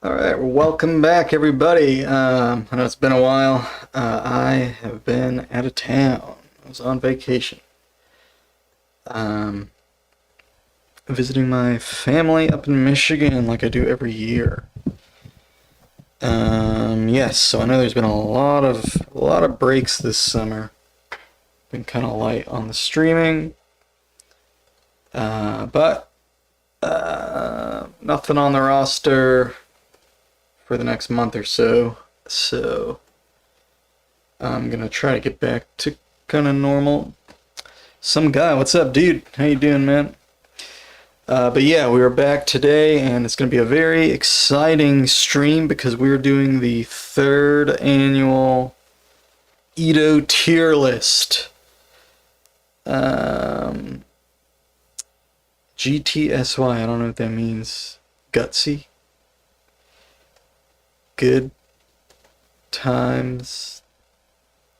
Alright, welcome back everybody. I know it's been a while. I have been out of town. I was on vacation. Um, Visiting my family up in Michigan like I do every year. Yes, so I know there's been a lot of breaks this summer. Been kind of light on the streaming. But nothing on the roster for the next month or so. So I'm gonna try to get back to kind of normal. Some guy, what's up, dude? How you doing, man? But yeah, we are back today, and it's gonna be a very exciting stream because we're doing the third annual Edo tier list. GTSY, I don't know what that means. Gutsy? Good times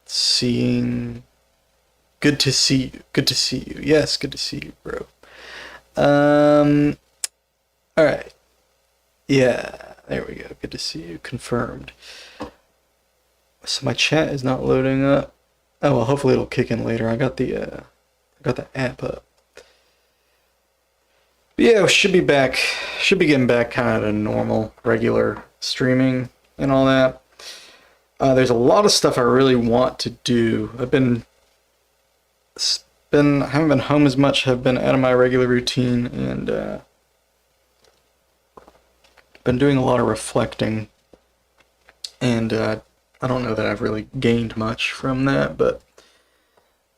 seeing. Good to see you. Good to see you. Yes, good to see you, bro. Alright. Yeah, there we go. Good to see you. Confirmed. So my chat is not loading up. Oh well, hopefully it'll kick in later. I got the app up. But yeah, we should be back. Should be getting back kind of to normal, regular streaming and all that. There's a lot of stuff I really want to do. I haven't been home as much. Have been out of my regular routine and been doing a lot of reflecting. And I don't know that I've really gained much from that, but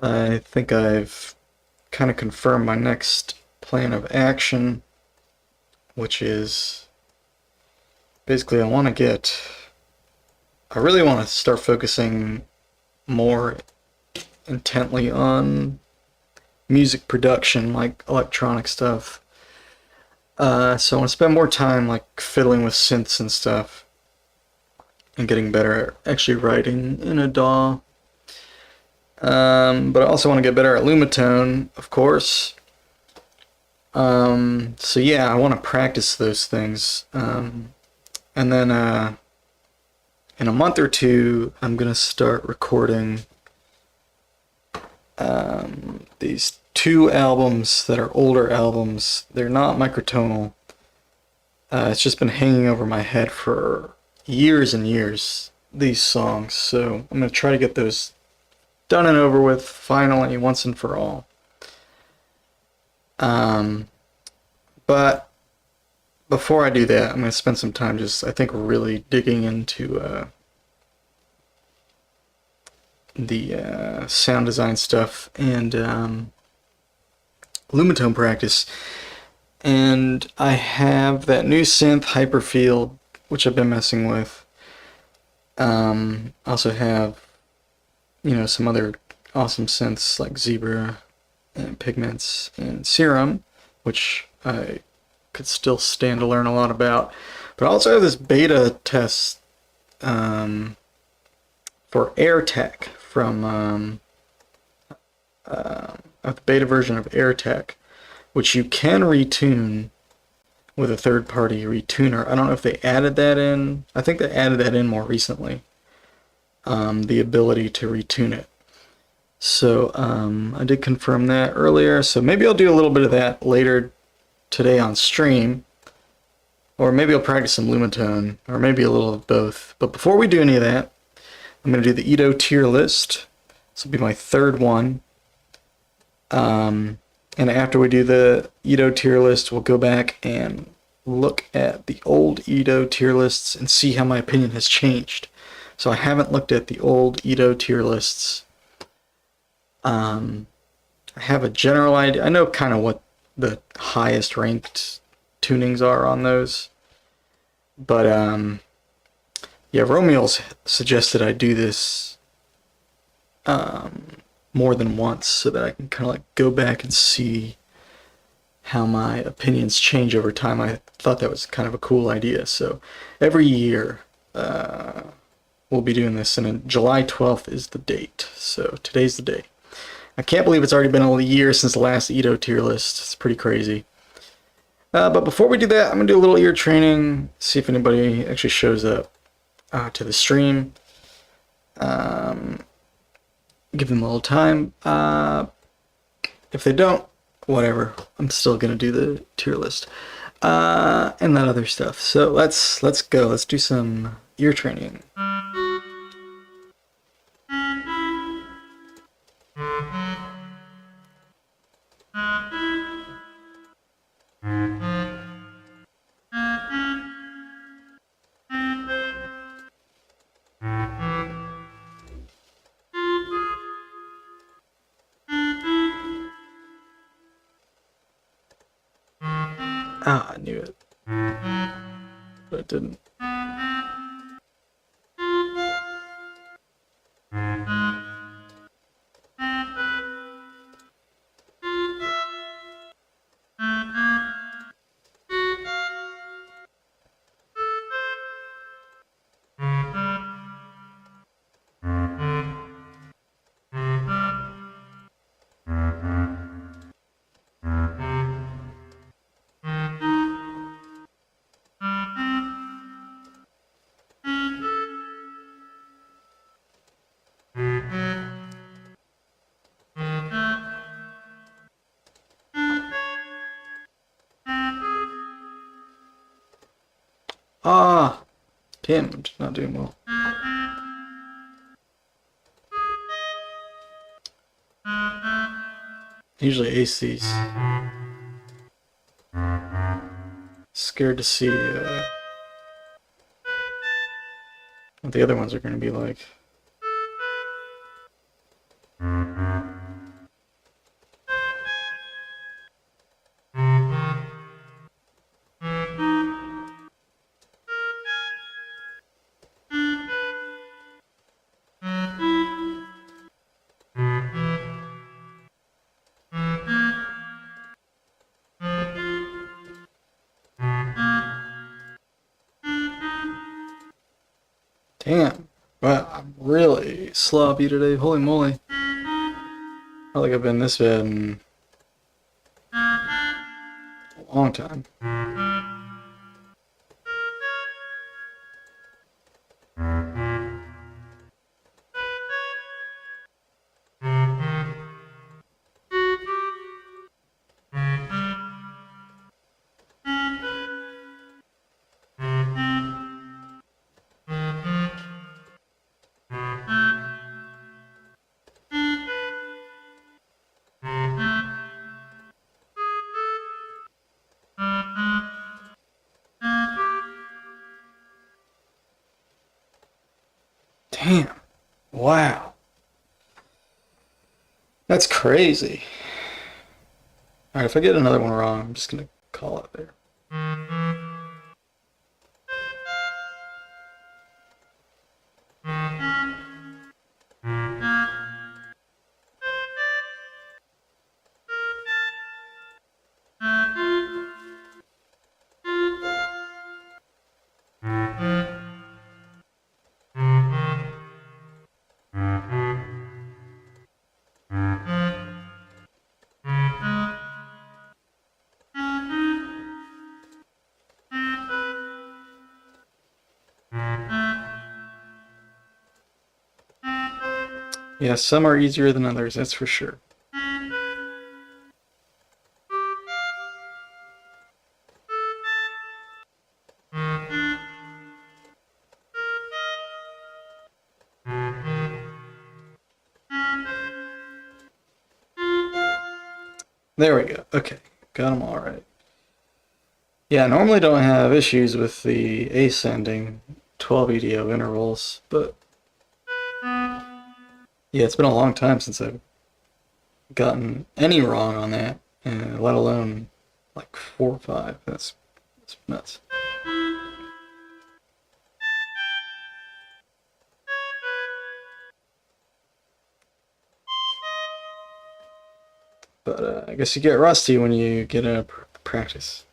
I think I've kind of confirmed my next plan of action, which is basically I really want to start focusing more intently on music production, like electronic stuff. So I want to spend more time like fiddling with synths and stuff and getting better at actually writing in a DAW. But I also want to get better at lumatone, of course. So yeah, I want to practice those things. And then in a month or two, I'm gonna start recording these two albums that are older albums. They're not microtonal. It's just been hanging over my head for years and years, these songs. So I'm gonna try to get those done and over with finally, once and for all. But before I do that, I'm going to spend some time just, I think, really digging into the sound design stuff and lumatone practice. And I have that new synth, Hyperfield, which I've been messing with. I also have, some other awesome synths like Zebra and Pigments and Serum, which I could still stand to learn a lot about. But I also have this beta test for AirTech from the beta version of AirTech, which you can retune with a third-party retuner. I don't know if they added that in. I think they added that in more recently. The ability to retune it. So I did confirm that earlier. So maybe I'll do a little bit of that later today on stream, or maybe I'll practice some lumatone, or maybe a little of both. But before we do any of that, I'm going to do the Edo tier list. This will be my third one. And after we do the Edo tier list, we'll go back and look at the old Edo tier lists and see how my opinion has changed. So I haven't looked at the old Edo tier lists. I have a general idea. I know kind of what the highest ranked tunings are on those. But yeah, Romeo's suggested I do this more than once so that I can kind of like go back and see how my opinions change over time. I thought that was kind of a cool idea. So every year we'll be doing this, and July 12th is the date. So today's the day. I can't believe it's already been a year since the last Edo tier list. It's pretty crazy. But before we do that, I'm gonna do a little ear training, see if anybody actually shows up to the stream. Give them a little time. If they don't, whatever. I'm still gonna do the tier list and that other stuff. So let's go. Let's do some ear training. Ah, I knew it, but it didn't. Ah, damn, I'm just not doing well. Usually ace these. Scared to see what the other ones are going to be like. Damn. Wow, I'm really sloppy today. Holy moly. I don't think I've been this bad in a long time. Damn. Wow. That's crazy. Alright, if I get another one wrong, I'm just gonna call it there. Yeah, some are easier than others, that's for sure. There we go. Okay, got them all right. Yeah, I normally don't have issues with the ascending 12 EDO intervals, but yeah, it's been a long time since I've gotten any wrong on that, let alone like 4 or 5. That's nuts. But I guess you get rusty when you get a practice.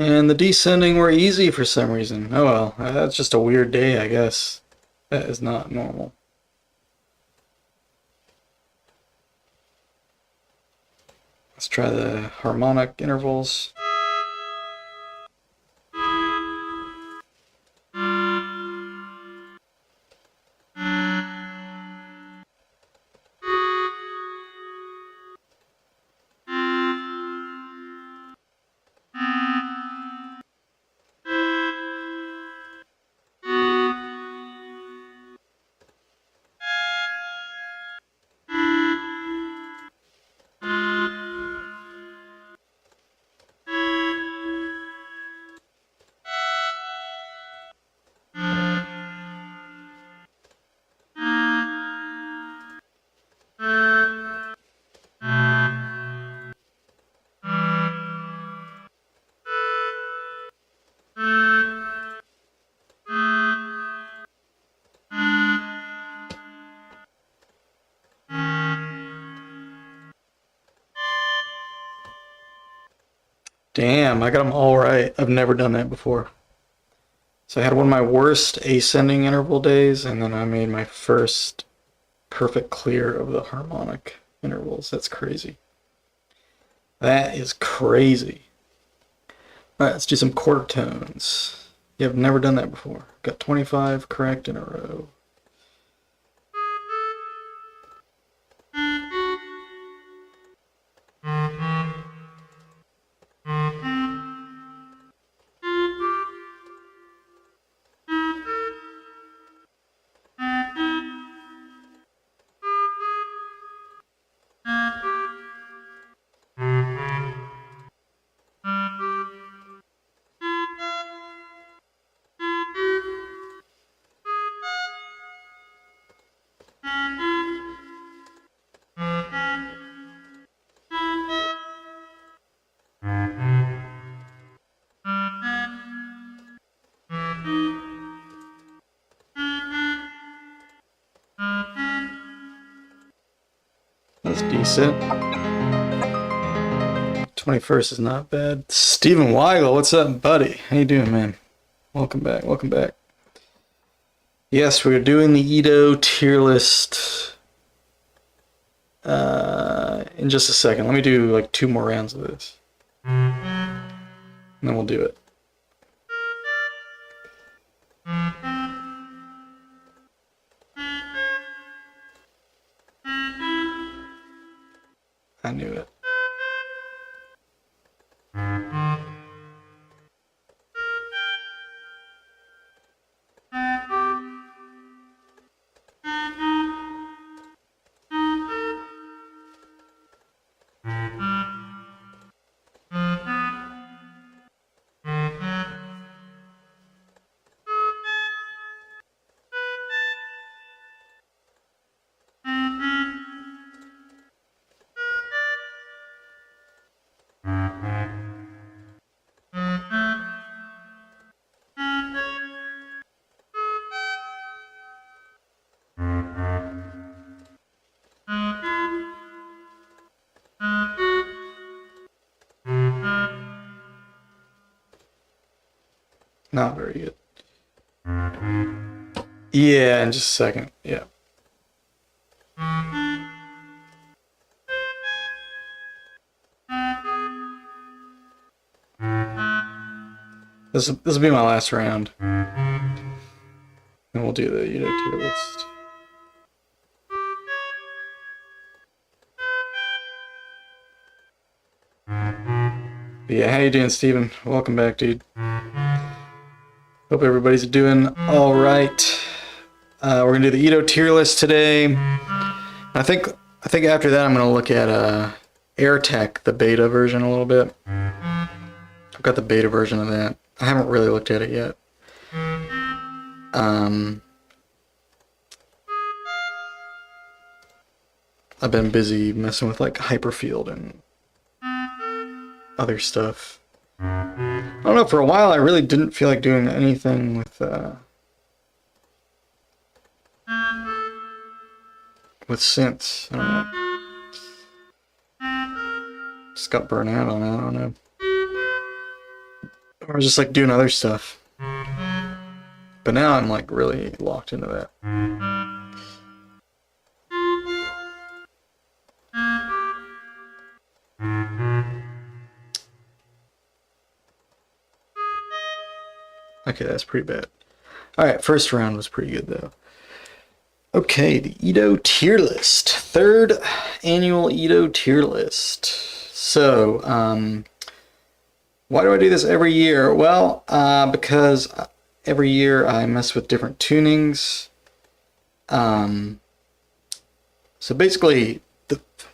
And the descending were easy for some reason. Oh well, that's just a weird day, I guess. That is not normal. Let's try the harmonic intervals. Damn, I got them all right. I've never done that before. So I had one of my worst ascending interval days, and then I made my first perfect clear of the harmonic intervals. That's crazy. That is crazy. Alright, let's do some quarter tones. Yeah, I've never done that before. Got 25 correct in a row. That's decent. 21st is not bad. Stephen Weigel, what's up, buddy? How you doing, man? Welcome back, welcome back. Yes, we're doing the Edo tier list in just a second. Let me do like 2 more rounds of this. And then we'll do it. I knew it. Not very good. Yeah, in just a second. Yeah. This will be my last round. And we'll do the Edo tier list. But yeah, how you doing, Steven? Welcome back, dude. Hope everybody's doing all right. We're gonna do the Edo tier list today. I think after that I'm gonna look at AirTech, the beta version, a little bit. I've got the beta version of that. I haven't really looked at it yet. I've been busy messing with like Hyperfield and other stuff. I don't know, for a while I really didn't feel like doing anything with synths. I don't know. Just got burnt out on it, I don't know. I was just like doing other stuff. But now I'm like really locked into that. Okay, that's pretty bad. Alright, first round was pretty good though. Okay, the Edo tier list. Third annual Edo tier list. So, why do I do this every year? Well, because every year I mess with different tunings. So basically,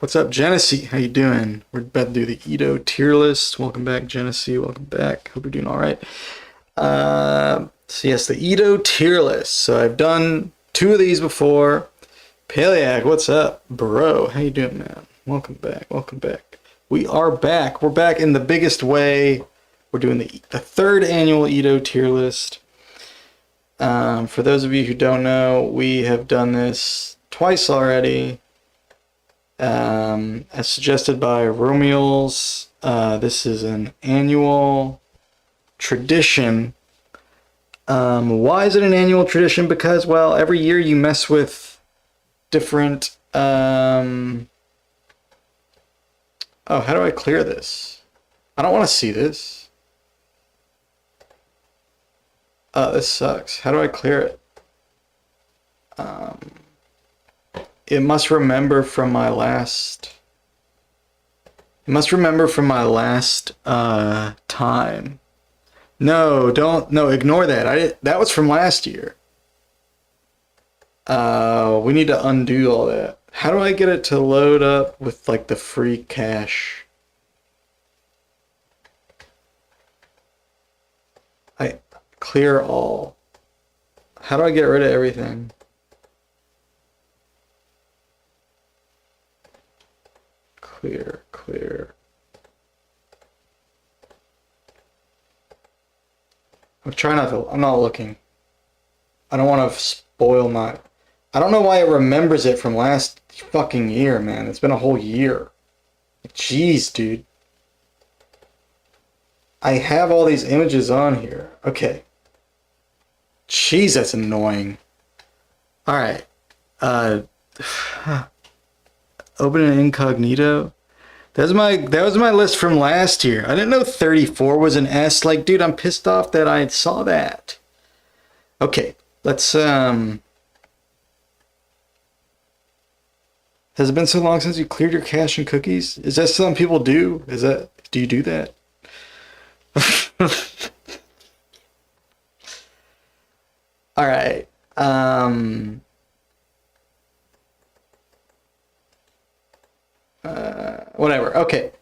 what's up, Genesee? How you doing? We're about to do the Edo tier list. Welcome back, Genesee. Welcome back. Hope you're doing all right. So yes, the Edo tier list. So I've done 2 of these before. Paleac, what's up, bro? How you doing, man? Welcome back. Welcome back. We are back. We're back in the biggest way. We're doing the 3rd annual Edo tier list. For those of you who don't know, we have done this twice already. As suggested by Romeals, this is an annual tradition. Why is it an annual tradition? Because, well, every year you mess with different, oh, how do I clear this? I don't want to see this. This sucks. How do I clear it? It must remember from my last, time. No, ignore that. That was from last year. We need to undo all that. How do I get it to load up with like the free cache? I clear all. How do I get rid of everything? Clear. I'm not looking. I don't want to spoil my... I don't know why it remembers it from last fucking year, man. It's been a whole year. Jeez, dude. I have all these images on here. Okay. Jeez, that's annoying. Alright. Open an incognito. That was my list from last year. I didn't know 34 was an S. Like, dude, I'm pissed off that I saw that. Okay, let's Has it been so long since you cleared your cache and cookies? Is that something people do? Do you do that? All right. Whatever. Okay.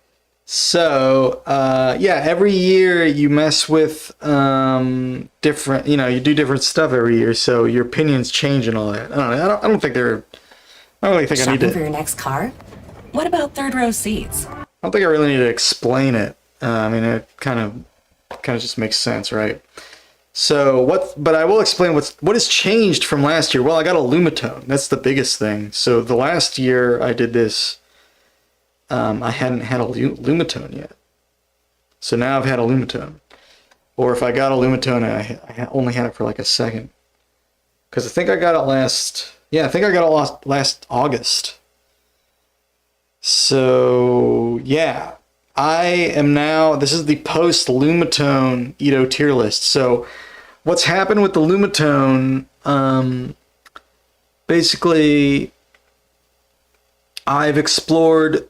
So, yeah, every year you mess with different, you do different stuff every year, so your opinions change and all that. I don't know. I don't think they're... I don't really think I need to... Shopping for your next car? What about third row seats? I don't think I really need to explain it. I mean, it kind of just makes sense, right? So but I will explain what has changed from last year. Well, I got a lumatone. That's the biggest thing. So the last year I did this, I hadn't had a lumatone yet. So now I've had a lumatone. Or if I got a lumatone, I only had it for like a second. Because I think I got it last August. So, yeah. I am now, this is the post-lumatone Edo tier list. So, what's happened with the lumatone, basically, I've explored...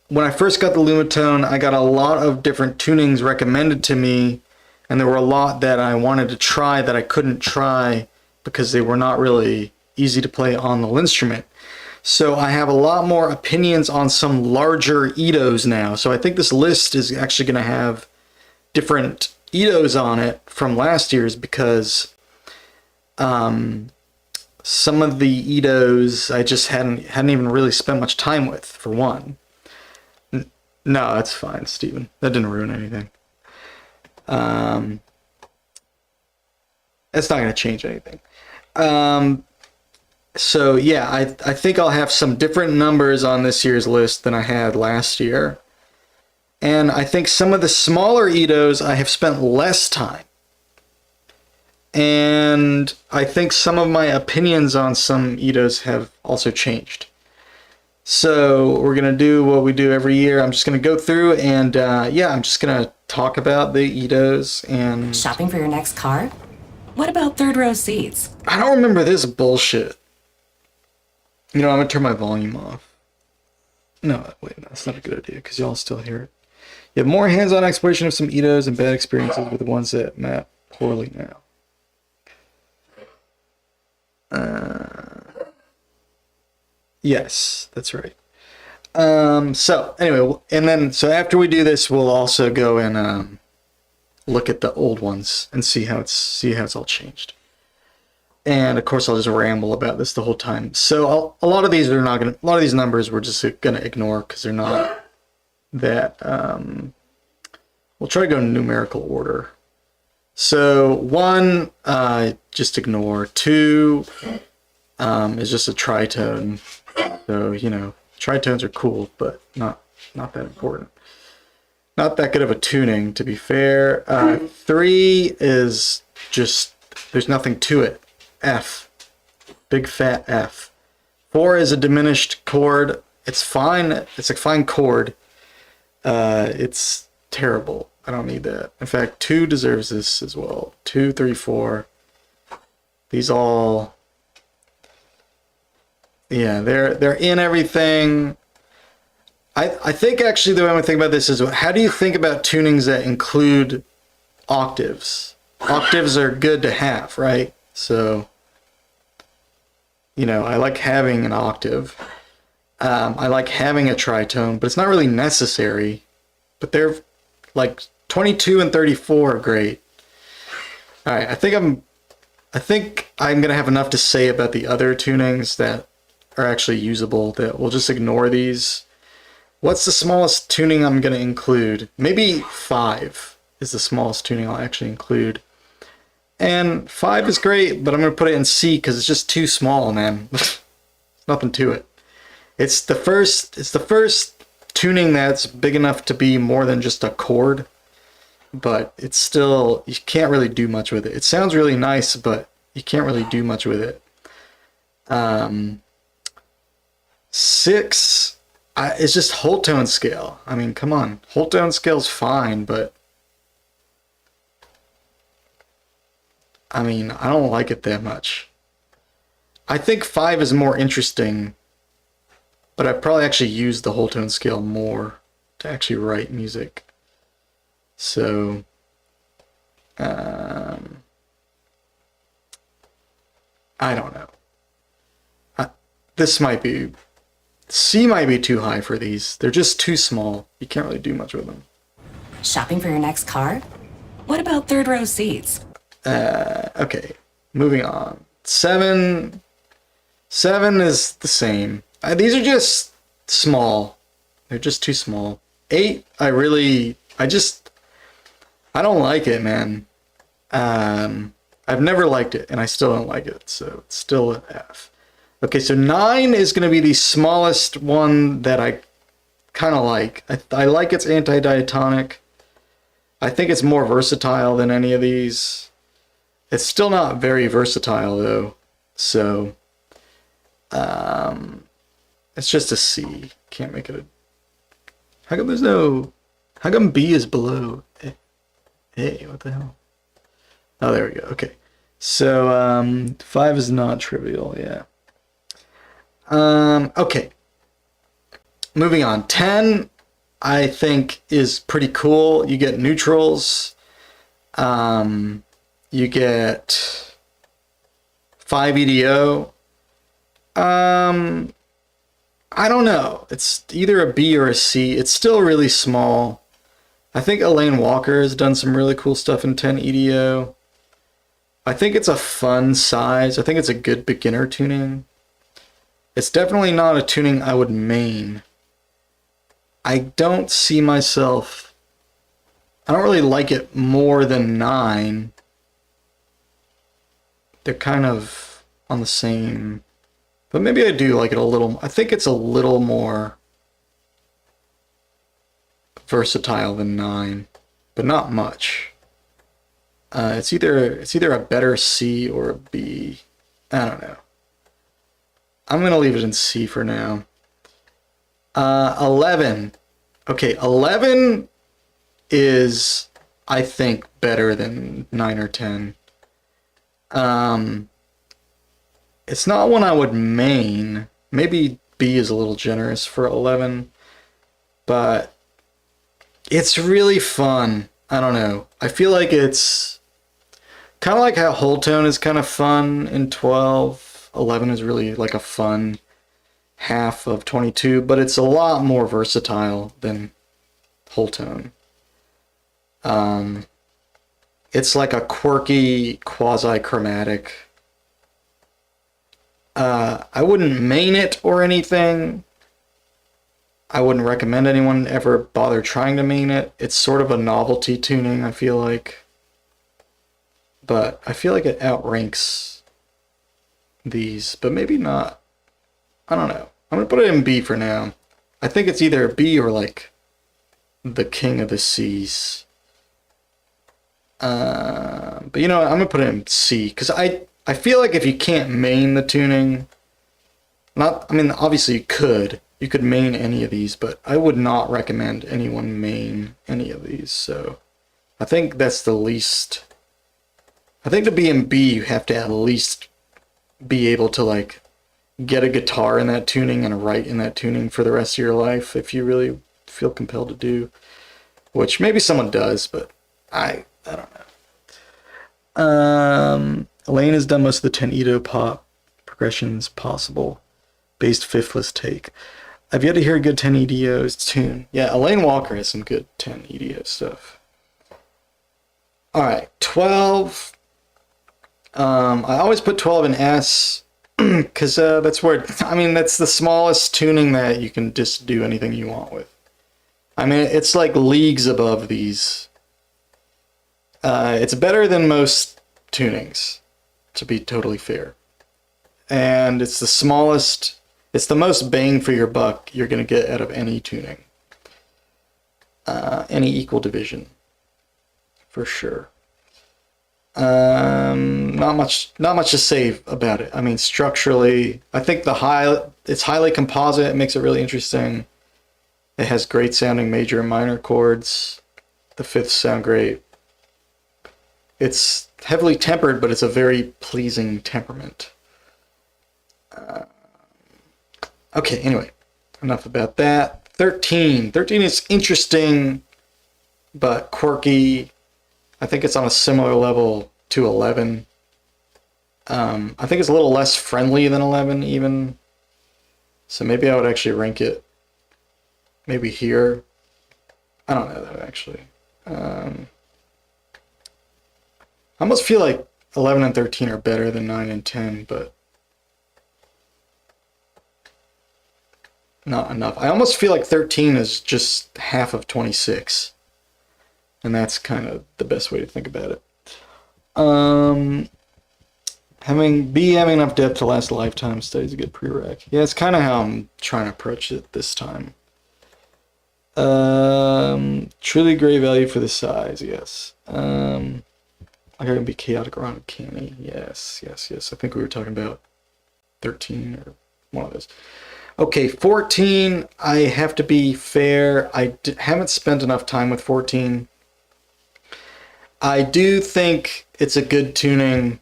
When I first got the lumatone, I got a lot of different tunings recommended to me, and there were a lot that I wanted to try that I couldn't try because they were not really easy to play on the linnstrument. So I have a lot more opinions on some larger Edos now. So I think this list is actually going to have different Edos on it from last year's because some of the Edos I just hadn't even really spent much time with, for one. No, that's fine, Steven. That didn't ruin anything. It's not going to change anything. So yeah, I think I'll have some different numbers on this year's list than I had last year. And I think some of the smaller Edos I have spent less time. And I think some of my opinions on some Edos have also changed. So we're going to do what we do every year. I'm just going to go through and yeah, I'm just going to talk about the Edos and... Shopping for your next car? What about third row seats? I don't remember this bullshit. You know, I'm going to turn my volume off. No, wait, that's not a good idea because y'all still hear it. You have more hands-on exploration of some Edos and bad experiences with the ones that map poorly now. Yes, that's right. So anyway, and then so after we do this, we'll also go and look at the old ones and see how it's all changed. And of course, I'll just ramble about this the whole time. So a lot of these numbers we're just gonna ignore because they're not that. We'll try to go in numerical order. So 1, just ignore. 2 is just a tritone. So, you know, tritones are cool, but not that important. Not that good of a tuning, to be fair. 3 is just, there's nothing to it. F. Big fat F. 4 is a diminished chord. It's fine. It's a fine chord. It's terrible. I don't need that. In fact, 2 deserves this as well. 2, 3, 4. These all... Yeah, they're in everything. I think actually the way I'm thinking about this is, how do you think about tunings that include octaves? Octaves are good to have, right? So, you know, I like having an octave. I like having a tritone, but it's not really necessary. But they're like 22 and 34 are great. All right, I think I'm gonna have enough to say about the other tunings that are actually usable, that we'll just ignore these. What's the smallest tuning I'm going to include? Maybe 5 is the smallest tuning I'll actually include. And 5 is great, but I'm going to put it in C because it's just too small, man. Nothing to it. It's the first tuning that's big enough to be more than just a chord, but it's still, you can't really do much with it. It sounds really nice, but you can't really do much with it. 6 is just whole tone scale. I mean, come on. Whole tone scale's fine, but I mean, I don't like it that much. I think 5 is more interesting, but I probably actually use the whole tone scale more to actually write music. So, I don't know. This might be... C might be too high for these. They're just too small. You can't really do much with them. Shopping for your next car? What about third row seats? Okay, moving on. 7 is the same. These are just small. They're just too small. 8, I don't like it, man. I've never liked it, and I still don't like it, so it's still an F. Okay, so 9 is going to be the smallest one that I kind of like. I like its anti-diatonic. I think it's more versatile than any of these. It's still not very versatile, though. So, it's just a C. Can't make it a... How come there's no... How come B is below A? Hey, what the hell? Oh, there we go. Okay. So, 5 is not trivial, yeah. Okay. Moving on. 10, I think, is pretty cool. You get neutrals. You get 5 EDO. I don't know. It's either a B or a C. It's still really small. I think Elaine Walker has done some really cool stuff in 10 EDO. I think it's a fun size. I think it's a good beginner tuning. It's definitely not a tuning I would main. I don't see myself... I don't really like it more than 9. They're kind of on the same... But maybe I do like it a little... I think it's a little more versatile than 9, but not much. It's either a better C or a B. I don't know. I'm gonna leave it in C for now. 11. Okay, 11 is, I think, better than 9 or 10. It's not one I would main. Maybe B is a little generous for 11, but it's really fun. I don't know. I feel like it's kind of like how whole tone is kind of fun in 12. 11 is really like a fun half of 22, but it's a lot more versatile than whole tone. It's like a quirky, quasi-chromatic. I wouldn't main it or anything. I wouldn't recommend anyone ever bother trying to main it. It's sort of a novelty tuning, I feel like. But I feel like it outranks these, but maybe not. I don't know. I'm gonna put it in B for now. I think it's either B or like the king of the C's. But you know what? I'm gonna put it in C because I feel like if you can't main the tuning, I mean obviously you could main any of these, but I would not recommend anyone main any of these. So I think that's the least. I think to be in B you have to at least be able to like get a guitar in that tuning and a write in that tuning for the rest of your life if you really feel compelled to do, which maybe someone does, but I don't know. Elaine has done most of the 10 Edo pop progressions possible, based fifthless take. I've yet to hear a good 10 EDO's tune. Yeah, Elaine Walker has some good 10 EDO stuff. Alright, 12. I always put 12 in S because that's that's the smallest tuning that you can just do anything you want with. I mean, it's like leagues above these. It's better than most tunings, to be totally fair. And it's the smallest, it's the most bang for your buck you're going to get out of any tuning. Any equal division, for sure. Not much to say about it. I mean, structurally, I think it's highly composite. It makes it really interesting. It has great sounding major and minor chords. The fifths sound great. It's heavily tempered, but it's a very pleasing temperament. Okay, anyway, enough about that. 13. 13 is interesting, but quirky. I think it's on a similar level to 11. I think it's a little less friendly than 11 even. So maybe I would actually rank it maybe here. I don't know though, actually. I almost feel like 11 and 13 are better than 9 and 10, but not enough. I almost feel like 13 is just half of 26. And that's kind of the best way to think about it. Having enough depth to last a lifetime studies a good prereq. Yeah, it's kind of how I'm trying to approach it this time. Truly great value for the size, yes. Like I can be chaotic or uncanny. Yes. I think we were talking about 13 or one of those. Okay, 14, I have to be fair. I haven't spent enough time with 14. I do think it's a good tuning.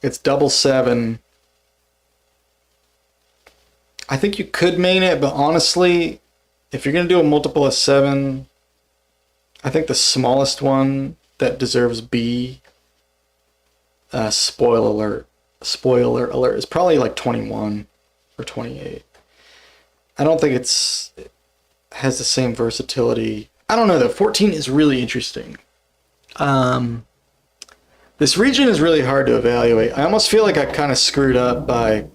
It's double 7. I think you could main it, but honestly, if you're going to do a multiple of 7, I think the smallest one that deserves B, spoiler alert, is probably like 21 or 28. I don't think it has the same versatility. I don't know though, 14 is really interesting. This region is really hard to evaluate. I almost feel like I kind of screwed up by,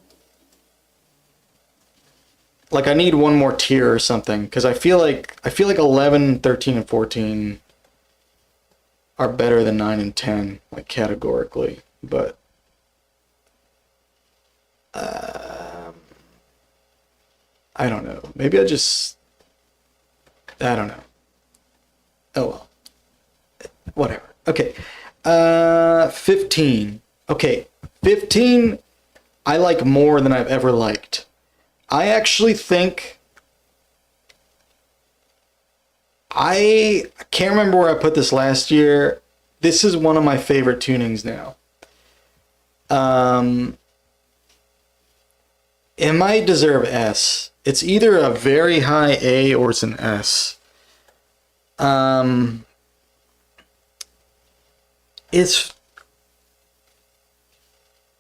like I need one more tier or something, because I feel like 11, 13, and 14 are better than 9 and 10, like categorically, but I don't know. Maybe I just I don't know. Oh well. Whatever. Okay. 15. Okay. 15 I like more than I've ever liked. I actually think I can't remember where I put this last year. This is one of my favorite tunings now. It might deserve S. It's either a very high A or it's an S. It's,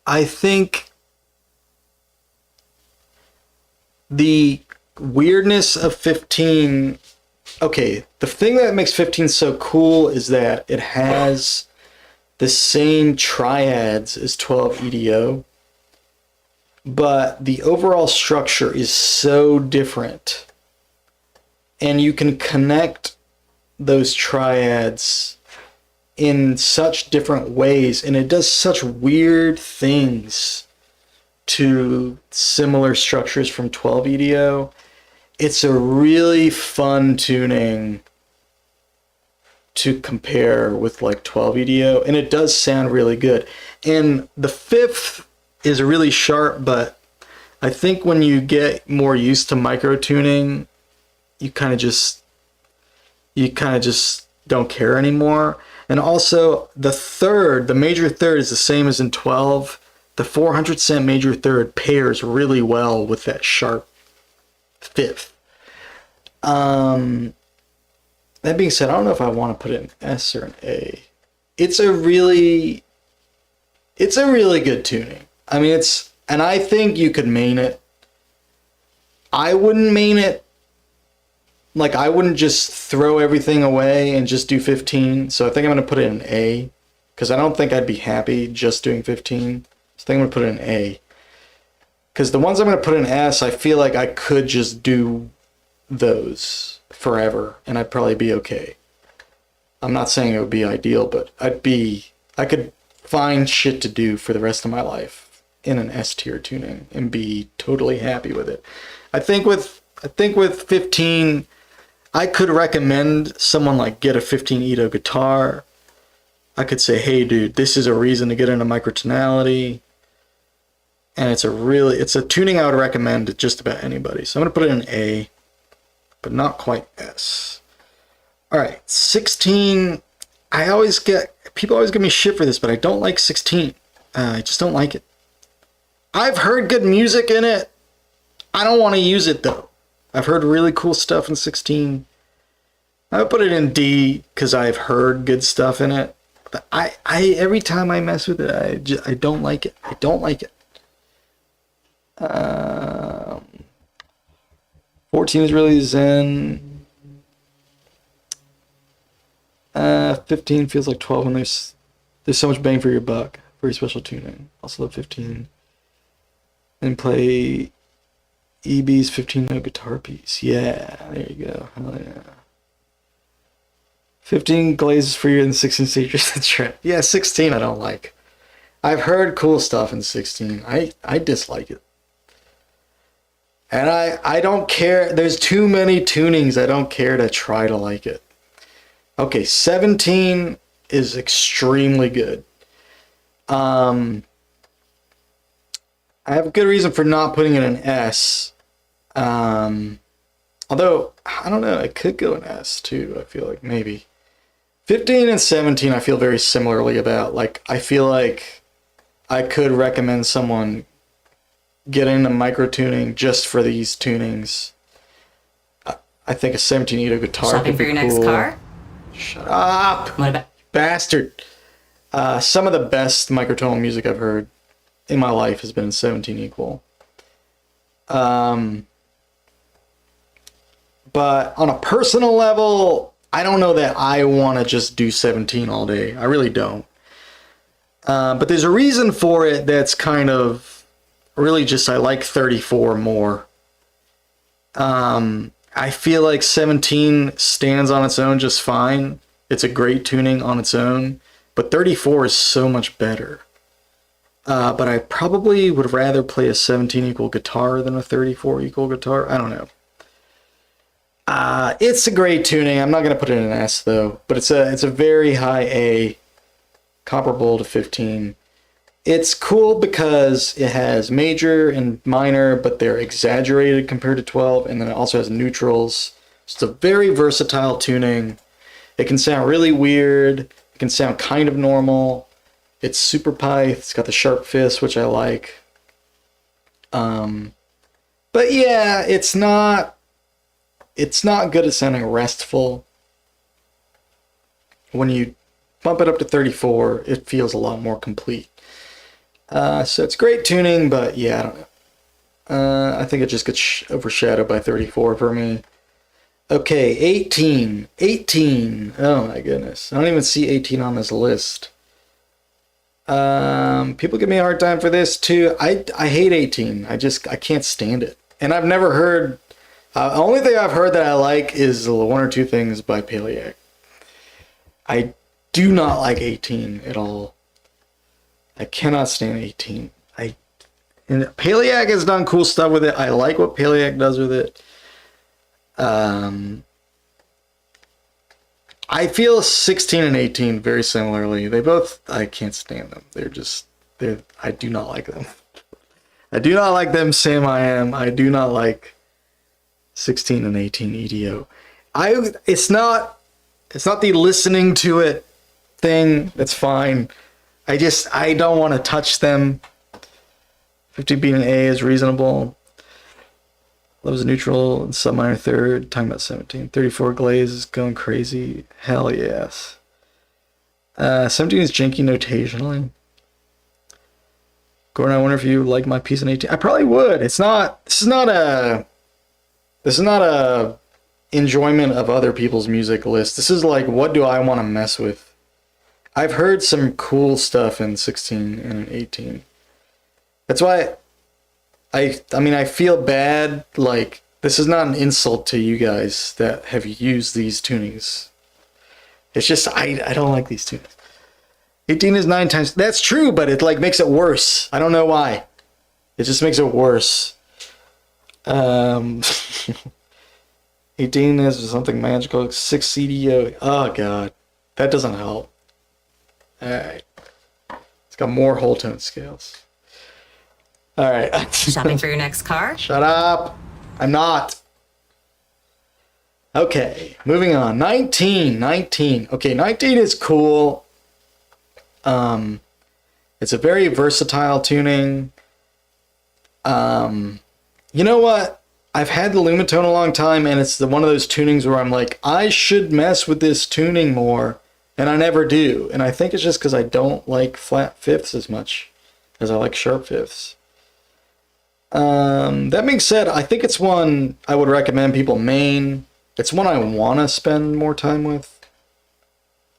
I think the weirdness of 15, okay, the thing that makes 15 so cool is that it has the same triads as 12 EDO, but the overall structure is so different. And you can connect those triads in such different ways, and it does such weird things to similar structures from 12 EDO. It's a really fun tuning to compare with like 12 EDO, and it does sound really good. And the fifth is really sharp, but I think when you get more used to micro tuning, you kind of just don't care anymore. And also the third, the major third, is the same as in 12. The 400 cent major third pairs really well with that sharp fifth. That being said, I don't know if I want to put it in S or an A. It's a really good tuning. I mean, and I think you could main it. I wouldn't main it. Like, I wouldn't just throw everything away and just do 15. So I think I'm going to put it in A, because I don't think I'd be happy just doing 15. So I think I'm going to put it in A. Because the ones I'm going to put in S, I feel like I could just do those forever, and I'd probably be okay. I'm not saying it would be ideal, but I could find shit to do for the rest of my life in an S tier tuning and be totally happy with it. I think with 15, I could recommend someone like get a 15 Edo guitar. I could say, hey dude, this is a reason to get into microtonality. And it's a tuning I would recommend to just about anybody. So I'm going to put it in A, but not quite S. All right, 16. People always give me shit for this, but I don't like 16. I just don't like it. I've heard good music in it. I don't want to use it though. I've heard really cool stuff in 16. I would put it in D because I've heard good stuff in it. But I every time I mess with it, I don't like it. I don't like it. 14 is really zen. 15 feels like 12 when there's so much bang for your buck. Very special tuning. Also love 15. And play EB's 15-note guitar piece. Yeah, there you go. Hell yeah. 15 glazes for you and 16 stages the trip. Yeah, 16 I don't like. I've heard cool stuff in 16. I dislike it. And I don't care. There's too many tunings. I don't care to try to like it. Okay, 17 is extremely good. I have a good reason for not putting it in S. Although, I don't know, it could go in S too, I feel like, maybe. 15 and 17 I feel very similarly about. Like, I feel like I could recommend someone get into micro-tuning just for these tunings. I think a 17 Edo guitar Shopping could for be your cool. next car? Shut up! What about... Bastard! Some of the best microtonal music I've heard in my life has been in 17 equal. But on a personal level, I don't know that I want to just do 17 all day. I really don't. But there's a reason for it that's kind of really just I like 34 more. I feel like 17 stands on its own just fine. It's a great tuning on its own. But 34 is so much better. But I probably would rather play a 17 equal guitar than a 34 equal guitar. I don't know. It's a great tuning. I'm not gonna put it in an S though, but it's a very high A, comparable to 15. It's cool because it has major and minor, but they're exaggerated compared to 12, and then it also has neutrals. So it's a very versatile tuning. It can sound really weird. It can sound kind of normal. It's super pyth. It's got the sharp fifths, which I like. But yeah, it's not good at sounding restful. When you bump it up to 34, it feels a lot more complete. So it's great tuning, but yeah, I don't know. I think it just gets overshadowed by 34 for me. Okay, 18. 18. Oh my goodness. I don't even see 18 on this list. People give me a hard time for this too. I hate 18. I can't stand it. And I've never heard, the only thing I've heard that I like is one or two things by Paliak. I do not like 18 at all. I cannot stand 18. And Paliak has done cool stuff with it. I like what Paliak does with it. I feel 16 and 18 very similarly. I can't stand them. I do not like them. I do not like them, Sam I Am. I do not like 16 and 18 EDO. It's not the listening to it thing. That's fine. I don't want to touch them. 50 being an A is reasonable. Loves neutral and sub minor third. Talking about 17. 34 glaze is going crazy. Hell yes. 17 is janky notationally. Gordon, I wonder if you like my piece in 18. I probably would. This is not a enjoyment of other people's music list. This is like, what do I want to mess with? I've heard some cool stuff in 16 and 18. That's why I feel bad. Like, this is not an insult to you guys that have used these tunings. It's just, I don't like these tunings. 18 is 9 times. That's true, but it like makes it worse. I don't know why. It just makes it worse. 18 is something magical. 6 CDO. Oh god, that doesn't help. All right, it's got more whole tone scales. All right. Shopping for your next car? Shut up. I'm not. Okay, moving on. 19. Okay, 19 is cool. It's a very versatile tuning. You know what? I've had the lumatone a long time, and it's one of those tunings where I'm like, I should mess with this tuning more, and I never do. And I think it's just because I don't like flat fifths as much as I like sharp fifths. That being said, I think it's one I would recommend people main. It's one I want to spend more time with.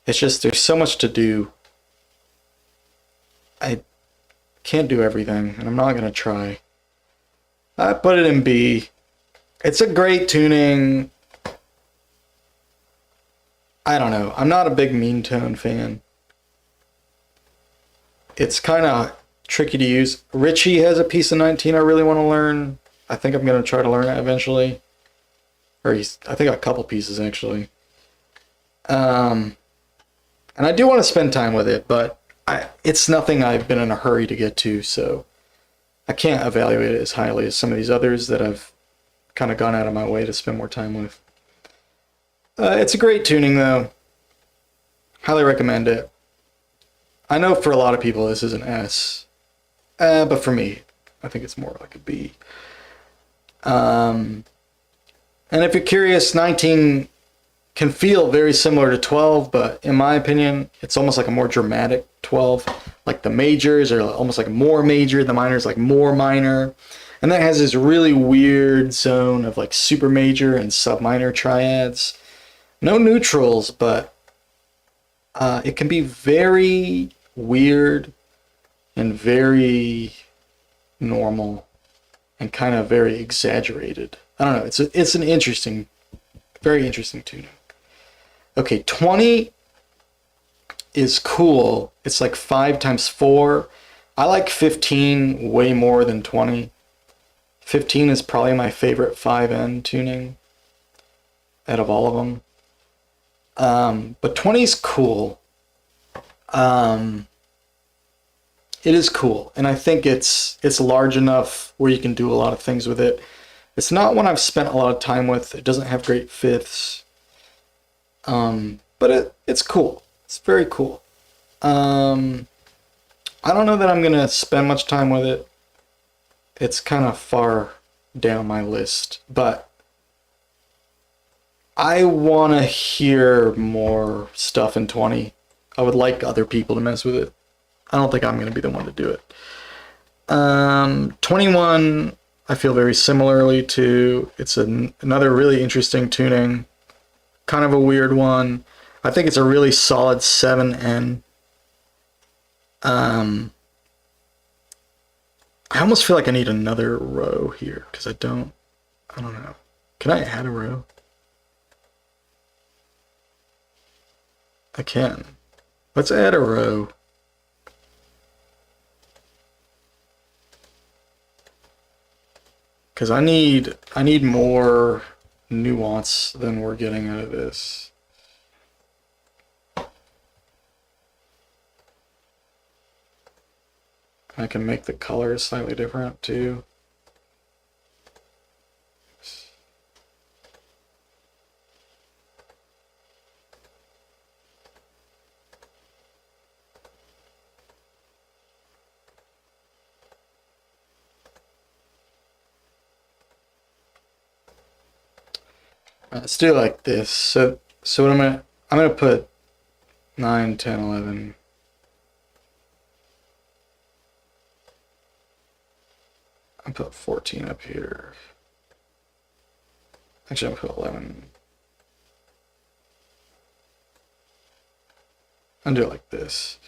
It's just there's so much to do. I can't do everything, and I'm not going to try. I put it in B. It's a great tuning. I don't know. I'm not a big mean tone fan. It's kind of tricky to use. Richie has a piece of 19 I really want to learn. I think I'm going to try to learn it eventually. I think a couple pieces actually. And I do want to spend time with it, but it's nothing I've been in a hurry to get to, so I can't evaluate it as highly as some of these others that I've kind of gone out of my way to spend more time with. It's a great tuning though. Highly recommend it. I know for a lot of people this is an S, but for me, I think it's more like a B. And if you're curious, 19 can feel very similar to 12, but in my opinion, it's almost like a more dramatic 12. Like the majors are almost like more major, the minors like more minor. And that has this really weird zone of like super major and sub minor triads. No neutrals, but it can be very weird and very normal and kind of very exaggerated. I don't know. It's an interesting, very interesting tuning. Okay, 20 is cool. It's like 5 times 4. I like 15 way more than 20. 15 is probably my favorite 5N tuning. out of all of them. But 20 is cool. It is cool, and I think it's large enough where you can do a lot of things with it. It's not one I've spent a lot of time with. It doesn't have great fifths. But it's cool. It's very cool. I don't know that I'm gonna spend much time with it. It's kind of far down my list, but I want to hear more stuff in 20. I would like other people to mess with it. I don't think I'm going to be the one to do it. 21, I feel very similarly to. It's another really interesting tuning. Kind of a weird one. I think it's a really solid 7N. I almost feel like I need another row here because I don't know. Can I add a row? I can. Let's add a row. Because I need more nuance than we're getting out of this. I can make the colors slightly different too. Let's do it like this. So what I'm gonna put 9, 10, 11. I put 14 up here. Actually, I'll put 11. I'll do it like this.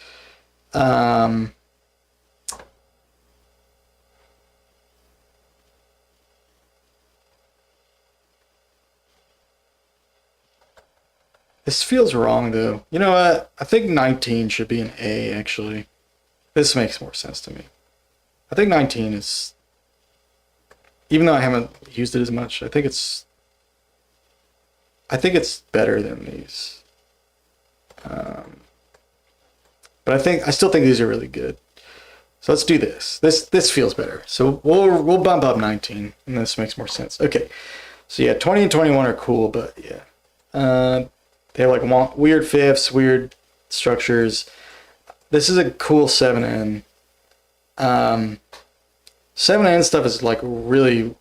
This feels wrong though. You know what? I think 19 should be an A actually. This makes more sense to me. I think 19 is, even though I haven't used it as much, I think it's better than these. But I still think these are really good. So let's do this. This feels better. So we'll bump up 19, and this makes more sense. Okay. So yeah, 20 and 21 are cool, but yeah. They have like weird fifths, weird structures. This is a cool 7N. 7N stuff is like really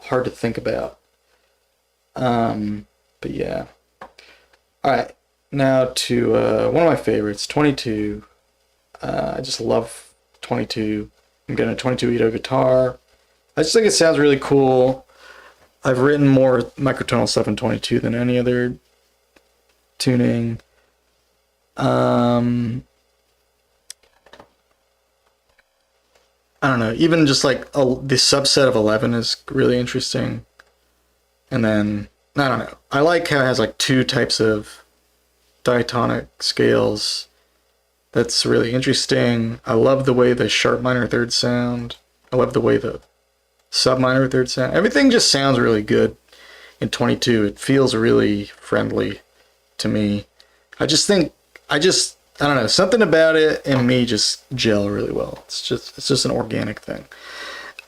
hard to think about. But yeah. Alright, now to one of my favorites, 22. I just love 22. I'm getting a 22 Ito guitar. I just think it sounds really cool. I've written more microtonal stuff in 22 than any other tuning. I don't know, even just like the subset of 11 is really interesting. And then, I don't know, I like how it has like two types of diatonic scales. That's really interesting. I love the way the sharp minor third sound. I love the way the sub minor third sound. Everything just sounds really good in 22. It feels really friendly to me. I don't know, something about it and me just gel really well. It's just an organic thing.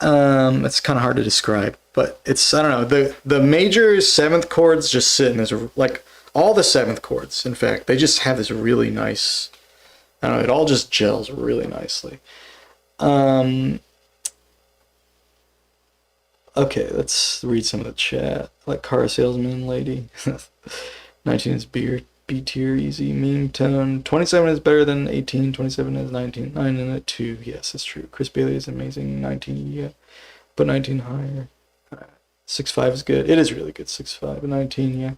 It's kind of hard to describe, but I don't know, the major seventh chords just sit in this, like all the seventh chords, in fact, they just have this really nice, I don't know, it all just gels really nicely. Okay, let's read some of the chat. Like car salesman lady. 19 is B tier, easy, meme tone. 27 is better than 18. 27 is 19. 9 and a 2. Yes, that's true. Chris Bailey is amazing. 19, yeah. But 19 higher. 6.5 is good. It is really good. 6.5 and 19, yeah.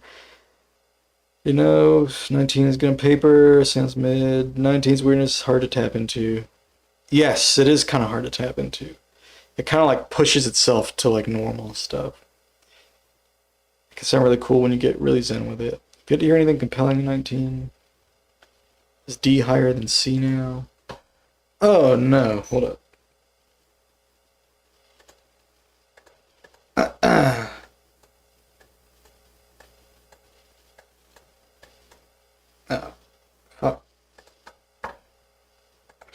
You know, 19 is good on paper. Sounds mid. 19's weirdness is hard to tap into. Yes, it is kind of hard to tap into. It kind of like pushes itself to like normal stuff. It can sound really cool when you get really zen with it. If you had to hear anything compelling in 19, is D higher than C now? Oh no, hold up.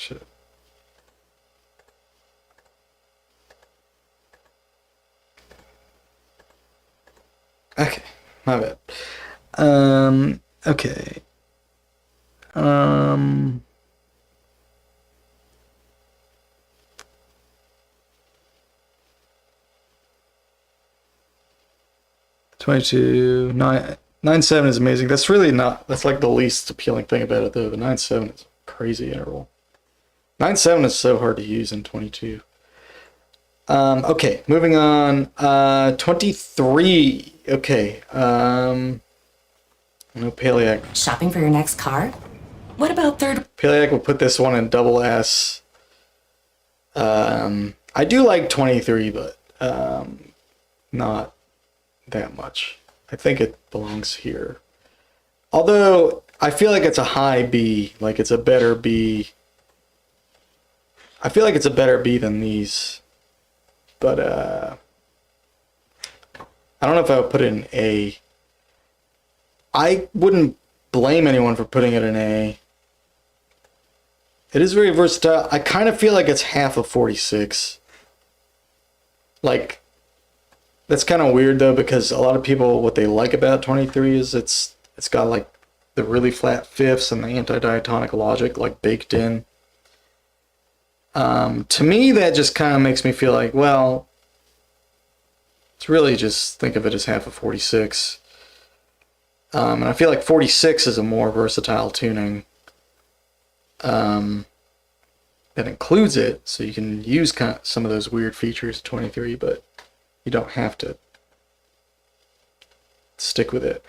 Should. Okay, my bad. Okay. Um, 22, 9.7 is amazing. That's really not, that's like the least appealing thing about it though. The 9.7 is a crazy interval. 9.7 is so hard to use in 22. Okay, moving on. 23. Okay. No Paleac. Shopping for your next car? What about third? Paleac will put this one in double S. I do like 23, but not that much. I think it belongs here. Although I feel like it's a high B, like it's a better B. I feel like it's a better B than these. But I don't know if I would put it in A. I wouldn't blame anyone for putting it in A. It is very versatile. I kind of feel like it's half of 46. Like, that's kind of weird though, because a lot of people, what they like about 23 is it's got like the really flat fifths and the anti-diatonic logic like baked in. To me, that just kind of makes me feel like, well, it's really just think of it as half of 46. And I feel like 46 is a more versatile tuning that includes it, so you can use kind of some of those weird features of 23, but you don't have to stick with it.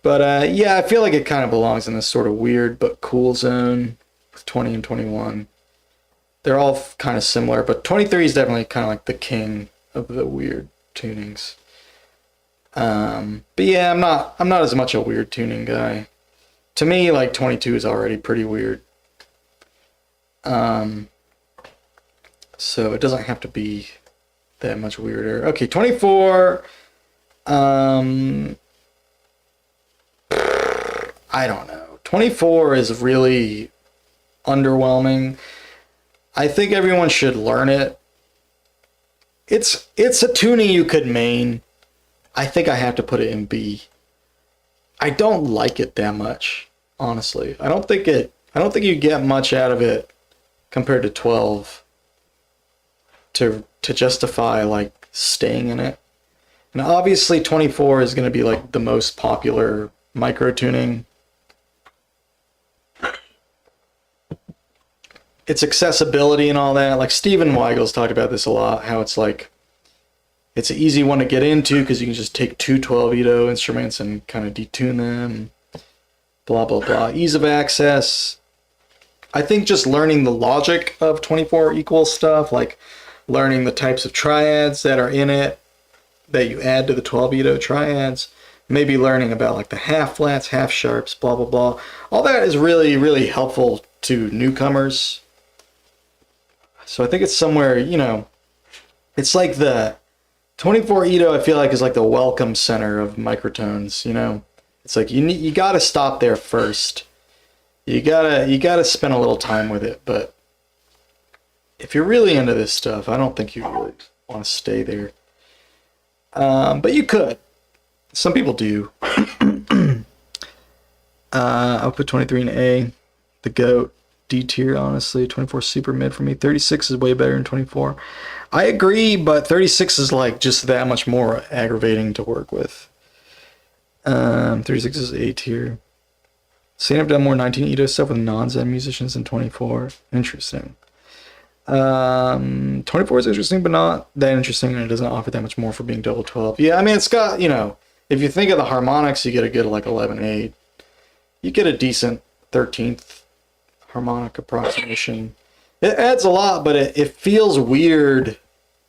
But yeah, I feel like it kind of belongs in this sort of weird but cool zone with 20 and 21. They're all kind of similar, but 23 is definitely kind of like the king of the weird tunings. But yeah, I'm not as much a weird tuning guy. To me, like 22 is already pretty weird. So it doesn't have to be that much weirder. Okay, 24. I don't know. 24 is really underwhelming. I think everyone should learn it. It's a tuning you could main. I think I have to put it in B. I don't like it that much, honestly. I don't think you get much out of it compared to 12 to justify like staying in it. And obviously 24 is going to be like the most popular micro tuning. Its accessibility and all that. Like Stephen Weigel's talked about this a lot, how it's like it's an easy one to get into because you can just take two 12 Ito instruments and kind of detune them. Blah, blah, blah. Ease of access. I think just learning the logic of 24 equals stuff, like learning the types of triads that are in it that you add to the 12 Ito triads. Maybe learning about like the half flats, half sharps, blah, blah, blah. All that is really, really helpful to newcomers. So I think it's somewhere, it's like the 24 Ito, I feel like, is like the welcome center of microtones, It's like you got to stop there first. You gotta spend a little time with it, but if you're really into this stuff, I don't think you really want to stay there. But you could. Some people do. I'll put 23 in A. The GOAT. D tier, honestly. 24 super mid for me. 36 is way better than 24. I agree, but 36 is like just that much more aggravating to work with. 36 is A tier. Saying I've done more 19 Ito stuff with non-Zen musicians than 24. Interesting. 24 is interesting, but not that interesting, and it doesn't offer that much more for being double 12. Yeah, I mean, it's got, if you think of the harmonics, you get a good like 11/8. You get a decent 13th harmonic approximation. It adds a lot, but it feels weird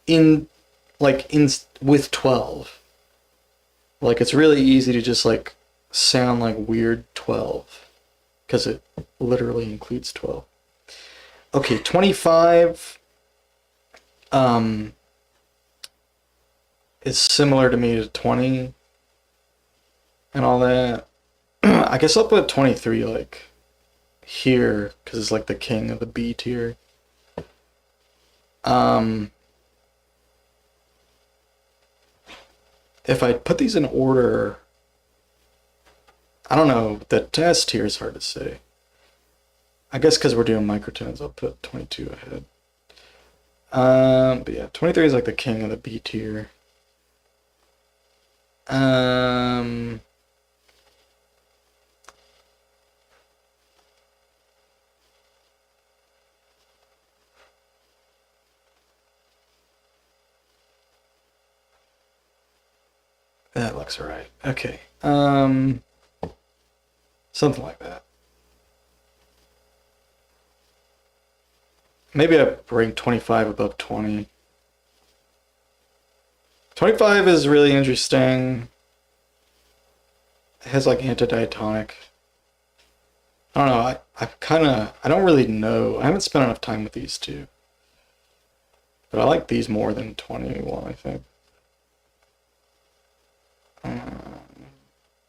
with 12. Like it's really easy to just like sound like weird 12 because it literally includes 12. Okay, 25 is similar to me to 20 and all that. I guess I'll put 23 like here because it's like the king of the B tier. If I put these in order, I don't know, the test here is hard to say. I guess because we're doing microtones, I'll put 22 ahead. But yeah, 23 is like the king of the B tier. That looks right. Okay. Something like that. Maybe I bring 25 above 20. 25 is really interesting. It has like antidiatonic. I don't know. I don't really know. I haven't spent enough time with these two. But I like these more than 21, I think.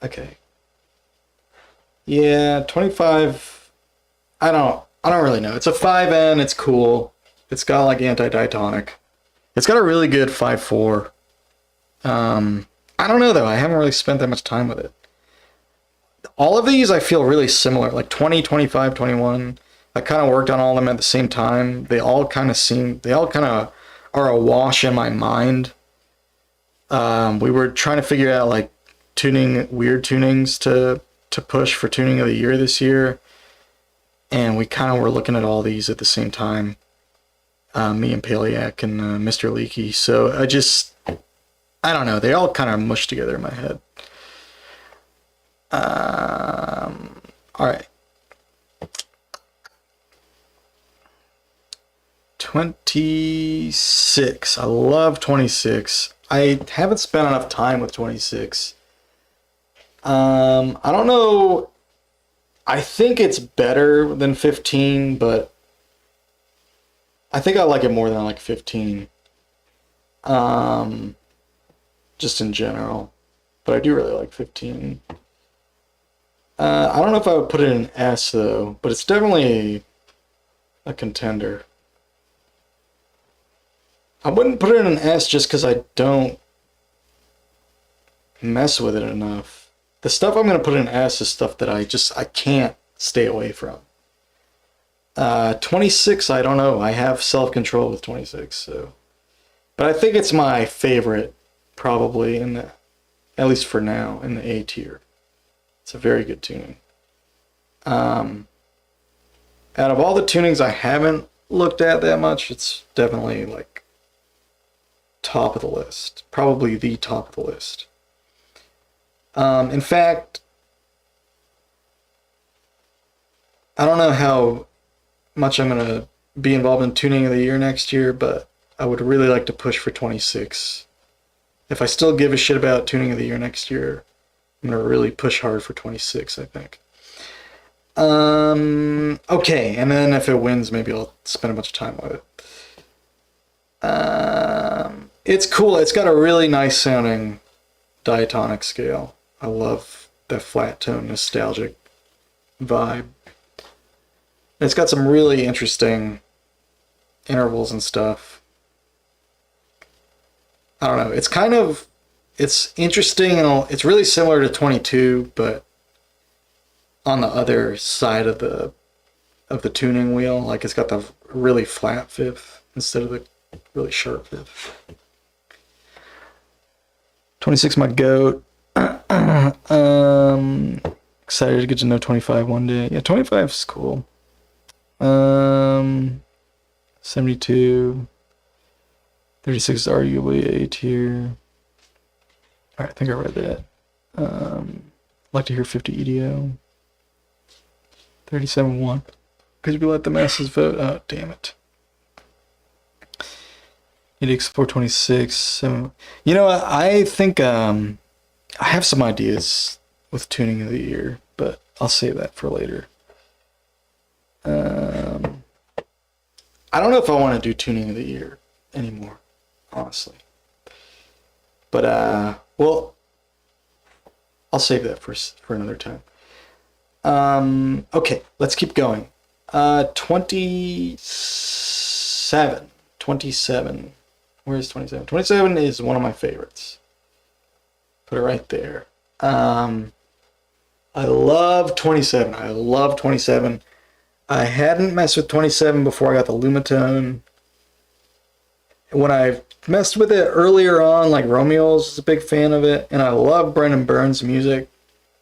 Okay. Yeah, 25. I don't really know. It's a 5N, it's cool. It's got like anti-diatonic. It's got a really good 5/4. I don't know though. I haven't really spent that much time with it. All of these I feel really similar. Like 20, 25, 21. I kind of worked on all of them at the same time. They all kind of are a wash in my mind. We were trying to figure out like weird tunings to push for tuning of the year this year. And we kind of were looking at all these at the same time. Me and Paliak and Mr. Leaky. So I don't know. They all kind of mushed together in my head. All right. 26. I love 26. I haven't spent enough time with 26. I don't know. I think it's better than 15, but I think I like it more than I like 15. Just in general. But I do really like 15. I don't know if I would put it in S though, but it's definitely a contender. I wouldn't put it in an S just because I don't mess with it enough. The stuff I'm going to put in S is stuff that I can't stay away from. 26, I don't know. I have self-control with 26, so. But I think it's my favorite, probably, at least for now, in the A tier. It's a very good tuning. Out of all the tunings I haven't looked at that much, it's definitely like top of the list. Probably the top of the list. In fact, I don't know how much I'm going to be involved in tuning of the year next year, but I would really like to push for 26. If I still give a shit about tuning of the year next year, I'm going to really push hard for 26, I think. Okay, and then if it wins, maybe I'll spend a bunch of time with it. It's cool. It's got a really nice sounding diatonic scale. I love that flat tone, nostalgic vibe. It's got some really interesting intervals and stuff. I don't know. It's interesting and it's really similar to 22, but on the other side of the tuning wheel, like it's got the really flat fifth instead of the really sharp fifth. 26, my goat. Excited to get to know 25 one day. Yeah, 25 is cool. 72. 36 is arguably A tier. Alright, I think I read that. Like to hear 50 EDO. 37-1. Could you let the masses vote? Oh, damn it. EDX 426. You know, I think I have some ideas with tuning of the year, but I'll save that for later. I don't know if I want to do tuning of the year anymore, honestly. But well, I'll save that for another time. Okay, let's keep going. 27. 27. Where's 27? 27 is one of my favorites. Put it right there. I love 27. I love 27. I hadn't messed with 27 before I got the lumatone. When I messed with it earlier on, like Romeo's is a big fan of it, and I love Brendan Burns' music.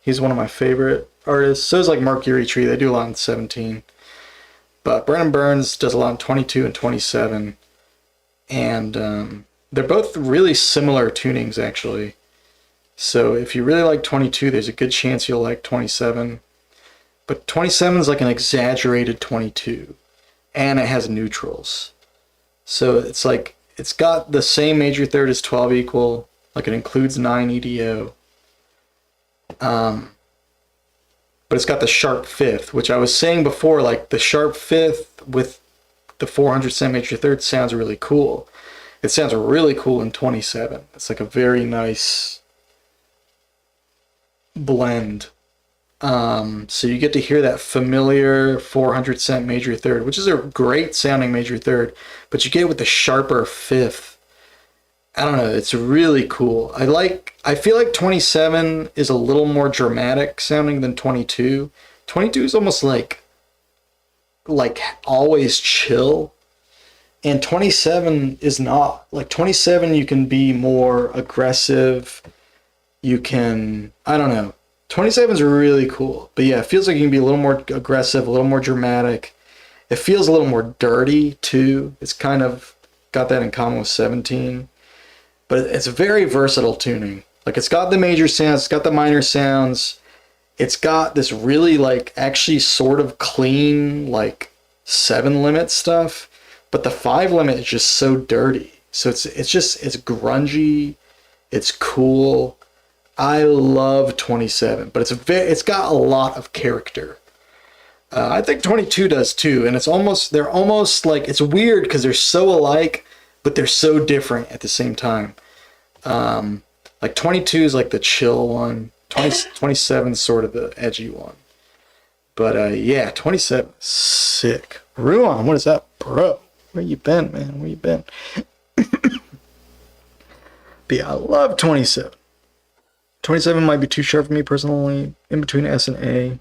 He's one of my favorite artists. So is like Mercury Tree. They do a lot in 17. But Brendan Burns does a lot in 22 and 27. And they're both really similar tunings, actually. So if you really like 22, there's a good chance you'll like 27. But 27 is like an exaggerated 22. And it has neutrals. So it's like, it's got the same major third as 12 equal. Like it includes 9 EDO. But it's got the sharp fifth, which I was saying before, like the sharp fifth with the 400 cent major third sounds really cool. It sounds really cool in 27. It's like a very nice blend. So you get to hear that familiar 400 cent major third, which is a great sounding major third, but you get it with the sharper fifth. I don't know, it's really cool. I feel like 27 is a little more dramatic sounding than 22. 22 is almost like always chill. And 27 is not. Like 27 you can be more aggressive. You can, I don't know. 27 is really cool. But yeah, it feels like you can be a little more aggressive, a little more dramatic. It feels a little more dirty too. It's kind of got that in common with 17. But it's a very versatile tuning. Like it's got the major sounds, it's got the minor sounds. It's got this really like actually sort of clean like 7 limit stuff, but the 5 limit is just so dirty. So it's grungy, it's cool. I love 27, but it's got a lot of character. I think 22 does too, and they're almost like, it's weird because they're so alike, but they're so different at the same time. Like 22 is like the chill one. 27 is sort of the edgy one. But yeah, 27 sick. Ruan, what is that, bro? Where you been, man? Where you been? But yeah, I love 27. 27 might be too sharp for me personally, in between S and A.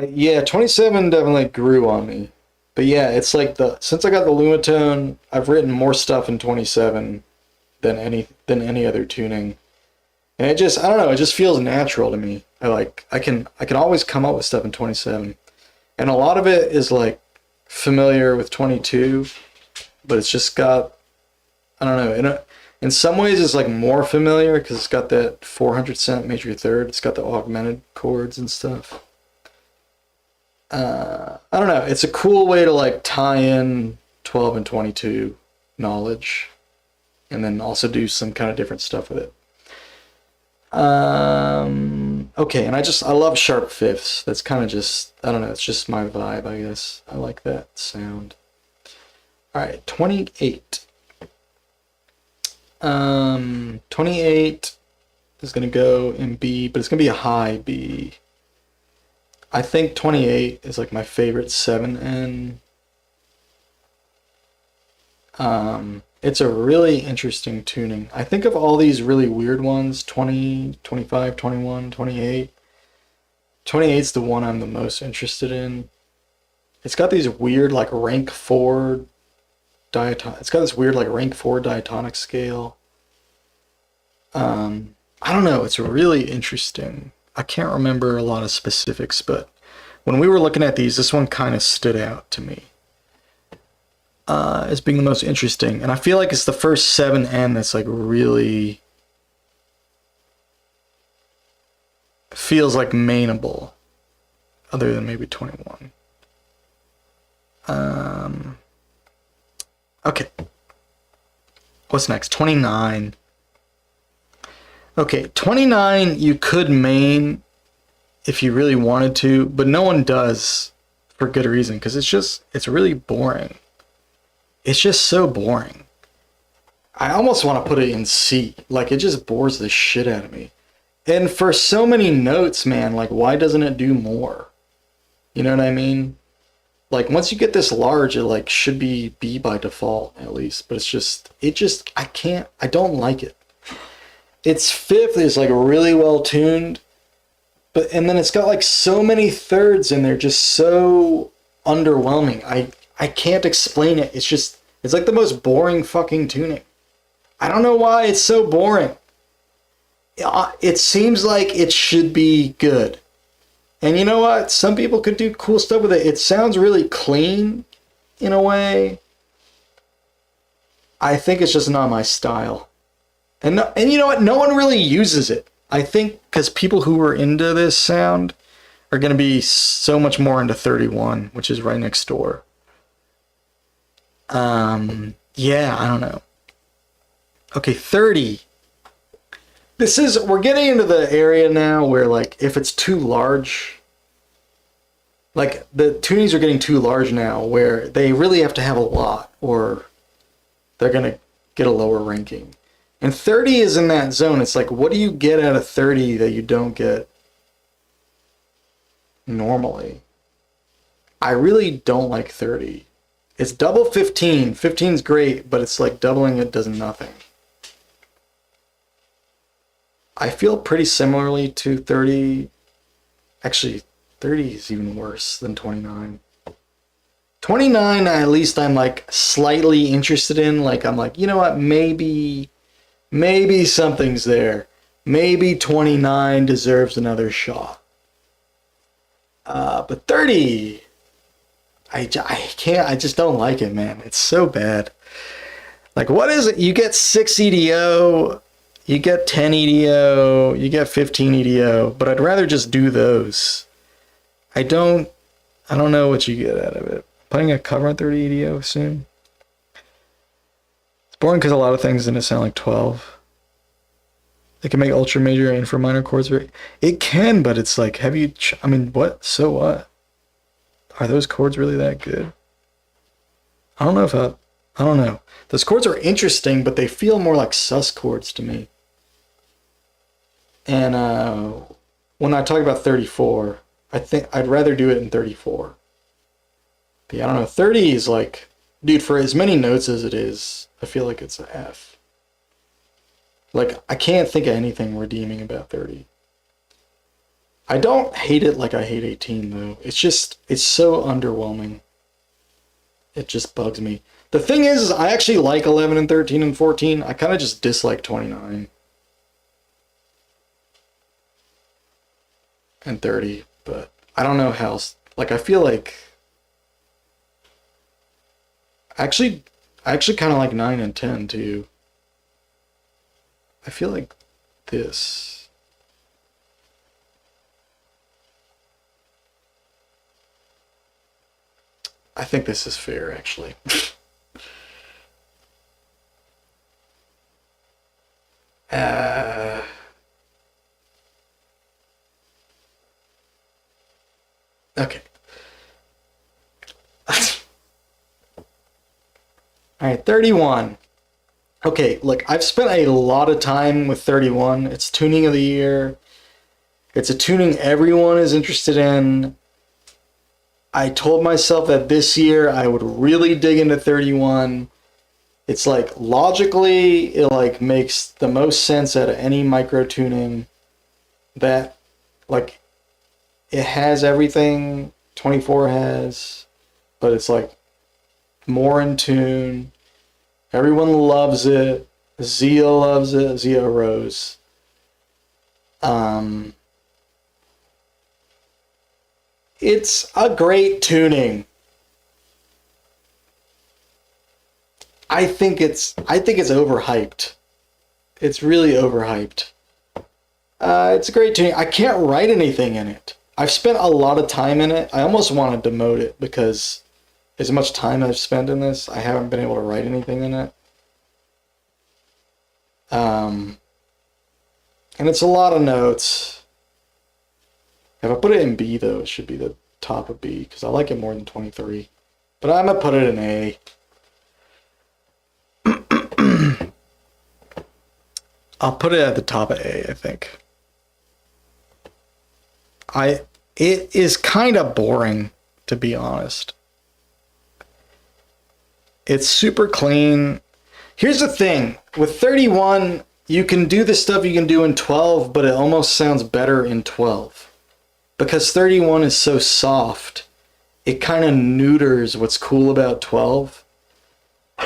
Yeah, 27 definitely grew on me. But yeah, it's like since I got the lumatone, I've written more stuff in 27 than any other tuning. And I don't know, it just feels natural to me. I can always come up with stuff in 27. And a lot of it is like familiar with 22, but it's just got, I don't know, in some ways it's like more familiar because it's got that 400 cent major third. It's got the augmented chords and stuff. I don't know. It's a cool way to like tie in 12 and 22 knowledge and then also do some kind of different stuff with it. Okay, and I love sharp fifths. That's kind of just, I don't know, it's just my vibe, I guess. I like that sound. All right, 28. 28 is going to go in B, but it's going to be a high B. I think 28 is like my favorite 7N. It's a really interesting tuning. I think of all these really weird ones, 20, 25, 21, 28. 28's the one I'm the most interested in. It's got these weird like rank 4 it's got this weird like rank 4 diatonic scale. I don't know, it's really interesting. I can't remember a lot of specifics, but when we were looking at these, this one kind of stood out to me as being the most interesting. And I feel like it's the first 7N that's like really feels like mainable, other than maybe 21. Okay. What's next? 29. Okay, 29 you could main if you really wanted to, but no one does for good reason, because it's really boring. It's just so boring. I almost want to put it in C. Like, it just bores the shit out of me. And for so many notes, man, like why doesn't it do more? You know what I mean? Like once you get this large, it like should be B by default at least, but I don't like it. Its fifth is like really well tuned, but and then it's got like so many thirds in there, just so underwhelming. I can't explain it. It's like the most boring fucking tuning. I don't know why it's so boring. It seems like it should be good. And you know what? Some people could do cool stuff with it. It sounds really clean in a way. I think it's just not my style. And you know what? No one really uses it. I think because people who are into this sound are going to be so much more into 31, which is right next door. Yeah, I don't know. Okay, 30. We're getting into the area now where like if it's too large, like the tunings are getting too large now where they really have to have a lot or they're going to get a lower ranking. And 30 is in that zone. It's like, what do you get out of 30 that you don't get normally? I really don't like 30. It's double 15. 15's great, but it's like doubling it does nothing. I feel pretty similarly to 30. Actually, 30 is even worse than 29. 29, at least I'm like slightly interested in. Like, I'm like, you know what? Maybe something's there. Maybe 29 deserves another shot. But 30, I just don't like it, man. It's so bad. Like, what is it? You get 6 EDO, you get 10 EDO, you get 15 EDO, but I'd rather just do those. I don't know what you get out of it. Putting a cover on 30 EDO soon. It's boring because a lot of things in it sound like 12. It can make ultra major and for minor chords. It can, but it's like, I mean, what? So what? Are those chords really that good? I don't know. Those chords are interesting, but they feel more like sus chords to me. And when I talk about 34, I think I'd rather do it in 34. But yeah, I don't know. 30 is like, dude, for as many notes as it is, I feel like it's an F. Like, I can't think of anything redeeming about 30. I don't hate it like I hate 18, though. It's so underwhelming. It just bugs me. The thing is I actually like 11 and 13 and 14. I kind of just dislike 29. And 30, but I don't know how else. Like, I feel like I actually kind of like 9 and 10 too. I feel like this. I think this is fair, actually. Okay. Alright, 31. Okay, look, I've spent a lot of time with 31. It's tuning of the year. It's a tuning everyone is interested in. I told myself that this year I would really dig into 31. It's like logically, it like makes the most sense out of any micro tuning. That like it has everything 24 has, but it's like more in tune. Everyone loves it. Zia loves it. Zia Rose. It's a great tuning. I think it's overhyped. It's really overhyped. It's a great tuning. I can't write anything in it. I've spent a lot of time in it. I almost want to demote it because as much time I've spent in this, I haven't been able to write anything in it. And it's a lot of notes. If I put it in B, though, it should be the top of B, because I like it more than 23. But I'm going to put it in A. I'll put it at the top of A, I think. it is kind of boring, to be honest. It's super clean. Here's the thing, with 31, you can do the stuff you can do in 12, but it almost sounds better in 12. Because 31 is so soft, it kind of neuters what's cool about 12.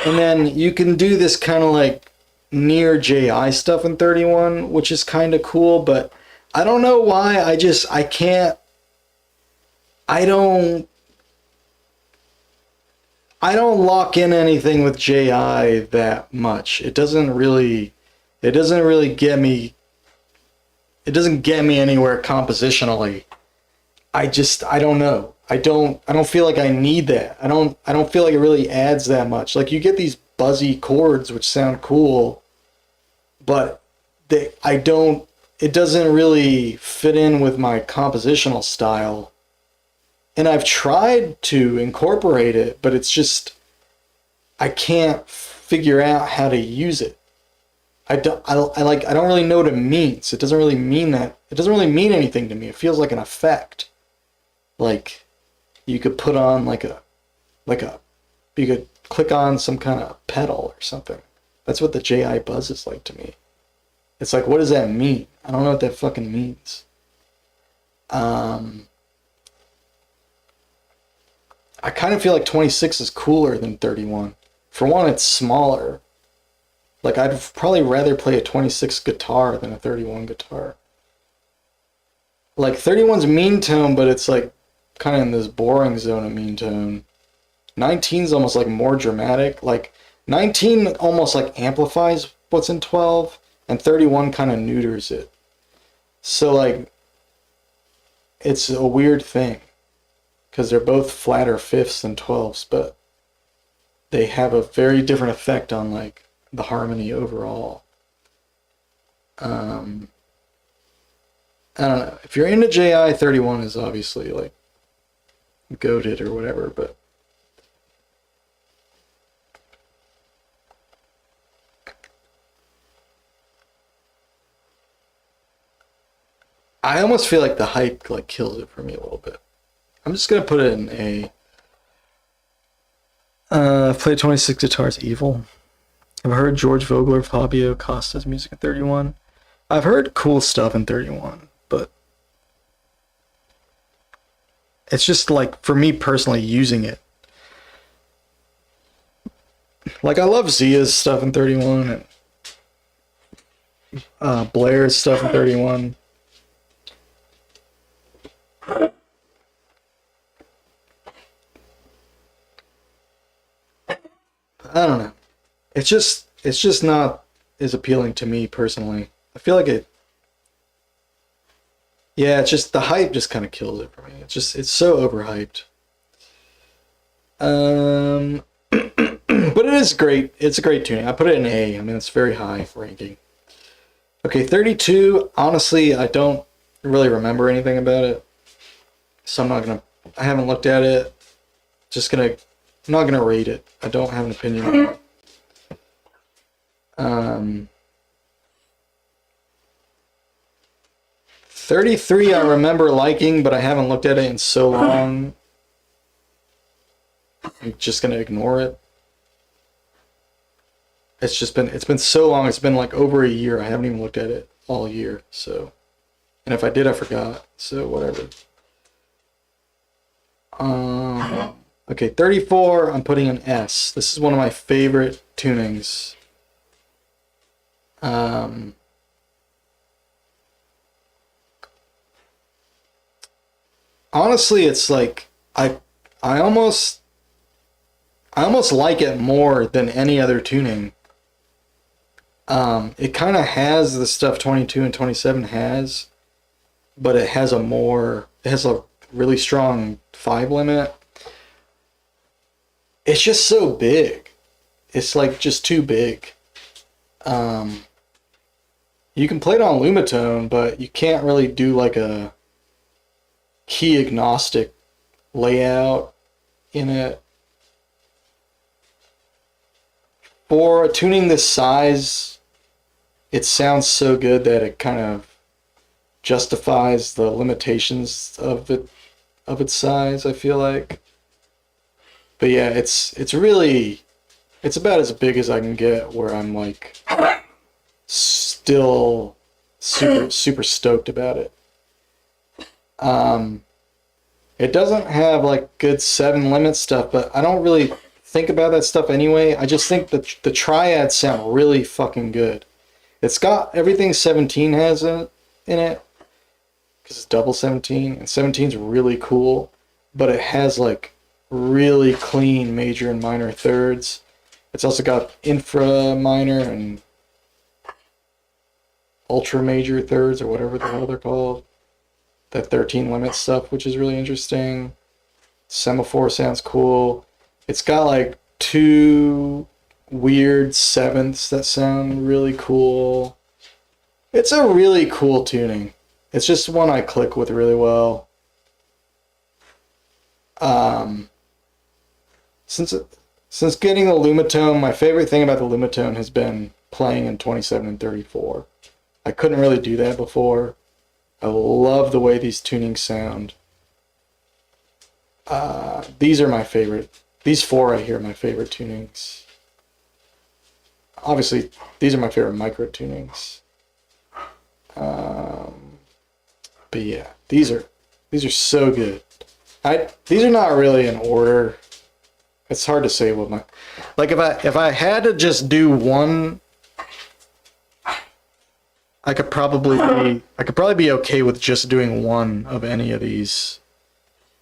And then you can do this kind of like near JI stuff in 31, which is kind of cool, but I don't know why. I can't. I don't lock in anything with JI that much. It doesn't really get me. It doesn't get me anywhere compositionally. I don't know. I don't feel like I need that. I don't feel like it really adds that much. Like, you get these buzzy chords which sound cool, but it doesn't really fit in with my compositional style. And I've tried to incorporate it, but it's just, I can't figure out how to use it. I don't really know what it means. It doesn't really mean that. It doesn't really mean anything to me. It feels like an effect. Like, you could put on you could click on some kind of pedal or something. That's what the JI buzz is like to me. It's like, what does that mean? I don't know what that fucking means. I kind of feel like 26 is cooler than 31. For one, it's smaller. Like, I'd probably rather play a 26 guitar than a 31 guitar. Like, 31's mean tone, but it's like kind of in this boring zone of mean tone. 19's almost like more dramatic. Like, 19 almost like amplifies what's in 12, and 31 kind of neuters it. So, like, it's a weird thing, because they're both flatter fifths than 12s, but they have a very different effect on, like, the harmony overall. I don't know. If you're into JI, 31 is obviously, like, goated or whatever, but I almost feel like the hype, like, kills it for me a little bit. I'm just gonna put it in A. I've played 26 guitars, Evil. I've heard George Vogler, Fabio Costa's music in 31. I've heard cool stuff in 31, but it's just, like, for me personally, using it. Like, I love Zia's stuff in 31 and Blair's stuff in 31. I don't know. It's just not as appealing to me personally. I feel like it. Yeah, it's just the hype just kind of kills it for me. It's so overhyped. But it is great. It's a great tuning. I put it in A. I mean, it's very high ranking. Okay, 32. Honestly, I don't really remember anything about it, so I haven't looked at it. I'm not gonna rate it. I don't have an opinion on it. 33 I remember liking, but I haven't looked at it in so long. I'm just gonna ignore it. It's been so long. It's been like over a year. I haven't even looked at it all year. So, and if I did, I forgot. So whatever. Okay, 34. I'm putting an S. This is one of my favorite tunings. Honestly, it's like I almost like it more than any other tuning. It kind of has the stuff 22 and 27 has, but it has a really strong 5 limit. It's just so big. It's like just too big. You can play it on lumatone, but you can't really do like a key agnostic layout in it. For a tuning this size, it sounds so good that it kind of justifies the limitations of its size, I feel like. But yeah, it's really, it's about as big as I can get where I'm like still super stoked about it. It doesn't have like good 7 limit stuff, but I don't really think about that stuff anyway. I just think that the triads sound really fucking good. It's got everything 17 has in it, because it's double 17, and 17's really cool, but it has like really clean major and minor thirds. It's also got infra minor and ultra major thirds, or whatever the hell they're called. That 13 limit stuff, which is really interesting. Semaphore sounds cool. It's got like 2 weird sevenths that sound really cool. It's a really cool tuning. It's just one I click with really well. Since getting the lumatone, my favorite thing about the lumatone has been playing in 27 and 34. I couldn't really do that before. I love the way these tunings sound. These are my favorite. These 4 right here are my favorite tunings. Obviously, these are my favorite micro tunings. But yeah, these are so good. These are not really in order. It's hard to say what my, like if I had to just do one, I could probably be okay with just doing one of any of these,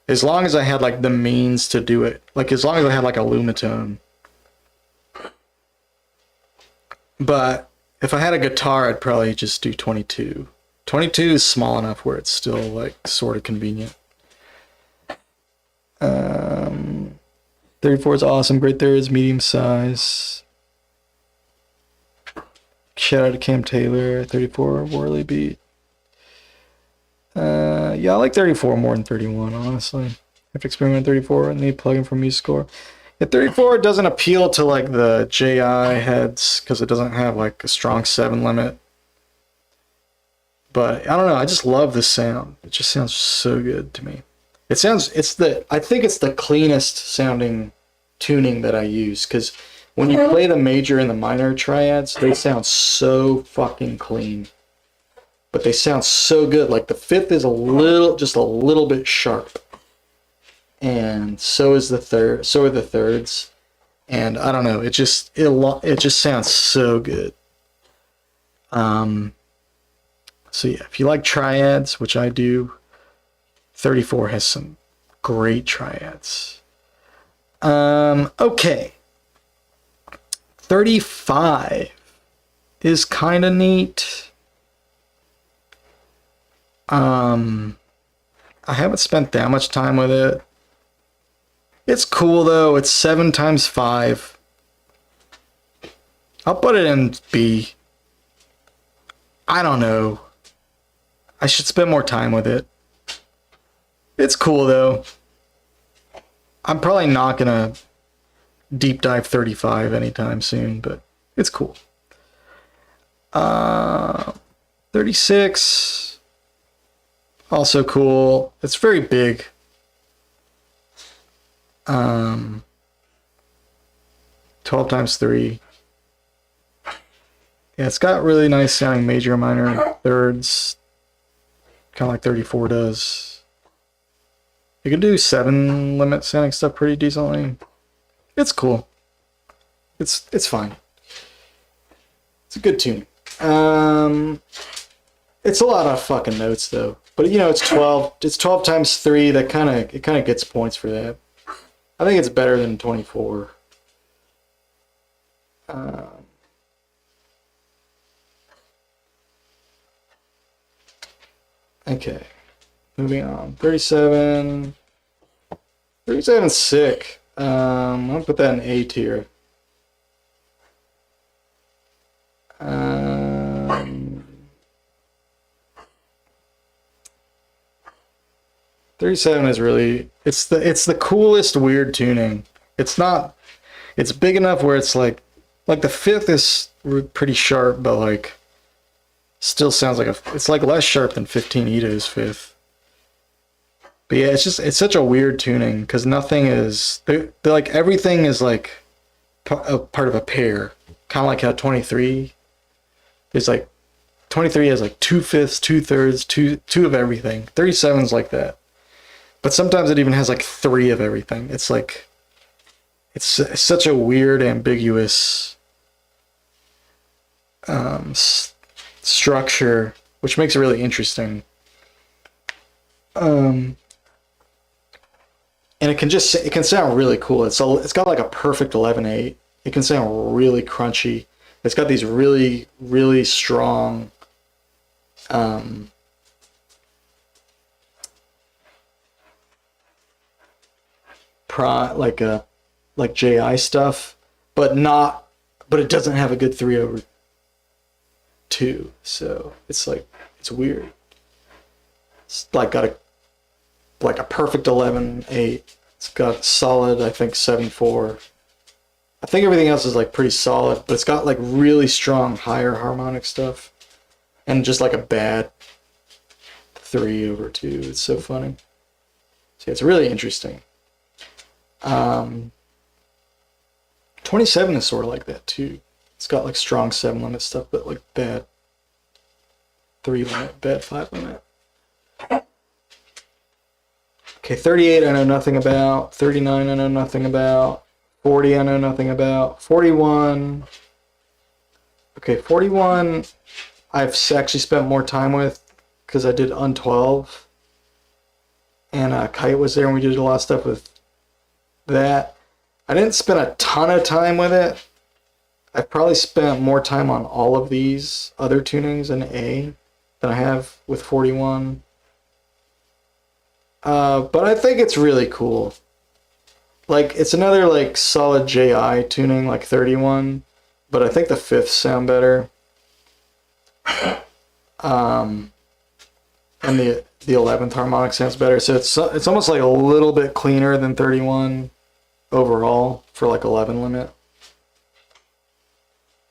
as long as I had like the means to do it. Like as long as I had like a lumatone. But if I had a guitar, I'd probably just do 22. 22 is small enough where it's still like sort of convenient. 34 is awesome. Great thirds, medium size. Shout out to Cam Taylor. 34 Worley beat. Yeah, I like 34 more than 31, honestly. I have to experiment with 34 and need plugin from MuseScore. Yeah, 34 doesn't appeal to like the JI heads because it doesn't have like a strong 7 limit. But I don't know, I just love the sound. It just sounds so good to me. I think it's the cleanest sounding tuning that I use, because when you play the major and the minor triads, they sound so fucking clean. But they sound so good. Like the 5th is just a little bit sharp. And so is the third, so are the thirds. And I don't know, it just sounds so good. So yeah, if you like triads, which I do, 34 has some great triads. Okay. 35 is kind of neat. I haven't spent that much time with it. It's cool though. It's 7 times 5. I'll put it in B. I don't know. I should spend more time with it. It's cool though. I'm probably not gonna deep dive 35 anytime soon, but it's cool. 36, also cool. It's very big. 12 times 3. Yeah, it's got really nice sounding major, minor, thirds, kind of like 34 does. You can do 7 limit sounding stuff pretty decently. It's cool. It's fine. It's a good tune. It's a lot of fucking notes though. But you know, it's 12. It's 12 times 3. It kind of gets points for that. I think it's better than 24. Okay. Moving on. 37. 37's sick. I'm gonna put that in A tier. 37 is really, it's the coolest weird tuning. It's big enough where it's like the 5th is pretty sharp, but like Still sounds like it's like less sharp than 15 Ito's fifth. But yeah, it's such a weird tuning because nothing is, they're like, everything is like a part of a pair. Kind of like how 23 is like, 23 has like 2/5, 2/3, two of everything. 37's like that. But sometimes it even has like 3 of everything. It's like, it's such a weird, ambiguous structure, which makes it really interesting. And it can sound really cool. It's got like a perfect 11/8. It can sound really crunchy. It's got these really, really strong like JI stuff, but it doesn't have a good 3/2. So it's like, it's weird. It's like got a perfect 11/8. It's got solid, I think, 7/4. I think everything else is like pretty solid, but it's got like really strong higher harmonic stuff, and just like a bad 3/2. It's so funny. So yeah, it's really interesting. 27 is sort of like that too. It's got like strong 7 limit stuff, but like bad 3 limit, bad 5 limit. Okay, 38 I know nothing about. 39 I know nothing about. 40 I know nothing about. 41. Okay, 41 I've actually spent more time with because I did Un12. And Kite was there and we did a lot of stuff with that. I didn't spend a ton of time with it. I've probably spent more time on all of these other tunings in A than I have with 41. But I think it's really cool. Like, it's another like solid JI tuning like 31, but I think the fifths sound better. And the 11th harmonic sounds better. So it's almost like a little bit cleaner than 31 overall for like 11 limit.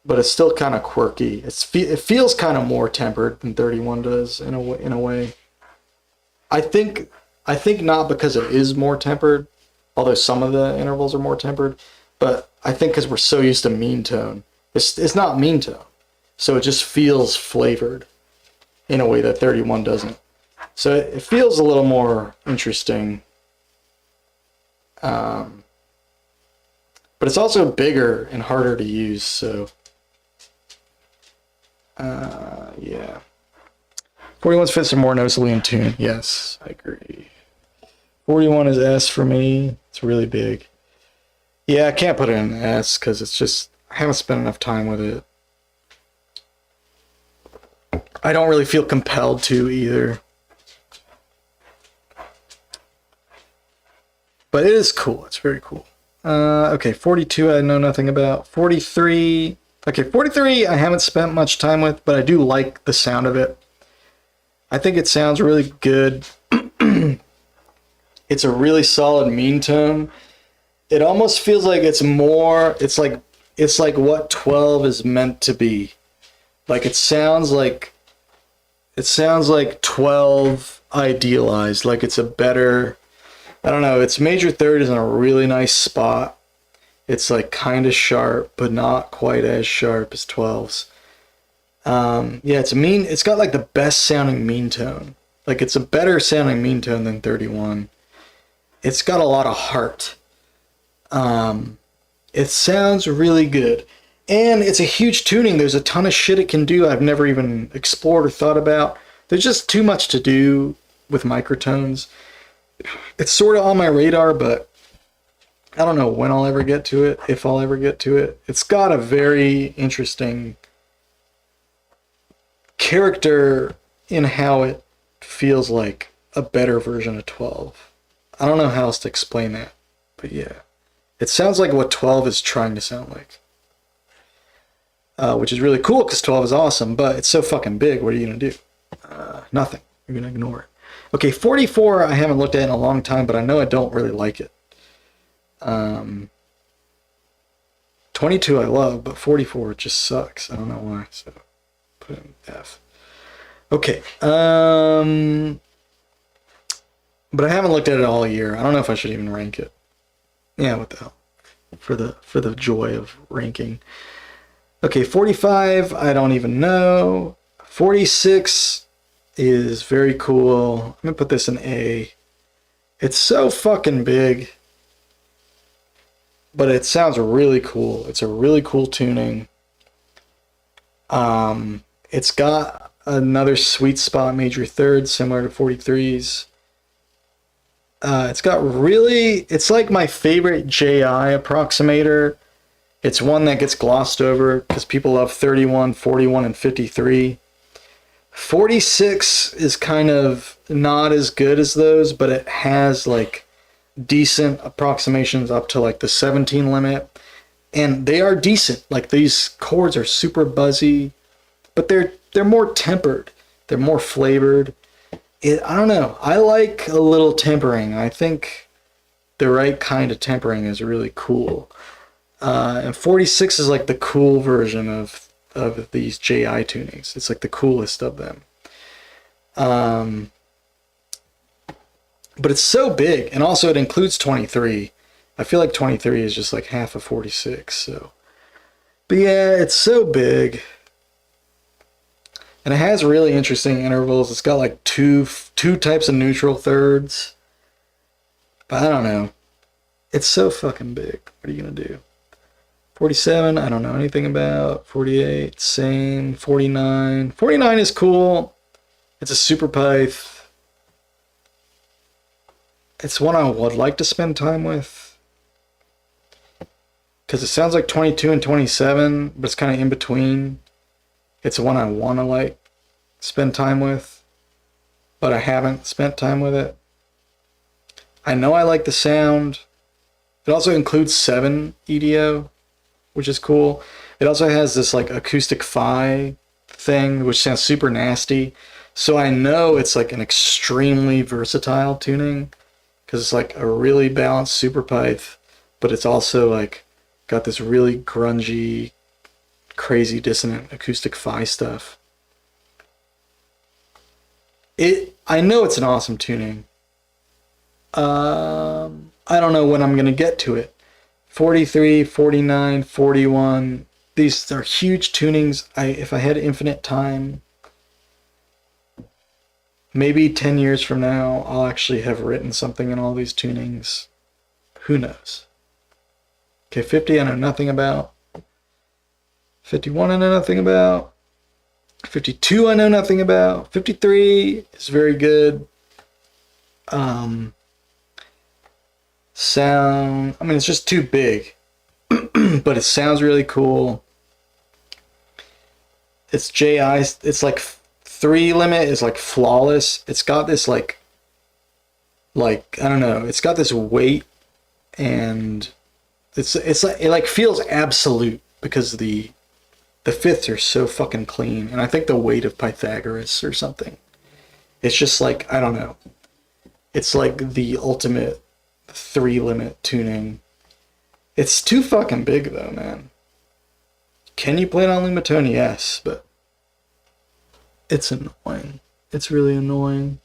But it's still kind of quirky. It feels kind of more tempered than 31 does in a way. I think not because it is more tempered, although some of the intervals are more tempered, but I think because we're so used to mean tone. It's not mean tone. So it just feels flavored in a way that 31 doesn't. So it feels a little more interesting. But it's also bigger and harder to use, so yeah. 41's fits are more noticeably in tune. Yes, I agree. 41 is S for me. It's really big. Yeah, I can't put it in S because it's just, I haven't spent enough time with it. I don't really feel compelled to either. But it is cool. It's very cool. Okay, 42 I know nothing about. 43. Okay, 43 I haven't spent much time with, but I do like the sound of it. I think it sounds really good. It's a really solid mean tone. It almost feels like it's like what 12 is meant to be. Like it sounds like 12 idealized, like it's a better, I don't know, its major third is in a really nice spot. It's like kind of sharp, but not quite as sharp as 12's. Yeah, it's got like the best sounding mean tone. Like it's a better sounding mean tone than 31. It's got a lot of heart. It sounds really good. And it's a huge tuning. There's a ton of shit it can do I've never even explored or thought about. There's just too much to do with microtones. It's sort of on my radar, but I don't know when I'll ever get to it, if I'll ever get to it. It's got a very interesting character in how it feels like a better version of 12. I don't know how else to explain that, but yeah. It sounds like what 12 is trying to sound like. Which is really cool because 12 is awesome, but it's so fucking big. What are you going to do? Nothing. You're going to ignore it. Okay, 44 I haven't looked at in a long time, but I know I don't really like it. 22 I love, but 44 just sucks. I don't know why, so put it in F. Okay. But I haven't looked at it all year. I don't know if I should even rank it. Yeah, what the hell? For the joy of ranking. Okay, 45, I don't even know. 46 is very cool. I'm gonna put this in A. It's so fucking big, but it sounds really cool. It's a really cool tuning. It's got another sweet spot major third similar to 43's. It's like my favorite JI approximator. It's one that gets glossed over because people love 31, 41, and 53. 46 is kind of not as good as those, but it has like decent approximations up to like the 17 limit. And they are decent. Like these chords are super buzzy, but they're more tempered. They're more flavored. I don't know. I like a little tempering. I think the right kind of tempering is really cool. And 46 is like the cool version of these JI tunings. It's like the coolest of them. But it's so big, and also it includes 23. I feel like 23 is just like half of 46. So, but yeah, it's so big, and it has really interesting intervals. It's got like two types of neutral thirds. But I don't know. It's so fucking big. What are you gonna do? 47, I don't know anything about. 48, same. 49. 49 is cool. It's a super pyth. It's one I would like to spend time with. Because it sounds like 22 and 27, but it's kind of in between. It's one I want to like spend time with, but I haven't spent time with it. I know I like the sound. It also includes 7 EDO, which is cool. It also has this like acoustic phi thing, which sounds super nasty. So I know it's like an extremely versatile tuning because it's like a really balanced super pyth, but it's also like got this really grungy, crazy dissonant acoustic phi stuff. I know it's an awesome tuning. I don't know when I'm gonna get to it. 43, 49, 41. These are huge tunings. If I had infinite time, maybe 10 years from now, I'll actually have written something in all these tunings. Who knows? Okay, 50 I know nothing about. 51 I know nothing about. 52 I know nothing about. 53 is very good. Sound, I mean, it's just too big, but it sounds really cool. It's JI, it's like 3 limit is like flawless. It's got this like I don't know, it's got this weight, and it's like it like feels absolute because the fifths are so fucking clean, and I think the weight of Pythagoras or something. It's just like, I don't know. It's like the ultimate 3 limit tuning. It's too fucking big though, man. Can you play it on lumatone? Yes, but it's annoying. It's really annoying.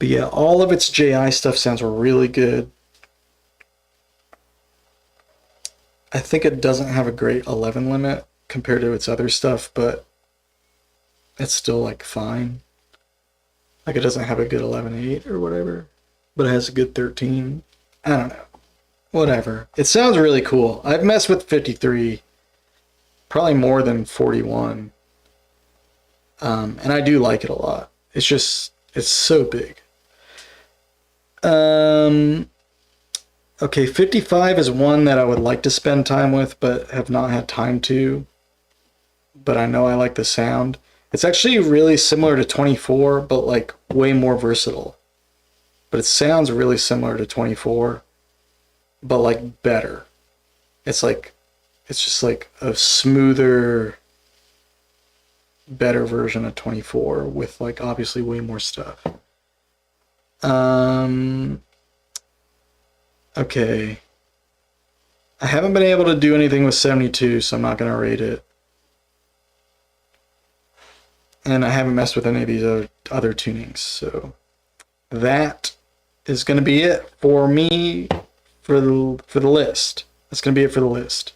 But yeah, all of its JI stuff sounds really good. I think it doesn't have a great 11 limit compared to its other stuff, but it's still like fine. Like it doesn't have a good 11.8 or whatever, but it has a good 13. I don't know. Whatever. It sounds really cool. I've messed with 53 probably more than 41. And I do like it a lot. It's just, it's so big. Okay, 55 is one that I would like to spend time with, but have not had time to. But I know I like the sound. It's actually really similar to 24, but like way more versatile. But it sounds really similar to 24, but like better. It's just like a smoother, better version of 24 with like obviously way more stuff. Okay. I haven't been able to do anything with 72, so I'm not going to rate it. And I haven't messed with any of these other tunings. So that is going to be it for me for the list. That's going to be it for the list.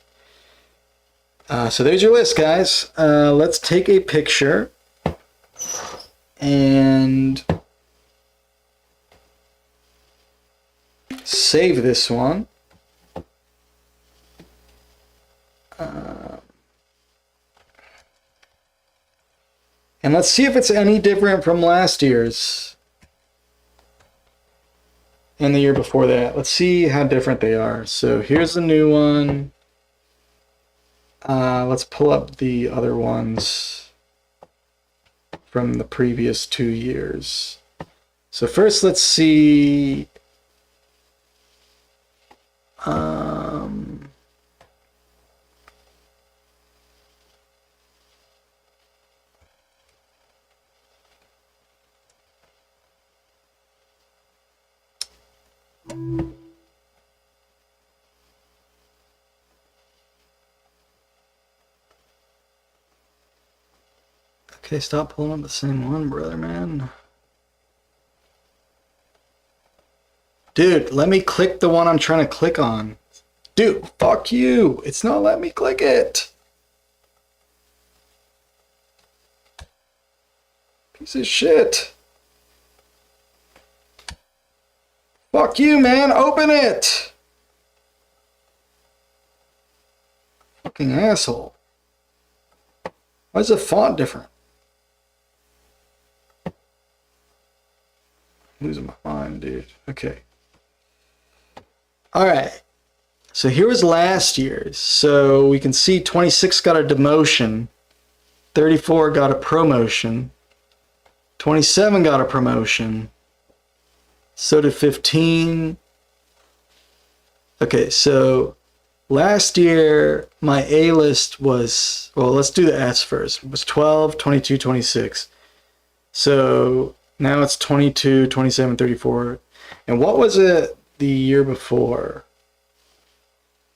So there's your list, guys. Let's take a picture and save this one. And let's see if it's any different from last year's and the year before that. Let's see how different they are. So here's the new one. Let's pull up the other ones from the previous 2 years. So first, let's see. Okay, stop pulling up the same one, brother, man. Dude, let me click the one I'm trying to click on. Dude, fuck you. It's not letting me click it. Piece of shit. Fuck you, man. Open it. Fucking asshole. Why is the font different? I'm losing my mind, dude. Okay. All right. So here was last year's. So we can see 26 got a demotion. 34 got a promotion. 27 got a promotion. So did 15. Okay, so last year my A list was, well, let's do the S first. It was 12, 22, 26. So now it's 22, 27, 34. And what was it the year before?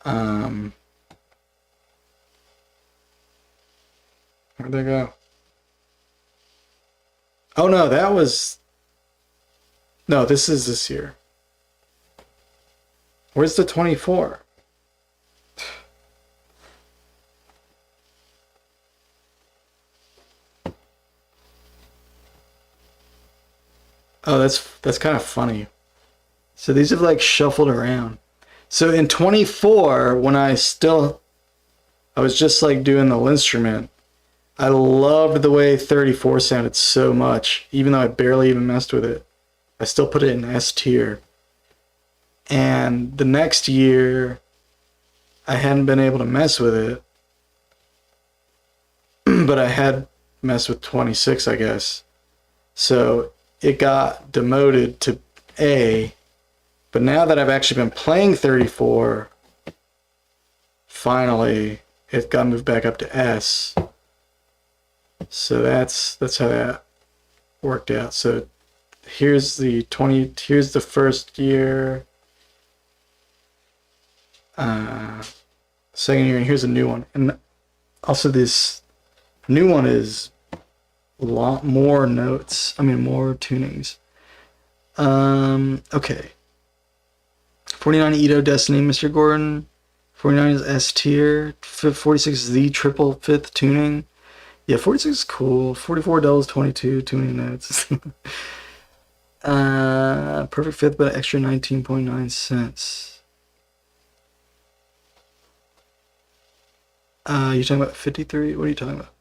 Where'd they go? Oh no, that was... No, this is this year. Where's the 24? Oh, that's kind of funny. So these have like shuffled around. So in 24, when I was just like doing the linnstrument, I loved the way 34 sounded so much, even though I barely even messed with it. I still put it in S tier. And the next year, I hadn't been able to mess with it, but I had messed with 26, I guess. So it got demoted to A. But now that I've actually been playing 34, finally it got moved back up to S. So that's how that worked out. So here's the first year, second year, and here's a new one. And also this new one is a lot more notes. I mean, more tunings. Okay. 49 Edo Destiny, Mr. Gordon. 49 is S tier. 46 is the triple fifth tuning. Yeah, 46 is cool. 44 doubles 22 tuning notes. Perfect fifth, but extra 19.9 cents. You're talking about 53? What are you talking about?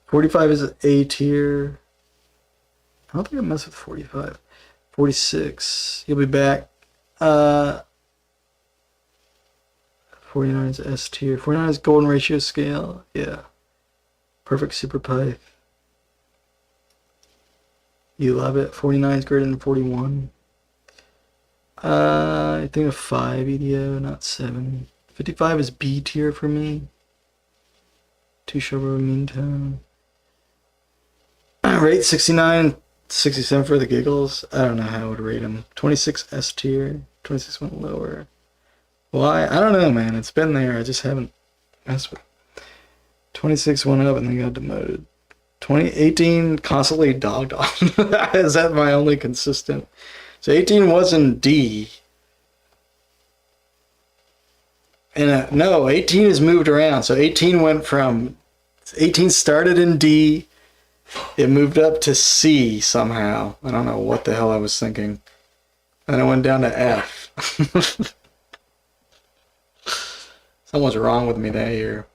45 is A tier. I don't think I messed with 45. 46. You'll be back. 49 is S tier. 49 is golden ratio scale. Yeah. Perfect super pipe. You love it. 49 is greater than 41. I think a 5 EDO, not 7. 55 is B tier for me. 2 sharp over mean tone. Rate 69, 67 for the giggles. I don't know how I would rate them. 26 S tier. 26 went lower. Why? I don't know, man. It's been there. I just haven't messed with it. 26 went up and then got demoted. 2018 constantly dogged on. Is that my only consistent? So 18 was in D. And no, 18 has moved around. So 18 started in D. It moved up to C somehow. I don't know what the hell I was thinking. And it went down to F. Something's wrong with me that year.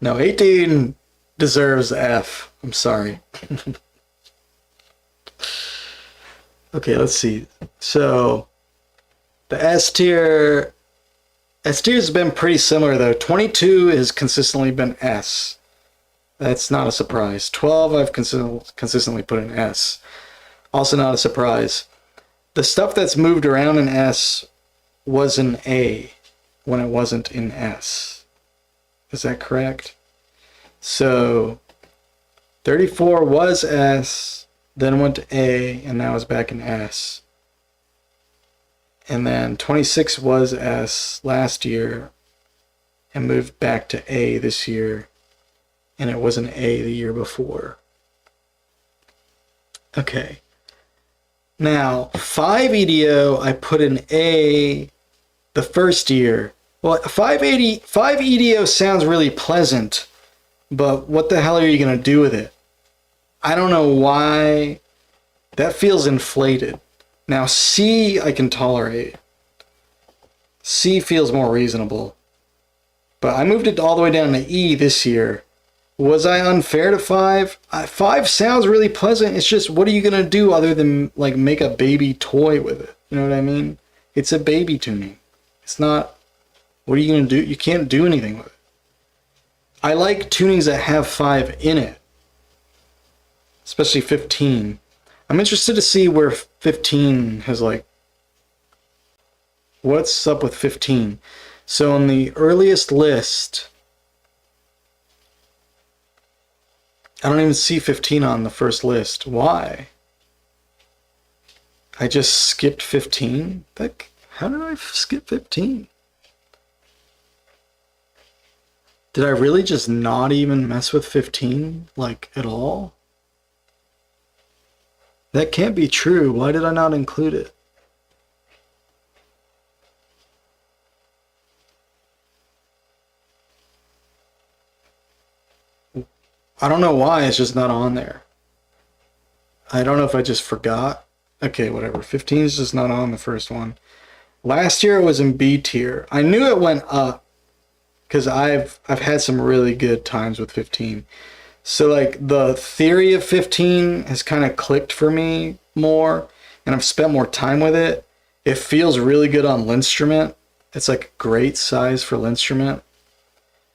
No, 18 deserves F. I'm sorry. Okay, let's see. So the S tier has been pretty similar though. 22 has consistently been S. That's not a surprise. 12 I've consistently put in S. Also not a surprise. The stuff that's moved around in S was in A when it wasn't in S. Is that correct? So 34 was S, then went to A, and now is back in S. And then 26 was S last year and moved back to A this year, and it was an A the year before. Okay. Now, 5 EDO I put in A the first year. Well, 5 EDO sounds really pleasant, but what the hell are you going to do with it? I don't know why. That feels inflated. Now, C I can tolerate. C feels more reasonable. But I moved it all the way down to E this year. Was I unfair to 5? 5 sounds really pleasant. It's just, what are you going to do other than like make a baby toy with it? You know what I mean? It's a baby tuning. It's not, what are you going to do? You can't do anything with it. I like tunings that have 5 in it. Especially 15. I'm interested to see where 15 has like, what's up with 15? So on the earliest list, I don't even see 15 on the first list. Why? I just skipped 15? How did I skip 15? Did I really just not even mess with 15, like, at all? That can't be true. Why did I not include it? I don't know why it's just not on there. I don't know if I just forgot. Okay, whatever. 15 is just not on the first one. Last year it was in B tier. I knew it went up because I've had some really good times with 15. So like the theory of 15 has kind of clicked for me more, and I've spent more time with it. It feels really good on linnstrument. It's like a great size for linnstrument.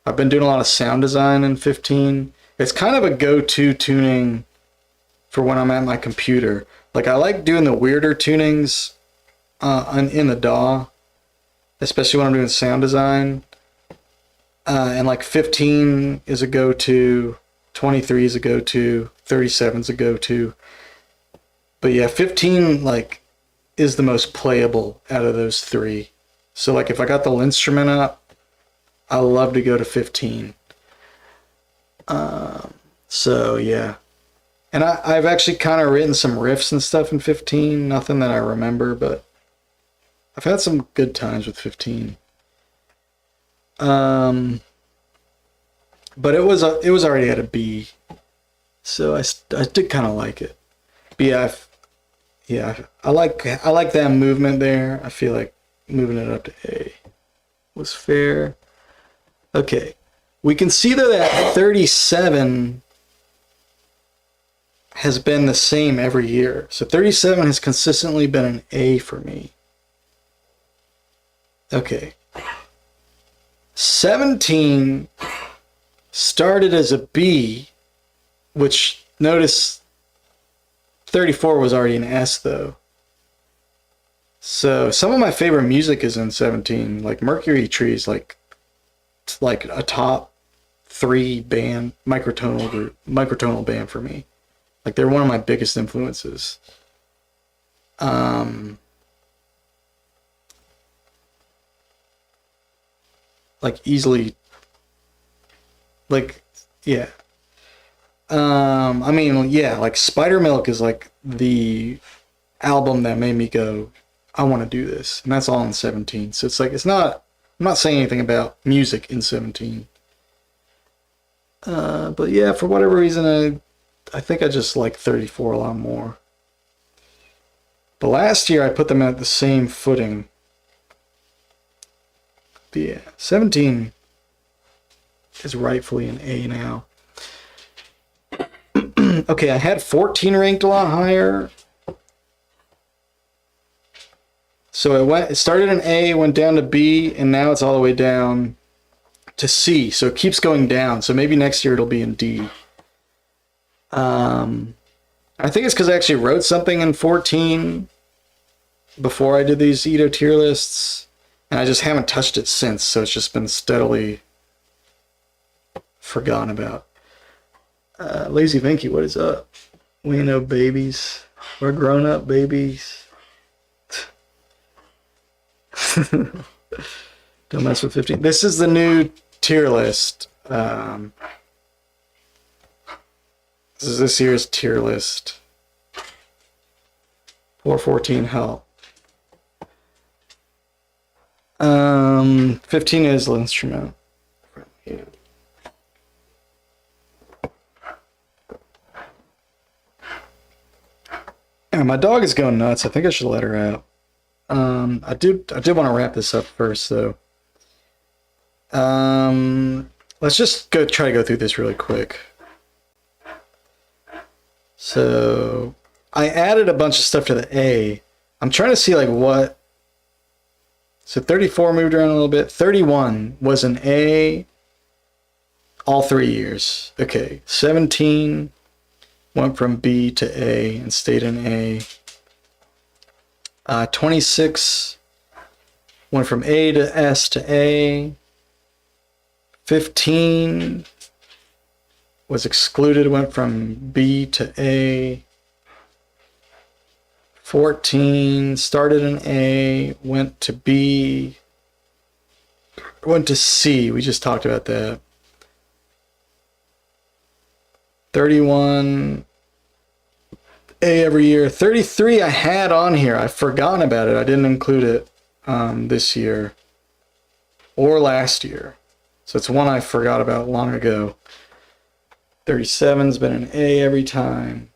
I've been doing a lot of sound design in 15. It's kind of a go-to tuning for when I'm at my computer. Like I like doing the weirder tunings in the DAW, especially when I'm doing sound design. And like 15 is a go-to, 23 is a go-to, 37 is a go-to. But yeah, 15 like is the most playable out of those 3. So like if I got the linnstrument up, I love to go to 15. So yeah, and I've actually kind of written some riffs and stuff in 15. Nothing that I remember, but I've had some good times with 15. But it was already at a B, so I did kind of like it. But yeah, I like that movement there. I feel like moving it up to A was fair. Okay, we can see that 37 has been the same every year. So 37 has consistently been an A for me. Okay. 17 started as a B, which notice 34 was already an S though. So some of my favorite music is in 17, like Mercury Trees, like a top 3 band, microtonal band for me. Like they're one of my biggest influences. Like easily Like, yeah. I mean, yeah, like Spider Milk is like the album that made me go, I want to do this. And that's all in 17. So it's like, I'm not saying anything about music in 17. But yeah, for whatever reason, I think I just like 34 a lot more. But last year I put them at the same footing. But yeah, 17 is rightfully an A now. Okay, I had 14 ranked a lot higher. So it started in A, went down to B, and now it's all the way down to C. So it keeps going down. So maybe next year it'll be in D. I think it's because I actually wrote something in 14 before I did these Ito tier lists, and I just haven't touched it since. So it's just been steadily forgotten about. Lazy Vinky, what is up? We know babies. We're grown up babies. Don't mess with 15. This is the new tier list. This is this year's tier list. 414 help. 15 is linnstrument. Yeah, my dog is going nuts. I think I should let her out. I did want to wrap this up first, though. Let's just try to go through this really quick. So I added a bunch of stuff to the A. I'm trying to see like what. So 34 moved around a little bit. 31 was an A all 3 years. Okay, 17 went from B to A and stayed in A. 26 went from A to S to A. 15 was excluded, went from B to A. 14 started in A, went to B, went to C. We just talked about that. 31 A every year. 33 I had on here. I've forgotten about it. I didn't include it this year or last year. So it's one I forgot about long ago. 37's been an A every time.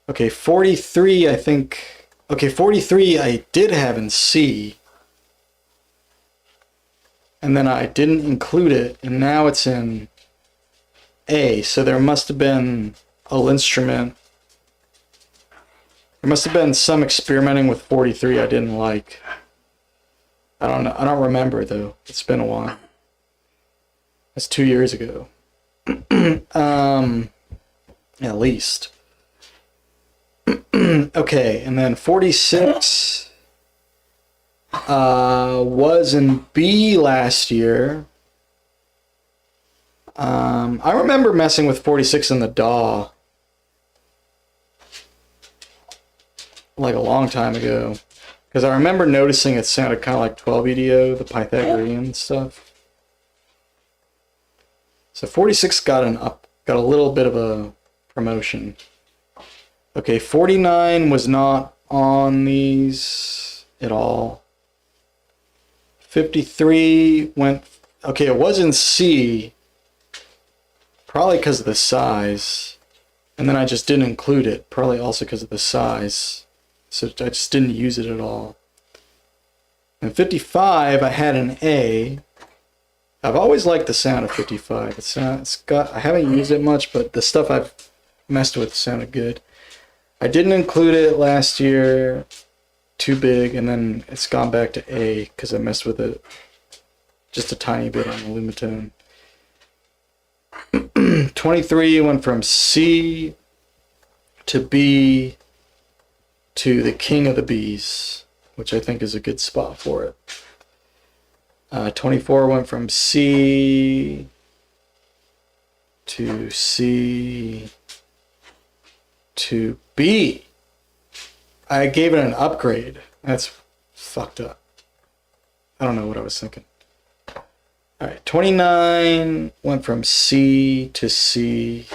Okay, 43 I think. Okay, 43 I did have in C. And then I didn't include it, and now it's in A. So there must have been a linnstrument. There must have been some experimenting with 43 I didn't like. I don't know. I don't remember though. It's been a while. That's 2 years ago. At least. Okay, and then 46 was in B last year. I remember messing with 46 in the DAW like a long time ago, because I remember noticing it sounded kind of like 12 EDO, the Pythagorean stuff. So 46 got a little bit of a promotion. Okay, 49 was not on these at all. 53 went, okay, it was in C, probably because of the size, and then I just didn't include it, probably also because of the size, so I just didn't use it at all. And 55 I had an A. I've always liked the sound of 55. I haven't used it much, but the stuff I've messed with sounded good. I didn't include it last year, too big, and then it's gone back to A because I messed with it just a tiny bit on the lumatone. 23 went from C to B to the King of the Bees, which I think is a good spot for it. 24 went from C to C to B. I gave it an upgrade. That's fucked up. I don't know what I was thinking. All right, 29 went from C to C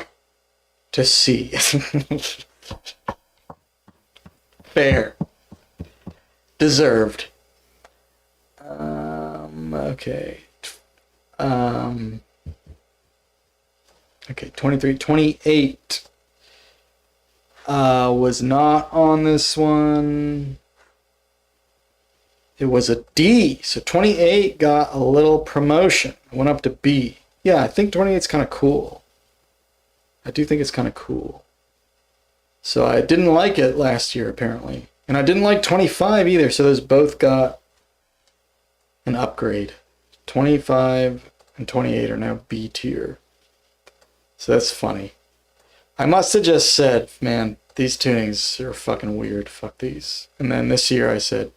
to C. Fair. Deserved. Okay. Okay, 23, 28 was not on this one. It was a D, so 28 got a little promotion. It went up to B. Yeah, I think 28 is kind of cool. I do think it's kind of cool. So I didn't like it last year, apparently. And I didn't like 25 either, so those both got an upgrade. 25 and 28 are now B tier. So that's funny. I must have just said, man, these tunings are fucking weird. Fuck these. And then this year I said,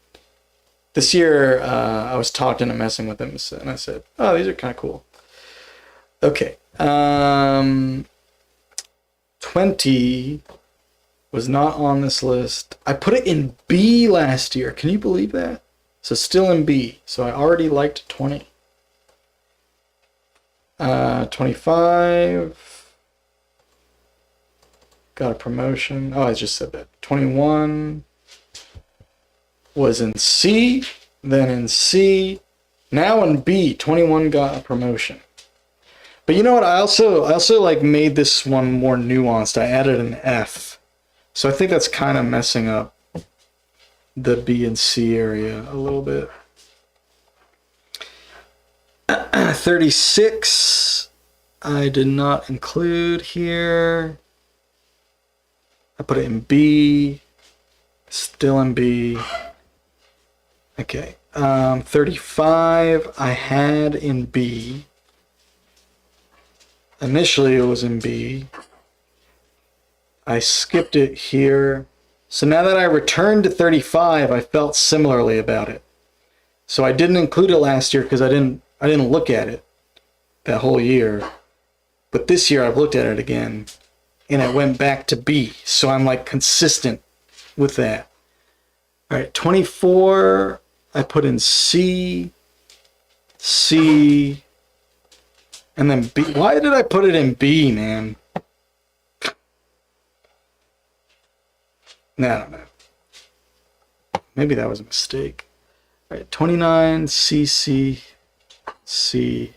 I was talking and messing with them, and I said, oh, these are kind of cool. Okay. 20 was not on this list. I put it in B last year. Can you believe that? So still in B. So I already liked 20. 25. Got a promotion. Oh, I just said that. 21 was in C, then in C, now in B. 21 got a promotion. But you know what? I also like made this one more nuanced. I added an F. So I think that's kind of messing up the B and C area a little bit. 36 I did not include here. I put it in B. Still in B. Okay. 35 I had in B. Initially it was in B. I skipped it here. So now that I returned to 35, I felt similarly about it. So I didn't include it last year because I didn't look at it that whole year. But this year I've looked at it again and it went back to B. So I'm like consistent with that. All right, 24 I put in C, C, and then B. Why did I put it in B, man? Nah, I don't know. Maybe that was a mistake. All right, 29, C, C, C.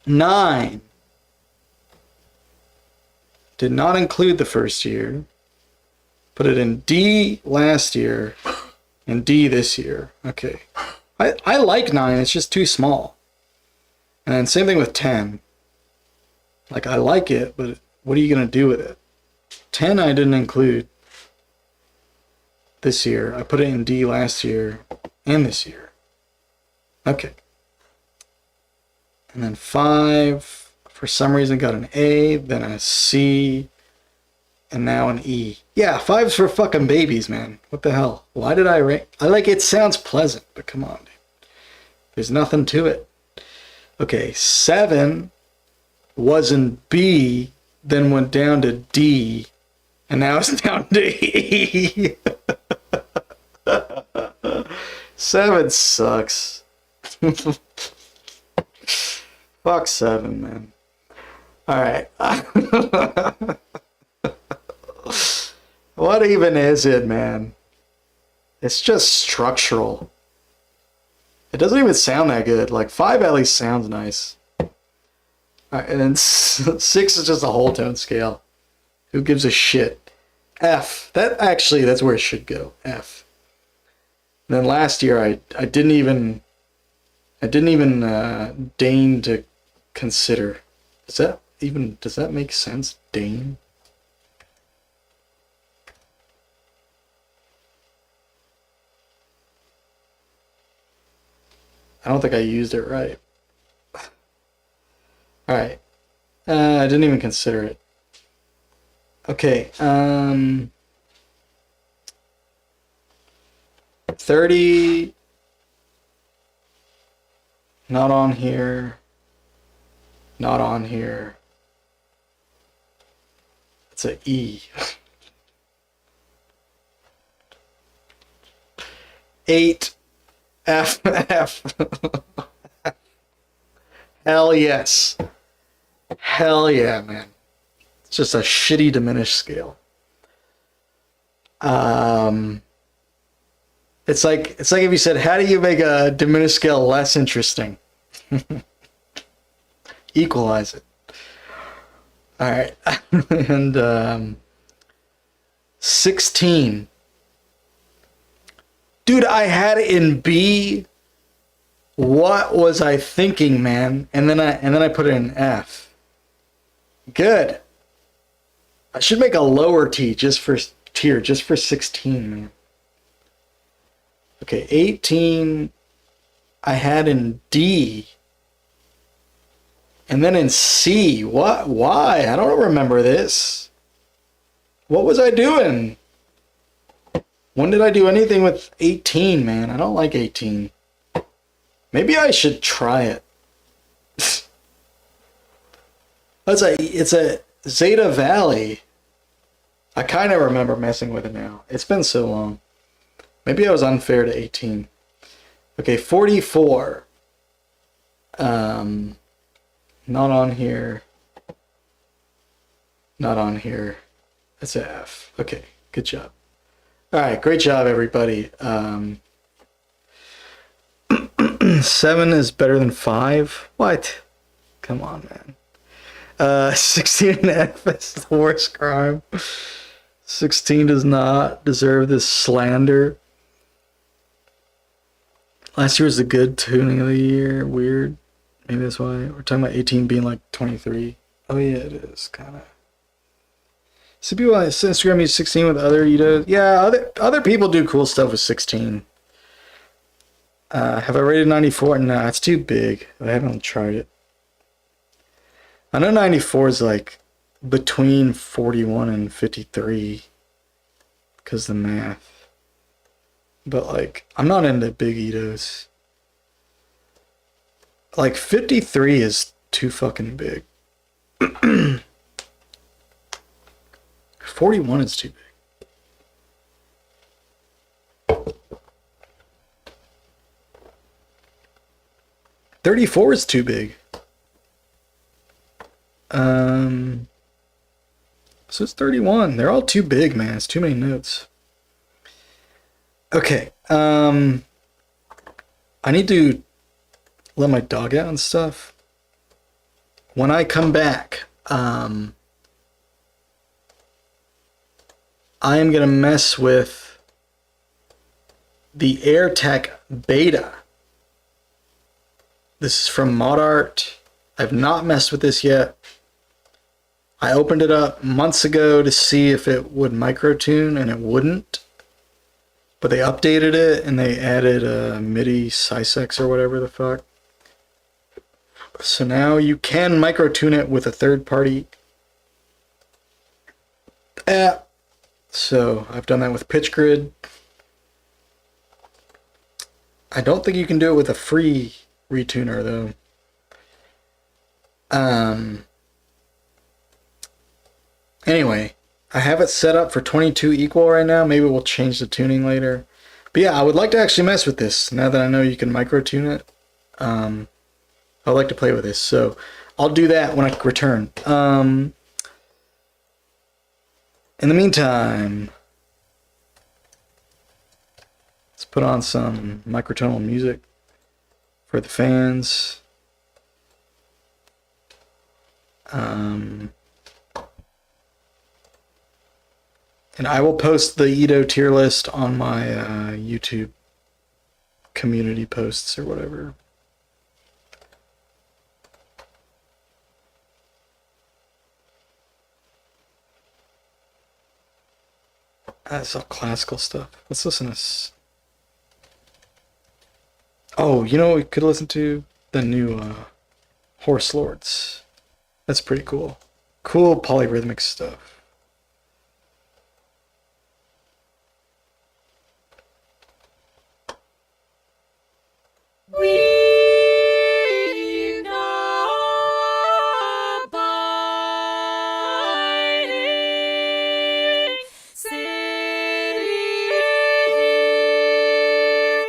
9. Did not include the first year. Put it in D last year and D this year. Okay. I like 9, it's just too small. And then same thing with 10. Like, I like it, but what are you going to do with it? 10 I didn't include this year. I put it in D last year and this year. Okay. And then 5, for some reason, got an A, then a C, and now an E. Yeah, 5's for fucking babies, man. What the hell? Why did I rank? I like it sounds pleasant, but come on, dude. There's nothing to it. Okay, 7 was in B, then went down to D, and now it's down to E. 7 sucks. Fuck 7, man. Alright. What even is it, man? It's just structural. It doesn't even sound that good. Like, 5 at least sounds nice. Alright, and then 6 is just a whole tone scale. Who gives a shit? F. That's where it should go. F. And then last year I didn't even deign to consider. Does that make sense? Deign? I don't think I used it right. Alright. I didn't even consider it. Okay, 30, not on here, not on here. It's an E. 8 F F. Hell yes. Hell yeah, man. It's just a shitty diminished scale. It's like if you said, how do you make a diminished scale less interesting? Equalize it. All right. And 16. Dude, I had it in B. What was I thinking, man? And then I put it in F. Good. I should make a lower tier just for 16, man. Okay, 18 I had in D. And then in C. What? Why? I don't remember this. What was I doing? When did I do anything with 18, man? I don't like 18. Maybe I should try it. It's a Zeta Valley. I kind of remember messing with it now. It's been so long. Maybe I was unfair to 18. Okay, 44. Not on here. Not on here. That's a F. Okay, good job. All right, great job, everybody. 7 is better than 5? What? Come on, man. 16 and F is the worst crime. 16 does not deserve this slander. Last year was the good tuning of the year. Weird. Maybe that's why. We're talking about 18 being like 23. Oh yeah, it is, kind of. Some people on Instagram use 16 with other Itos. Yeah, other people do cool stuff with 16. Have I rated 94? Nah, it's too big. I haven't tried it. I know 94 is like between 41 and 53 because the math. But like, I'm not into big Itos. Like 53 is too fucking big. 41 is too big. 34 is too big. So it's 31. They're all too big, man. It's too many notes. Okay. I need to let my dog out and stuff. When I come back, I am gonna mess with the AirTech Beta. This is from ModArt. I've not messed with this yet. I opened it up months ago to see if it would microtune, and it wouldn't. But they updated it, and they added a MIDI Sysex or whatever the fuck. So now you can microtune it with a third-party app. So I've done that with PitchGrid. I don't think you can do it with a free retuner though. Anyway, I have it set up for 22 equal right now. Maybe we'll change the tuning later. But yeah, I would like to actually mess with this now that I know you can micro-tune it. I'd like to play with this, so I'll do that when I return. In the meantime, let's put on some microtonal music for the fans. And I will post the Ito tier list on my YouTube community posts or whatever. That's all classical stuff. Let's listen to this. Oh, you know, we could listen to the new Horse Lords. That's pretty cool. Cool polyrhythmic stuff. We know abiding city here,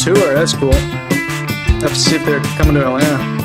tour. That's cool. Have to see if they're coming to Atlanta.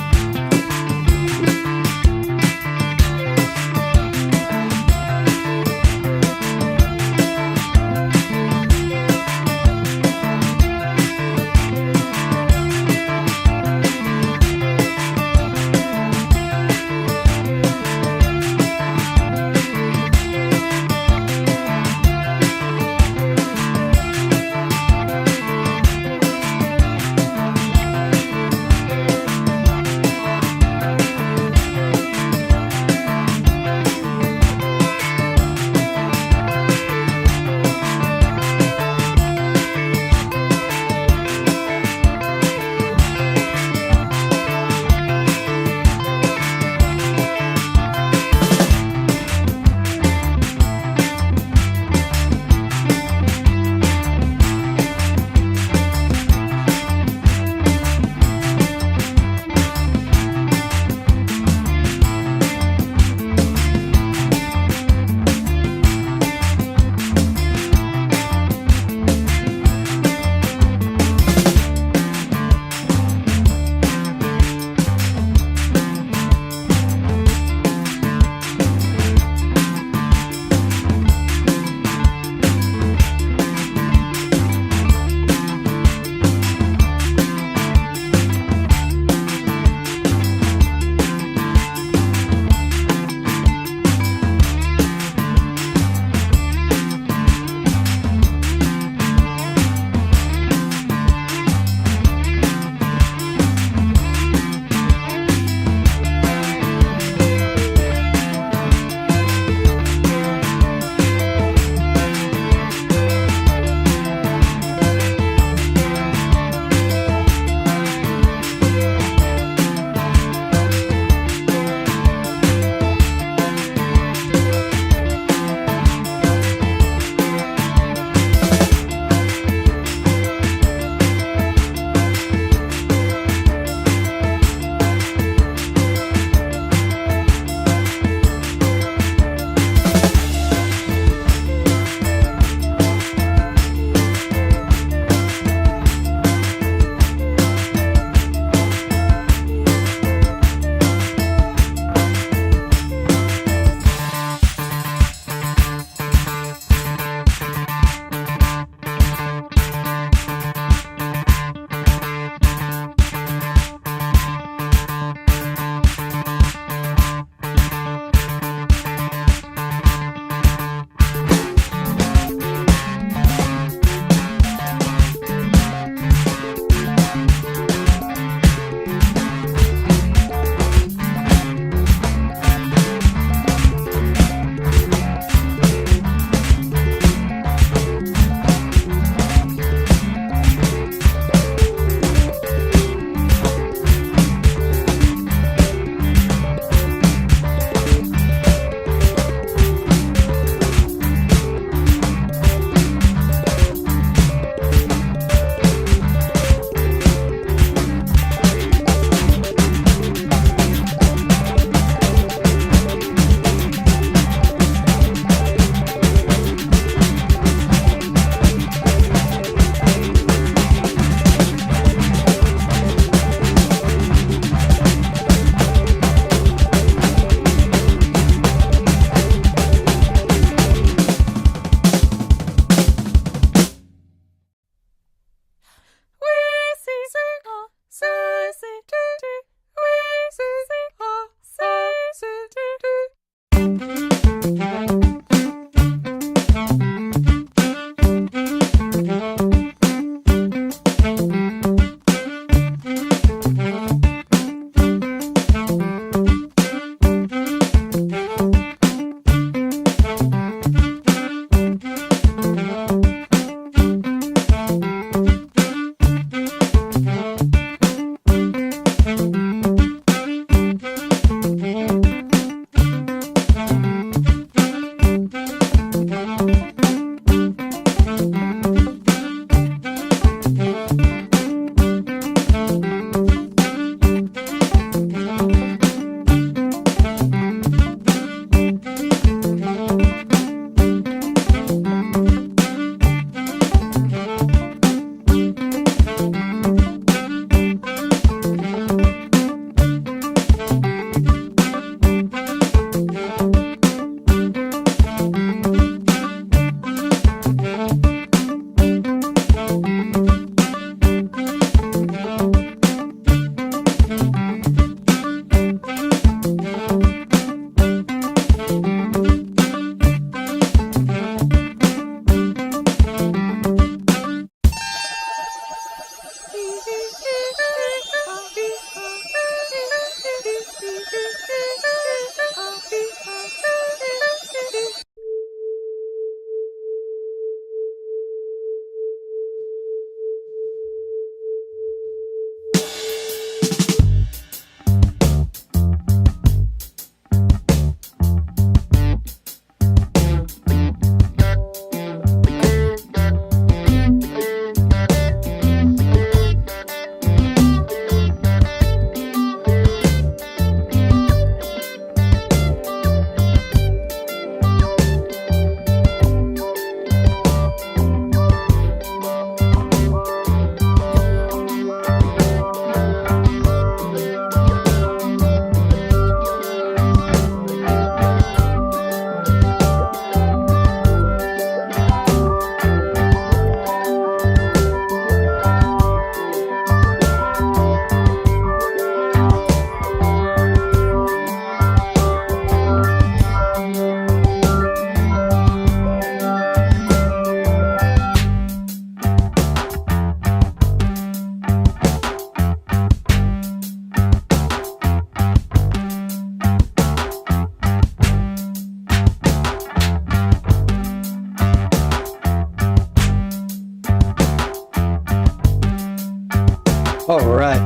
All right.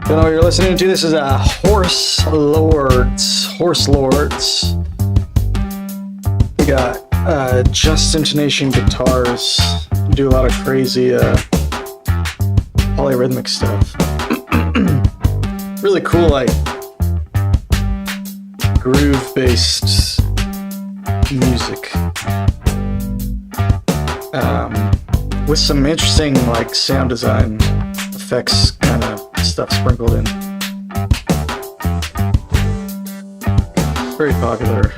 Don't know what you're listening to. This is Horse Lords. Horse Lords. We got just intonation guitars. Do a lot of crazy polyrhythmic stuff. Really cool, like groove-based music. With some interesting like sound design effects kind of stuff sprinkled in. Very popular.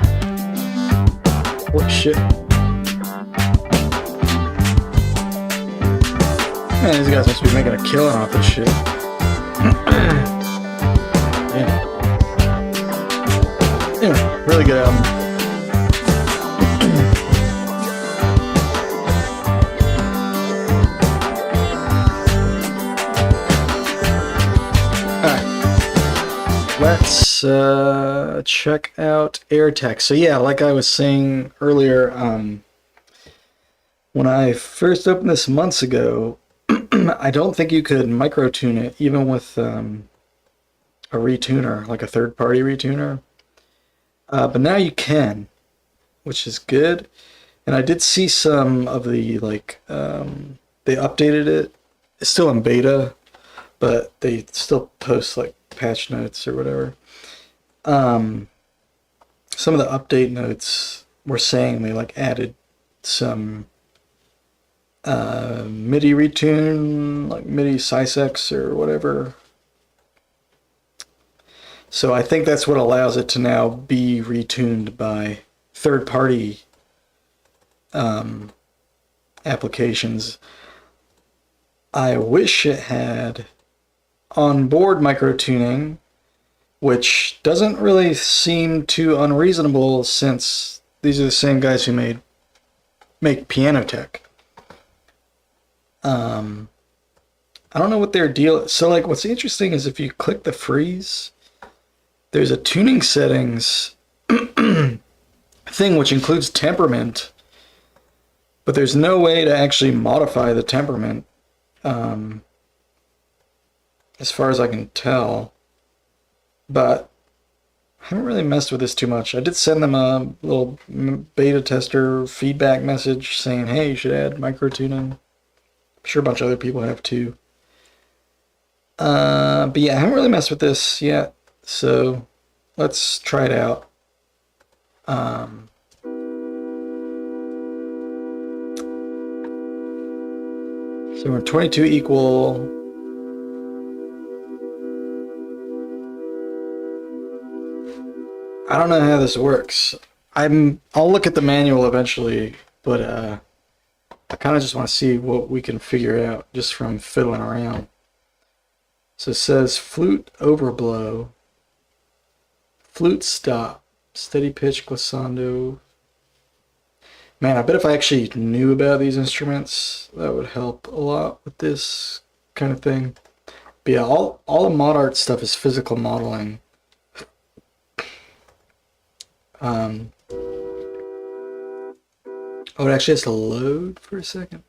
Holy shit. Man, these guys must be making a killing off this shit. Yeah. Anyway, really good album. Let's check out AirTech. So yeah, like I was saying earlier, when I first opened this months ago, I don't think you could microtune it even with a retuner, like a third-party retuner. But now you can, which is good. And I did see some of the like they updated it. It's still in beta, but they still post like patch notes or whatever. Some of the update notes were saying they like added some MIDI retune, like MIDI Sysex or whatever. So I think that's what allows it to now be retuned by third-party applications. I wish it had onboard microtuning, which doesn't really seem too unreasonable since these are the same guys who make Piano Tech. I don't know what their deal is. So like what's interesting is if you click the freeze, there's a tuning settings thing which includes temperament, but there's no way to actually modify the temperament. As far as I can tell, but I haven't really messed with this too much. I did send them a little beta tester feedback message saying, hey, you should add microtuning. I'm sure a bunch of other people have too. But yeah, I haven't really messed with this yet, so let's try it out. So we're 22 equal. I don't know how this works. I'll look at the manual eventually, but I kind of just want to see what we can figure out just from fiddling around. So it says flute overblow, flute stop, steady pitch glissando. Man, I bet if I actually knew about these instruments, that would help a lot with this kind of thing. But yeah, all the mod art stuff is physical modeling. Oh, it actually has to load for a second.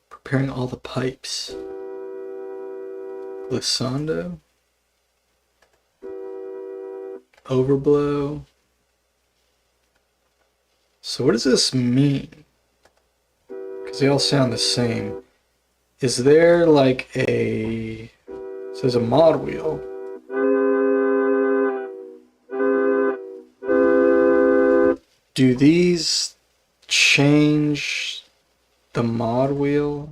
Preparing all the pipes. Glissando. Overblow. So what does this mean? Because they all sound the same. Is there like a... So there's a mod wheel. Do these change the mod wheel?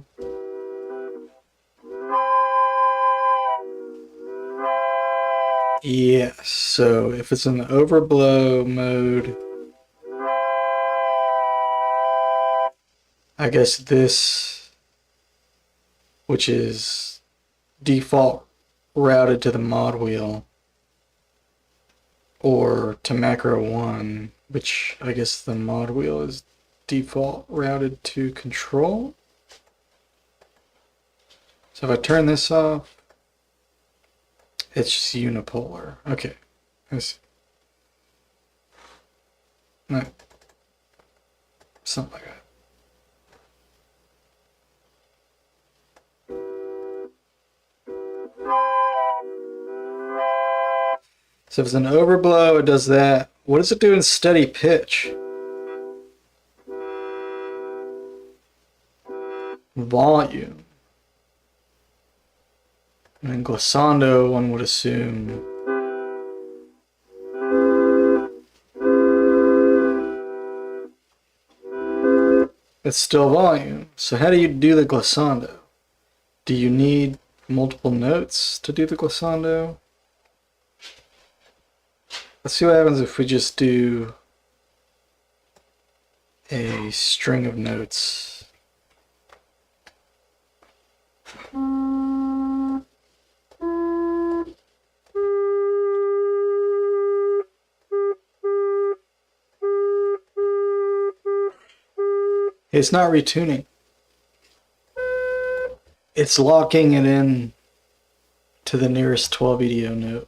Yes, so if it's in the overblow mode, I guess this, which is default routed to the mod wheel, or to macro 1, which I guess the mod wheel is default routed to control. So if I turn this off, it's just unipolar. Okay, I see. No, something like that. So if it's an overblow, it does that. What does it do in steady pitch? Volume. And in glissando, one would assume it's still volume. So how do you do the glissando? Do you need multiple notes to do the glissando? Let's see what happens if we just do a string of notes. It's not retuning. It's locking it in to the nearest 12 EDO note.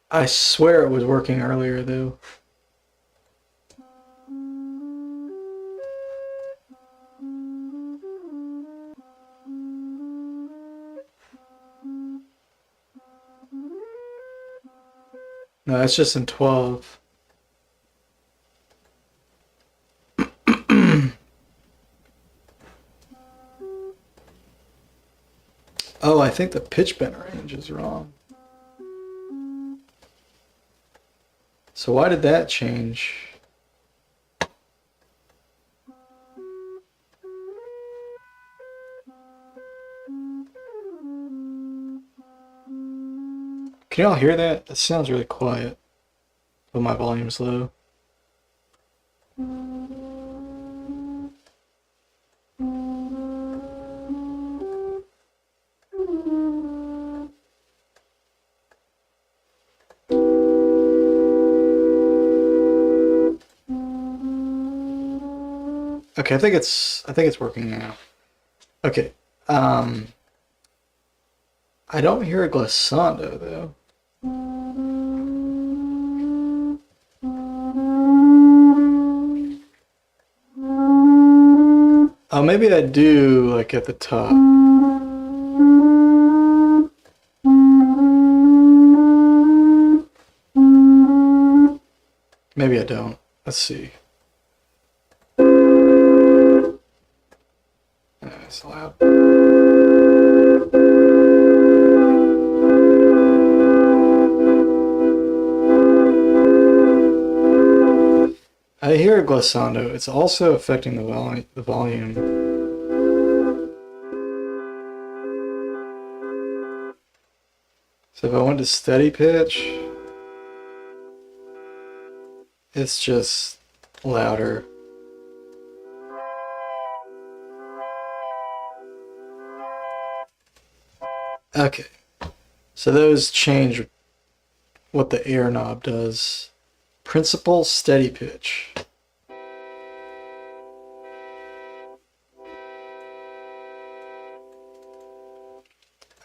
I swear it was working earlier though. No, that's just in 12. Oh, I think the pitch bend range is wrong. So why did that change? Can y'all hear that? It sounds really quiet, but my volume's low. Okay, I think it's working now. Okay. I don't hear a glissando though. Oh, maybe I do, like at the top. Maybe I don't. Let's see. It's loud. I hear a glissando. It's also affecting the volume. So if I went to steady pitch, it's just louder. Okay, so those change what the air knob does. Principal steady pitch.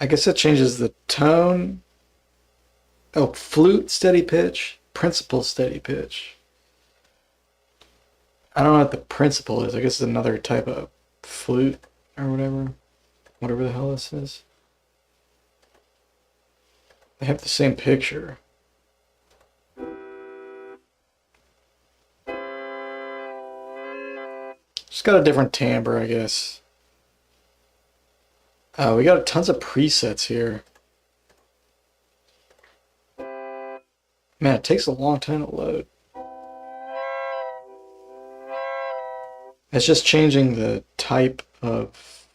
I guess it changes the tone. Oh, flute steady pitch, principal steady pitch. I don't know what the principal is. I guess it's another type of flute or whatever. Whatever the hell this is. They have the same picture. Just got a different timbre, I guess. We got tons of presets here. Man, it takes a long time to load. It's just changing the type of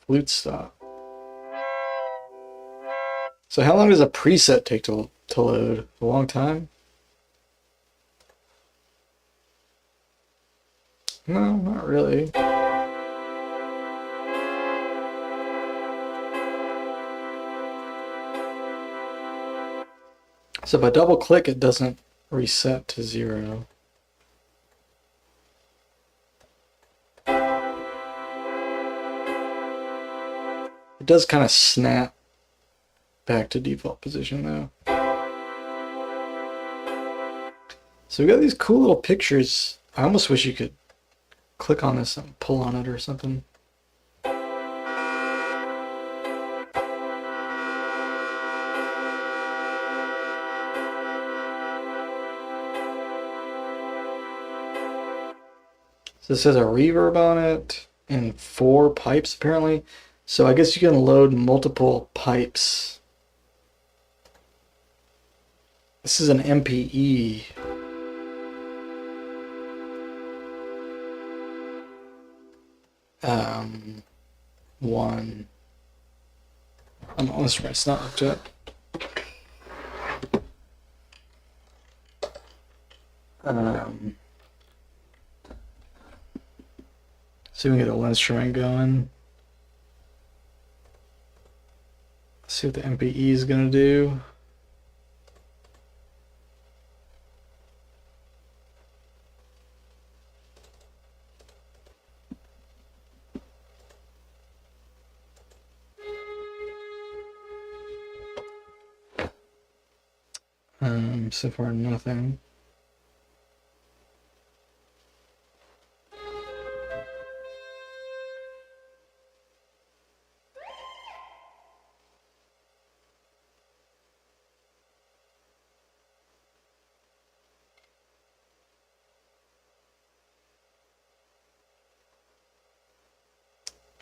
flute stop. So how long does a preset take to load? A long time? No, not really. So if I double click, it doesn't reset to 0. It does kind of snap back to default position though. So we got these cool little pictures. I almost wish you could click on this and pull on it or something. So this has a reverb on it and 4 pipes apparently. So I guess you can load multiple pipes. This is an MPE. One. I'm almost right. It's not hooked up. See if we can get a linnstrument going. Let's see what the MPE is gonna do. So far nothing.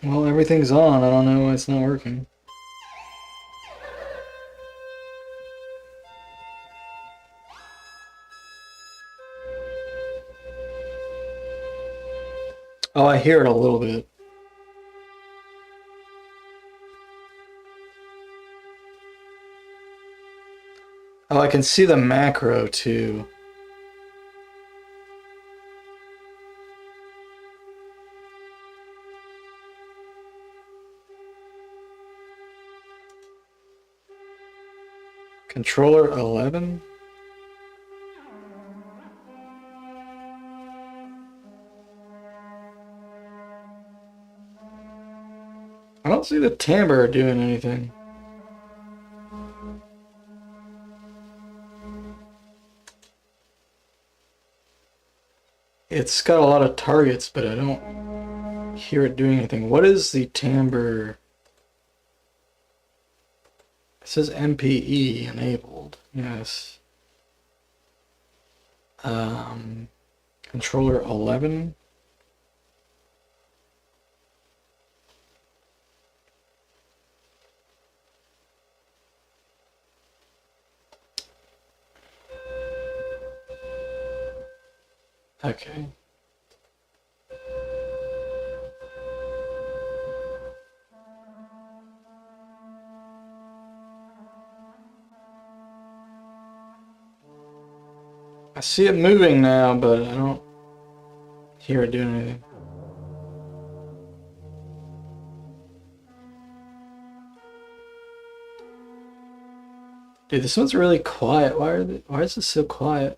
Well, everything's on. I don't know why it's not working. Oh, I hear it a little bit. Oh, I can see the macro too. Controller 11? I don't see the timbre doing anything. It's got a lot of targets, but I don't hear it doing anything. What is the timbre? It says MPE enabled. Yes. Controller 11. Okay. I see it moving now, but I don't hear it doing anything. Dude, this one's really quiet. Why is this so quiet?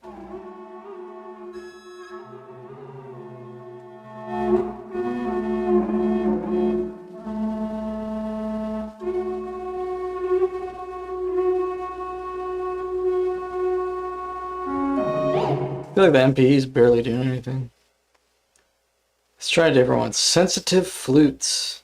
I feel like the MPE is barely doing anything. Let's try a different one. Sensitive flutes.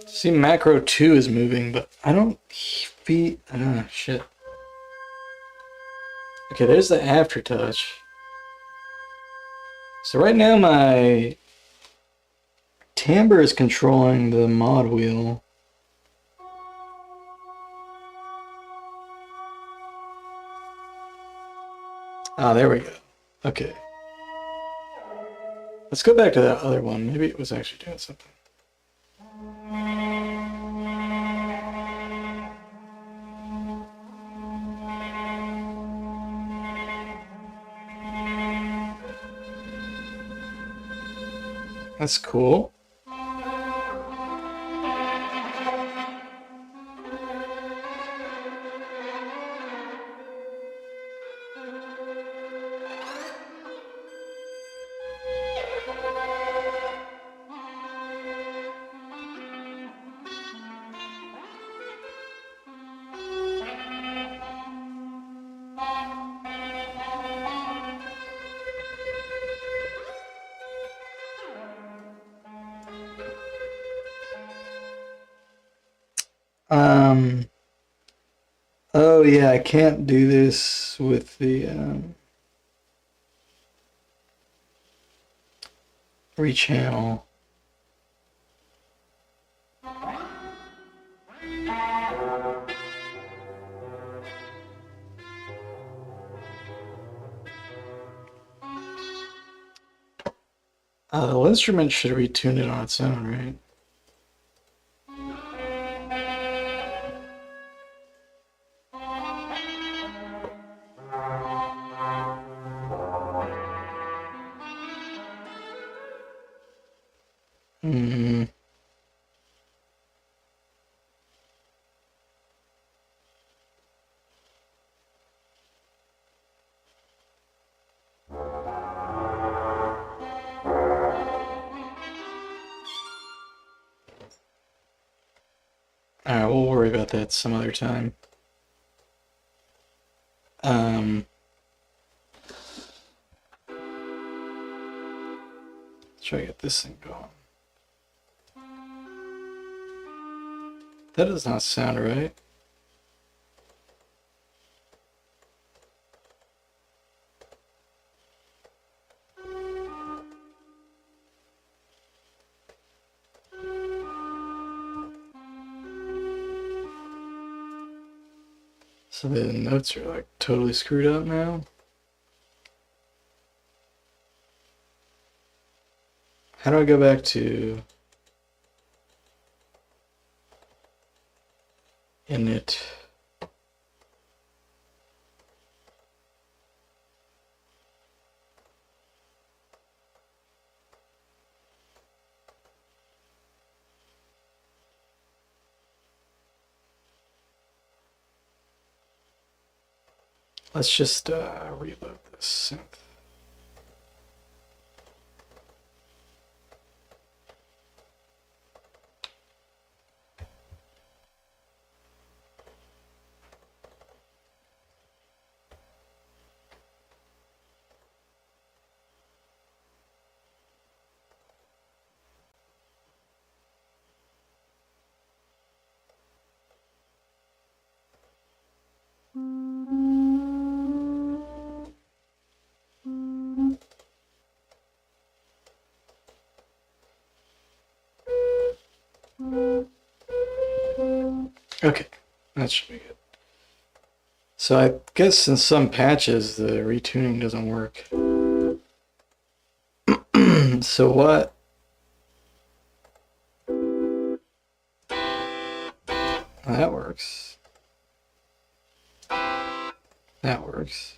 See, macro 2 is moving, but I don't feel. Ah, shit. Okay, there's the aftertouch. So right now my timbre is controlling the mod wheel. Ah, there we go. Okay. Let's go back to that other one. Maybe it was actually doing something. That's cool. Um, oh yeah, I can't do this with the rechannel. The instrument should retune it on its own, right? Hmm. Alright, we'll worry about that some other time. Um, let's try to get this thing going. That does not sound right. So the notes are like totally screwed up now. How do I go back to init? Let's just reload this synth. Okay, that should be good. So I guess in some patches the retuning doesn't work. So what? That works. That works.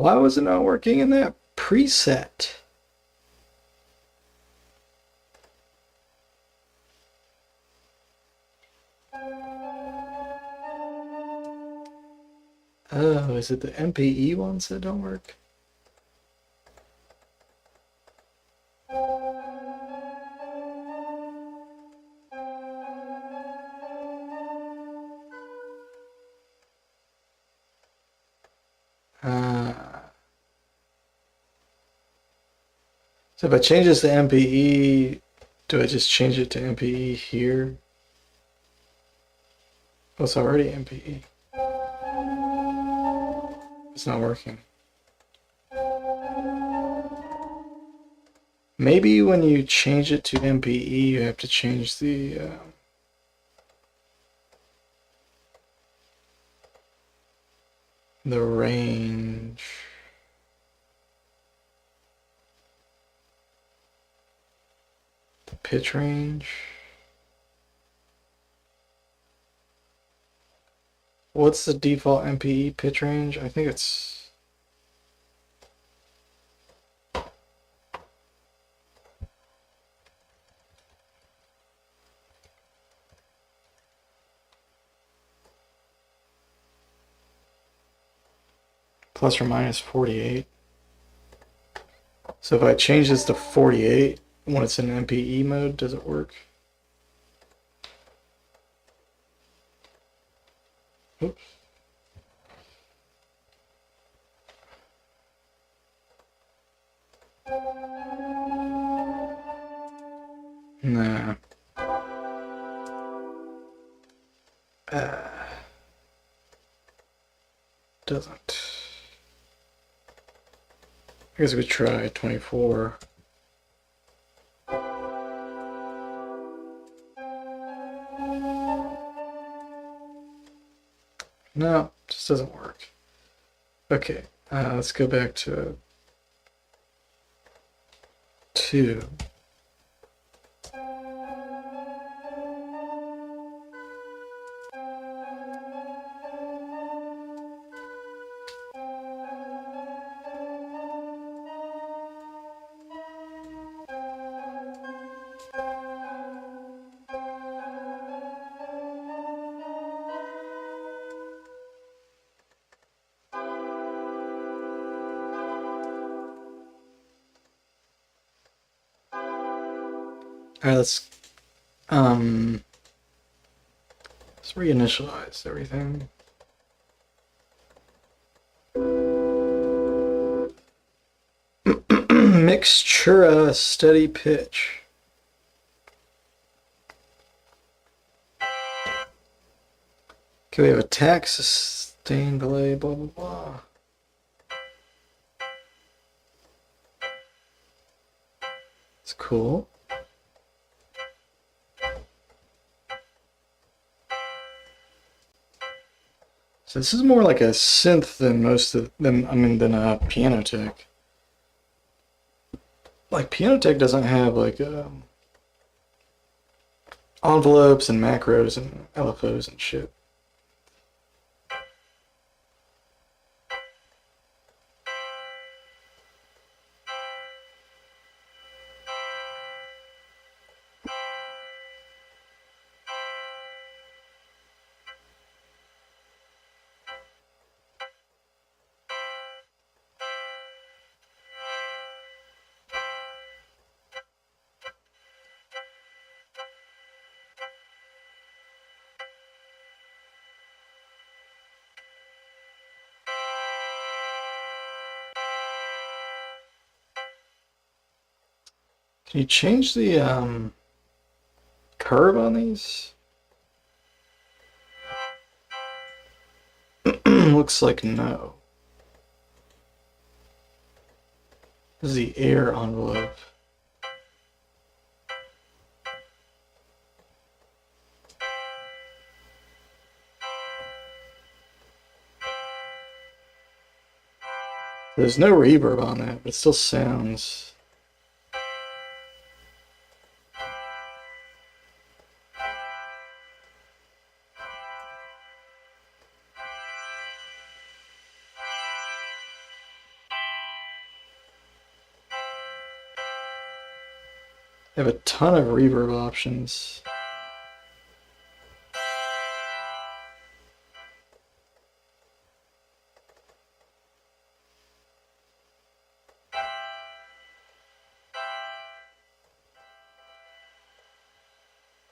Why was it not working in that preset? Oh, is it the MPE ones that don't work? Uh, so if I change this to MPE, do I just change it to MPE here? Oh, it's already MPE. It's not working. Maybe when you change it to MPE, you have to change the the range. The pitch range. What's the default MPE pitch range? I think it's plus or minus 48. So if I change this to 48 when it's in MPE mode, does it work? Oops. Nah. Doesn't. I guess we try 24. No, just doesn't work. Okay, let's go back to 2. Alright, let's reinitialize everything. Mixtura steady pitch. Okay, we have attack, sustain, delay, blah blah blah. It's cool. So this is more like a synth than than a piano tech. Like piano tech doesn't have like envelopes and macros and LFOs and shit. Can you change the curve on these? Looks like no. This is the air envelope. There's no reverb on that, but it still sounds. They have a ton of reverb options.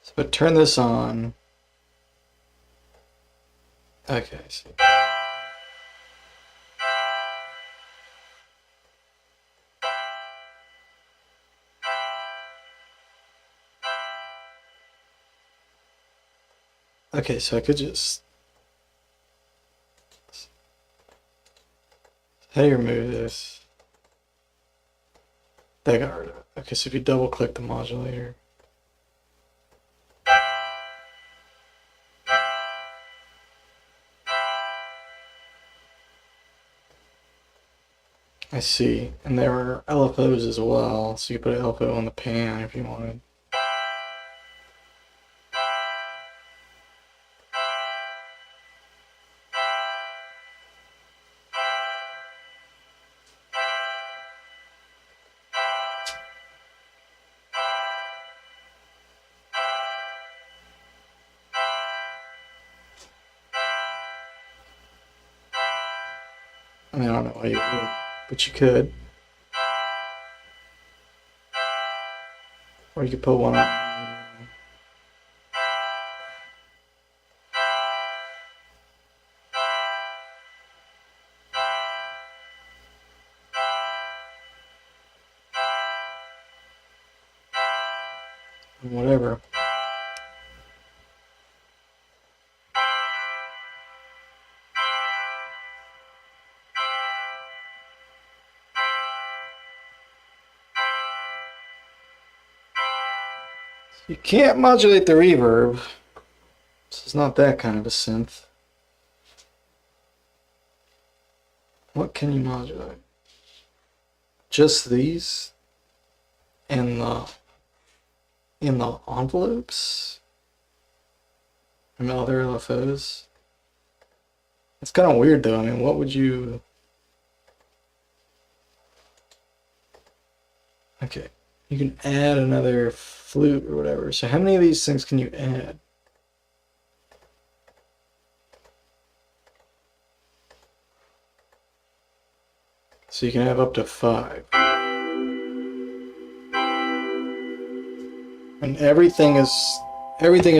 So if I turn this on. Okay, I see. Okay, so I could just. How do you remove this? That got rid of it. Okay, so if you double click the modulator. I see. And there are LFOs as well, so you could put an LFO on the pan if you wanted. I mean, I don't know why you would, but you could. Or you could put one on. Whatever. You can't modulate the reverb. This is not that kind of a synth. What can you modulate? Just these? And in the envelopes? And other LFOs? It's kind of weird though. I mean, what would you... Okay. You can add another flute or whatever. So how many of these things can you add? So you can have up to 5. And everything is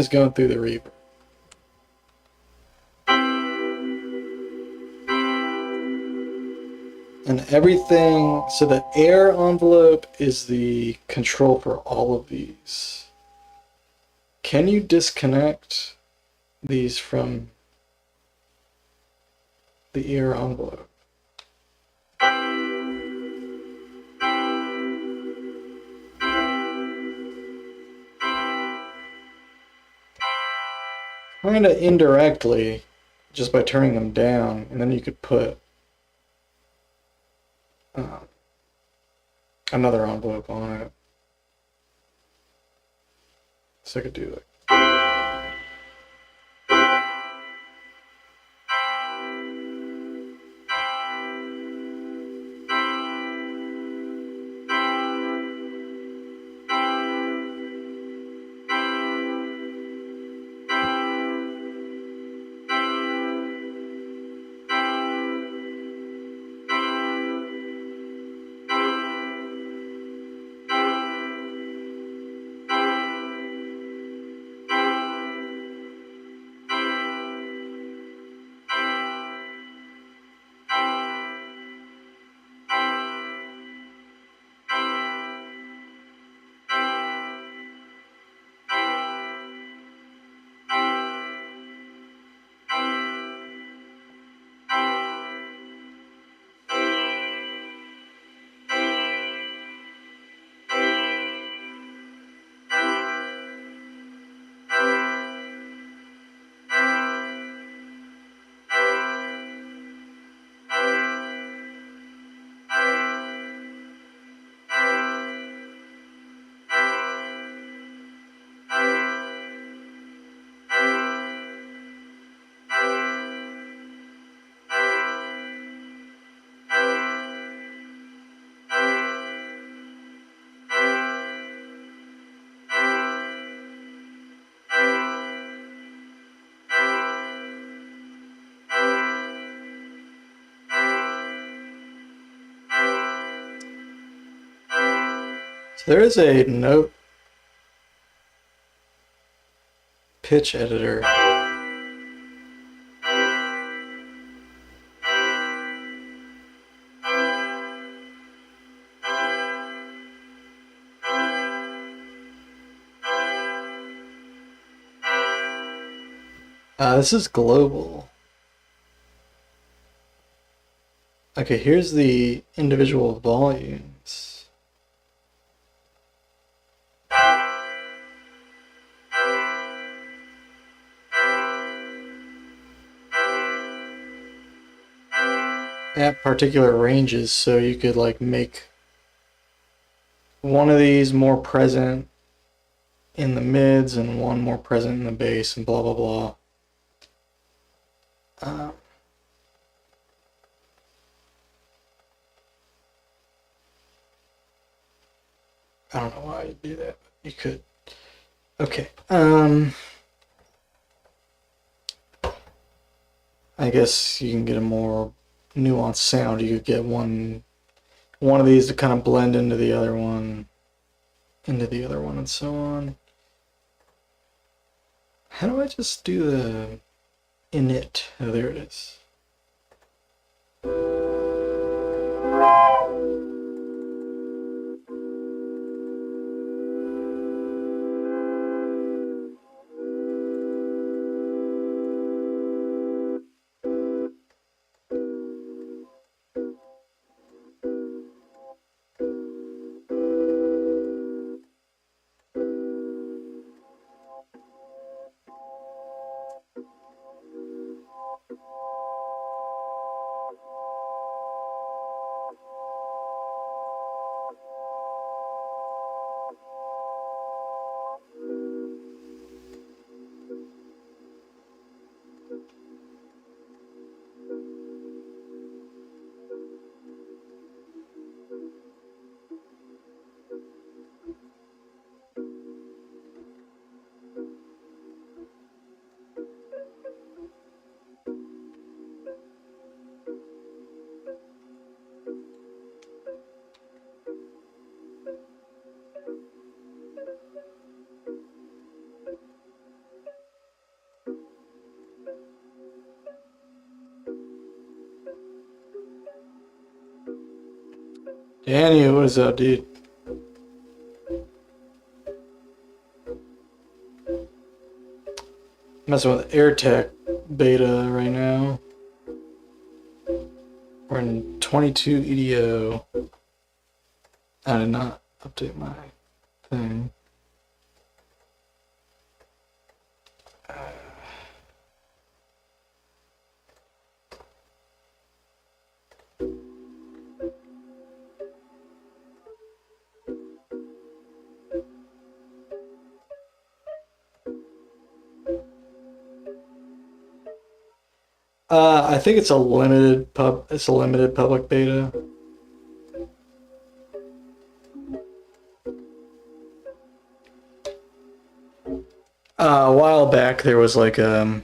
going through the reverb. And everything, so the air envelope is the control for all of these. Can you disconnect these from the air envelope? Kind of indirectly, just by turning them down, and then you could put another envelope on it. So I could do like. So there is a note pitch editor. This is global. Okay, here's the individual volumes. at particular ranges, so you could like make one of these more present in the mids and one more present in the bass and blah blah blah. Uh, I don't know why you do that, but you could. Okay. I guess you can get a more nuanced sound. You could get one of these to kind of blend into the other one, and so on. How do I just do the init? Oh, there it is. Danny, what is up, dude? Messing with AirTech beta right now. We're in 22 EDO. I did not update my thing. I think it's a limited public beta. A while back there was like there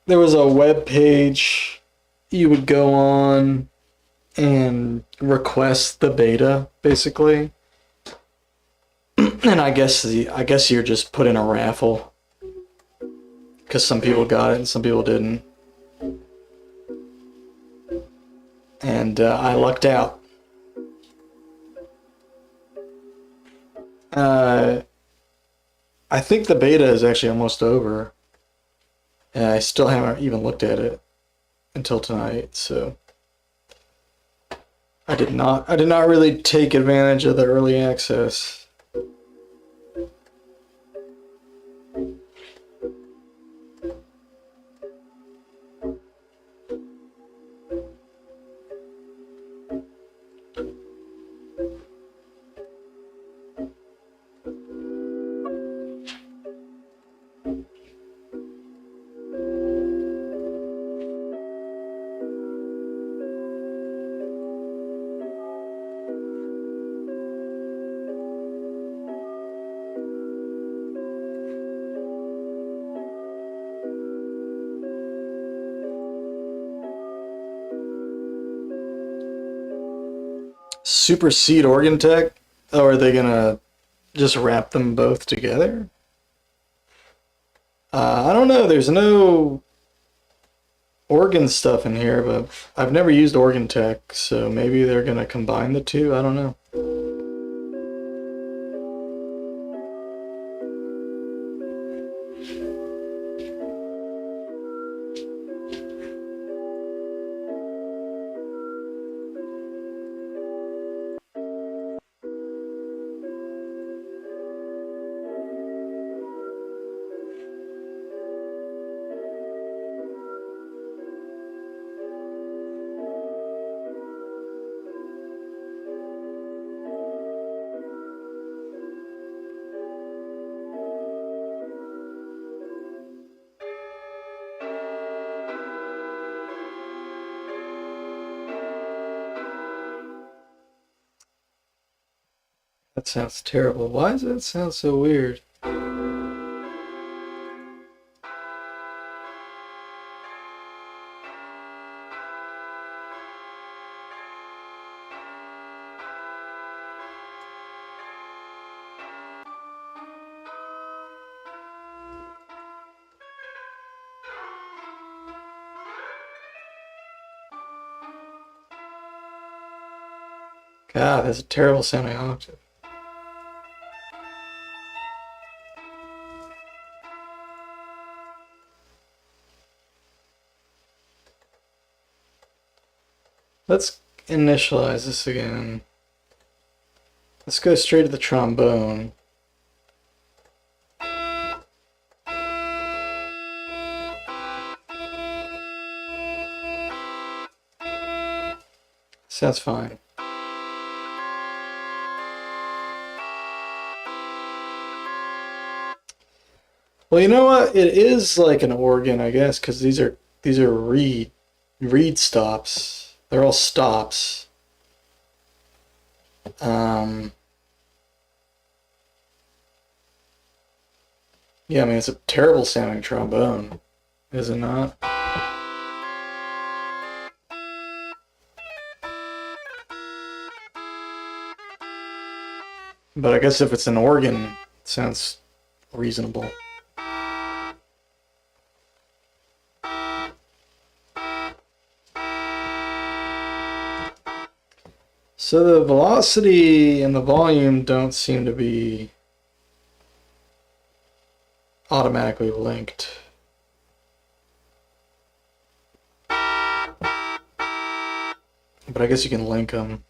was a web page you would go on and request the beta basically. And I guess you're just put in a raffle because some people got it and some people didn't. And I lucked out. I think the beta is actually almost over. And I still haven't even looked at it until tonight, so I did not really take advantage of the early access. Supersede organ tech? Or are they gonna just wrap them both together? I don't know. There's no organ stuff in here, but I've never used organ tech, so maybe they're gonna combine the two. I don't know. That sounds terrible. Why does that sound so weird? God, that's a terrible sounding octave. Let's initialize this again. Let's go straight to the trombone. Sounds fine. Well, you know what? It is like an organ, I guess, because these are reed stops. They're all stops. Yeah, I mean it's a terrible sounding trombone, is it not? But I guess if it's an organ, it sounds reasonable. So the velocity and the volume don't seem to be automatically linked. But I guess you can link them.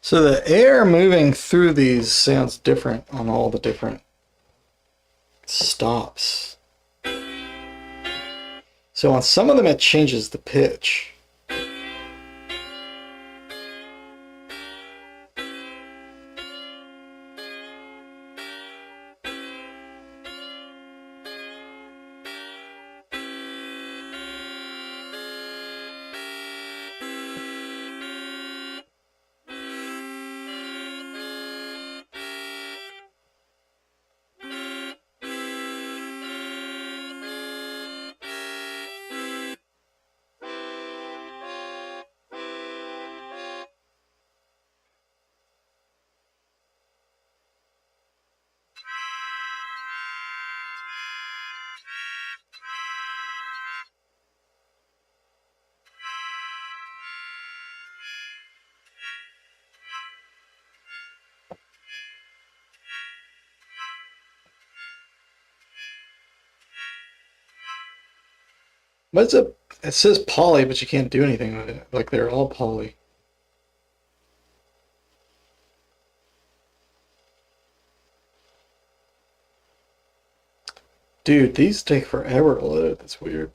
So the air moving through these sounds different on all the different stops. So on some of them it changes the pitch. But it says poly, but you can't do anything with it. Like they're all poly. Dude, these take forever to load. That's weird.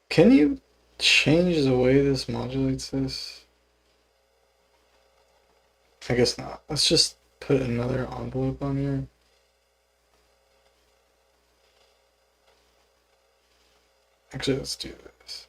Can you change the way this modulates this? I guess not. Let's just put another envelope on here. Actually, let's do this.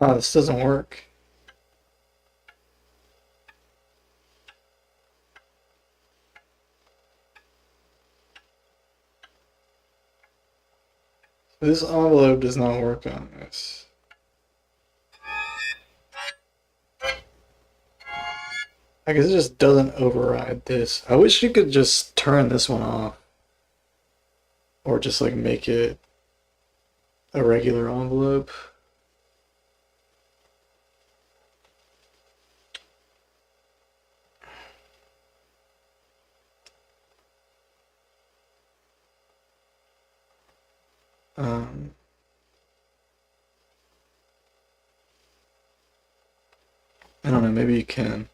Oh, this doesn't work. This envelope does not work on this. I guess it just doesn't override this. I wish you could just turn this one off. Or just like make it a regular envelope. Um, I don't know, maybe you can.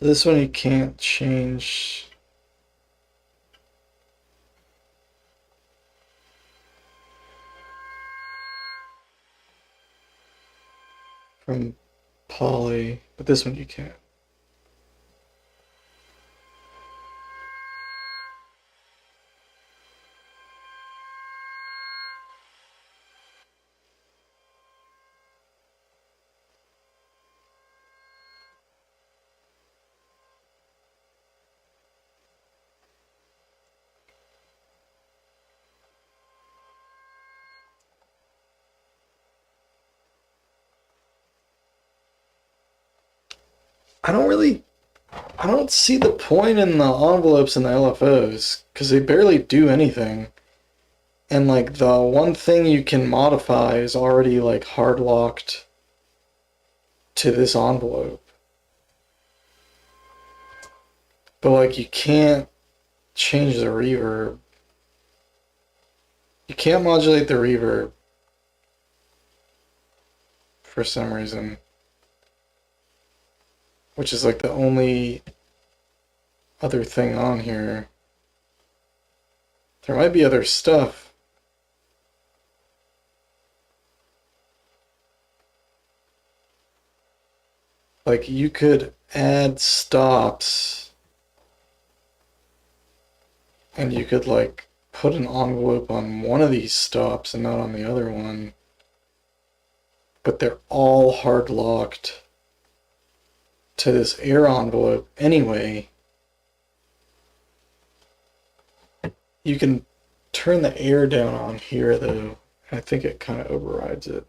So this one you can't change. From poly, but this one you can't. I don't really, I don't see the point in the envelopes and the LFOs because they barely do anything. And like the one thing you can modify is already like hard locked to this envelope. But like you can't change the reverb. You can't modulate the reverb for some reason. Which is like the only other thing on here. There might be other stuff. Like you could add stops and you could like put an envelope on one of these stops and not on the other one. But they're all hard locked to this air envelope anyway. You can turn the air down on here though. I think it kind of overrides it.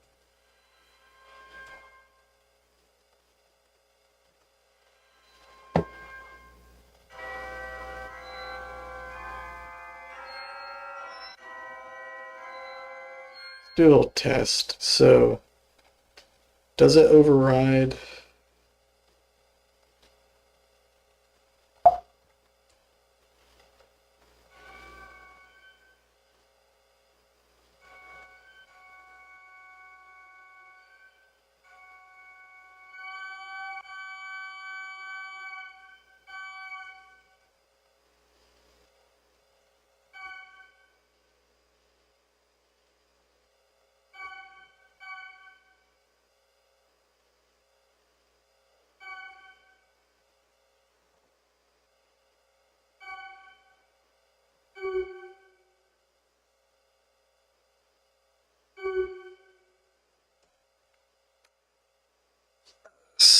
Do a little test. So, does it override?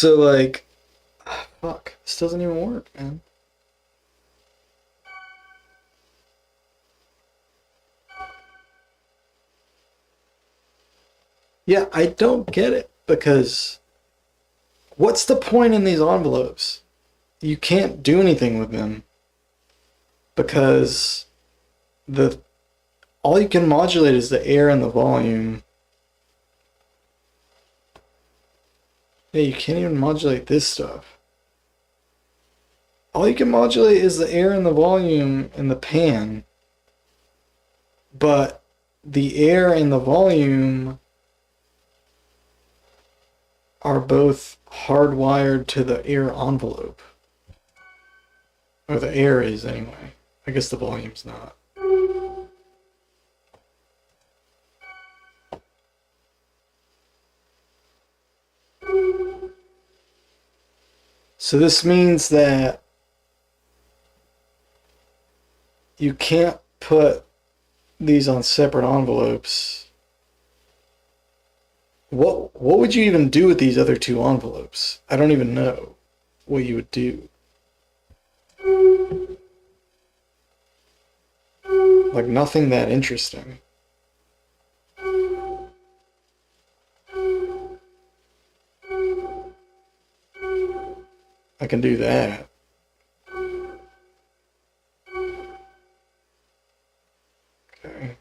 So like, fuck, this doesn't even work, man. Yeah, I don't get it because what's the point in these envelopes? You can't do anything with them because the all you can modulate is the air and the volume. Yeah, you can't even modulate this stuff. All you can modulate is the air and the volume and the pan. But the air and the volume are both hardwired to the air envelope. Or the air is anyway. I guess the volume's not. So this means that you can't put these on separate envelopes. What would you even do with these other two envelopes? I don't even know what you would do. Like nothing that interesting. I can do that. Okay.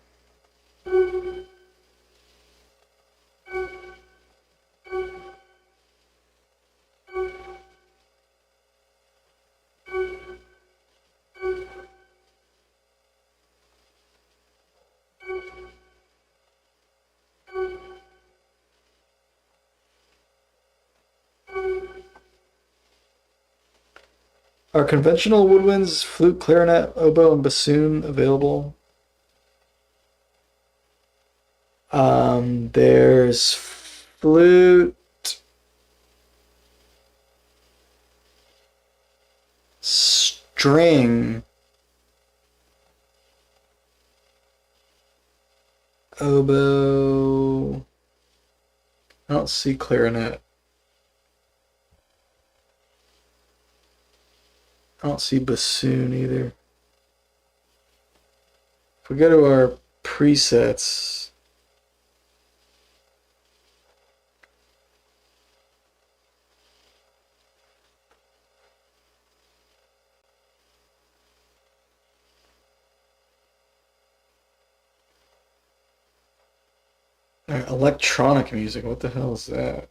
Are conventional woodwinds, flute, clarinet, oboe, and bassoon available? There's flute, string, oboe. I don't see clarinet. I don't see bassoon either. If we go to our presets, electronic music, what the hell is that?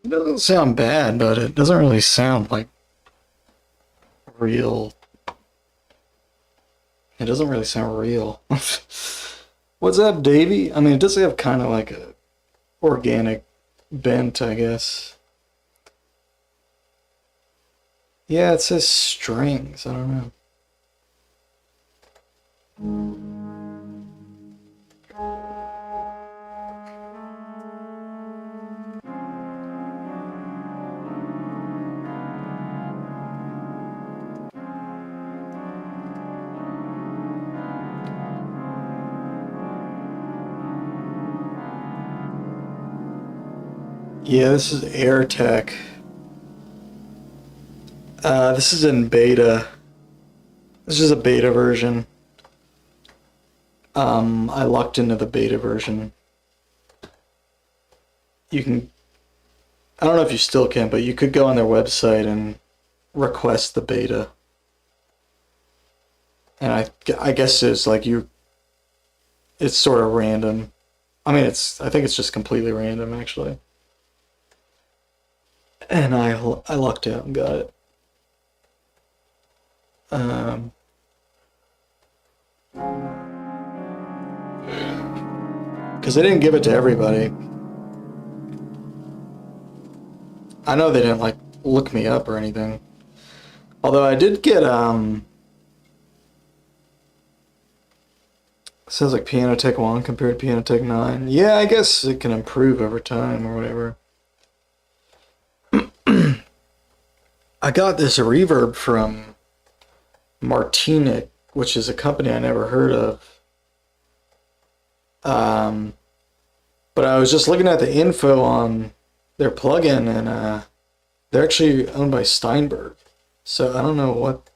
It doesn't sound bad, but it doesn't really sound like real. It doesn't really sound real. What's up, Davey? I mean, it does have kind of like a organic bent, I guess. Yeah, it says strings. I don't know. Yeah, this is AirTech. This is in beta. This is a beta version. I lucked into the beta version. You can, I don't know if you still can, but you could go on their website and request the beta. And I guess it's like it's sort of random. I mean, I think it's just completely random, actually. And I lucked out and got it. Because they didn't give it to everybody. I know they didn't like look me up or anything. Although I did get Sounds like Piano Tech 1 compared to Piano Tech 9. Yeah, I guess it can improve over time or whatever. I got this reverb from Martinic, which is a company I never heard of. Um, but I was just looking at the info on their plugin, and they're actually owned by Steinberg. So I don't know what.